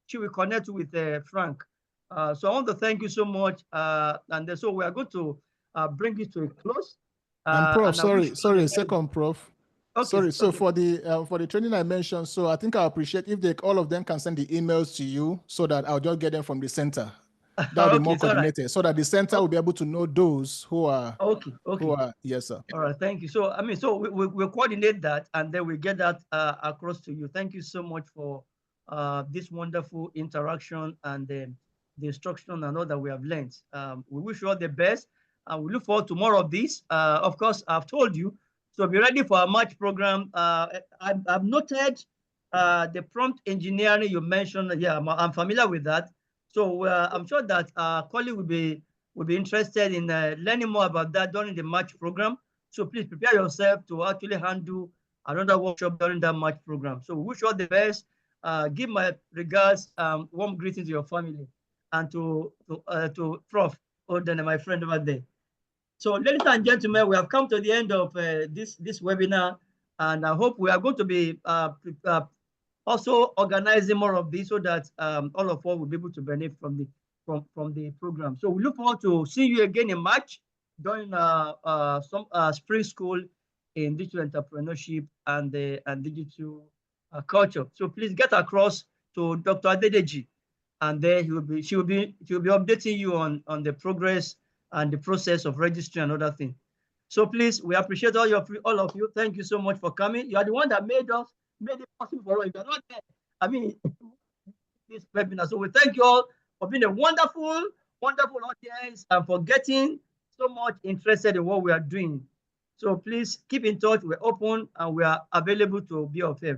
she will connect with Frank. So I want to thank you so much. And so we are going to bring it to a close. And Prof, sorry, second Prof. Okay, sorry, so okay. for the training I mentioned, so I think I appreciate if all of them can send the emails to you so that I'll just get them from the center. That will be more coordinated, so that the center will be able to know those who are yes, sir. All right, thank you. So I mean, so we'll coordinate that, and then we get that across to you. Thank you so much for this wonderful interaction and the instruction and all that we have learned. We wish you all the best, and we look forward to more of this. Of course, I've told you, so be ready for our March program. I've noted the prompt engineering you mentioned. Yeah, I'm familiar with that. So I'm sure that our colleague will be interested in learning more about that during the March program. So please prepare yourself to actually handle another workshop during that March program. So we wish you all the best. Give my regards, warm greetings to your family, and to Prof. Onuh, my friend over there. So ladies and gentlemen, we have come to the end of this webinar, and I hope we are going to be also organizing more of this so that all of us will be able to benefit from the program. So we look forward to seeing you again in March during some spring school in digital entrepreneurship and digital culture. So please get across to Dr. Adedeji, and then she will be updating you on the progress and the process of registering and other things. So please, we appreciate all of you. Thank you so much for coming. You are the one that made it possible for us. If you're not there, I mean, this webinar. So we thank you all for being a wonderful, wonderful audience and for getting so much interested in what we are doing. So please keep in touch. We're open and we are available to be of help.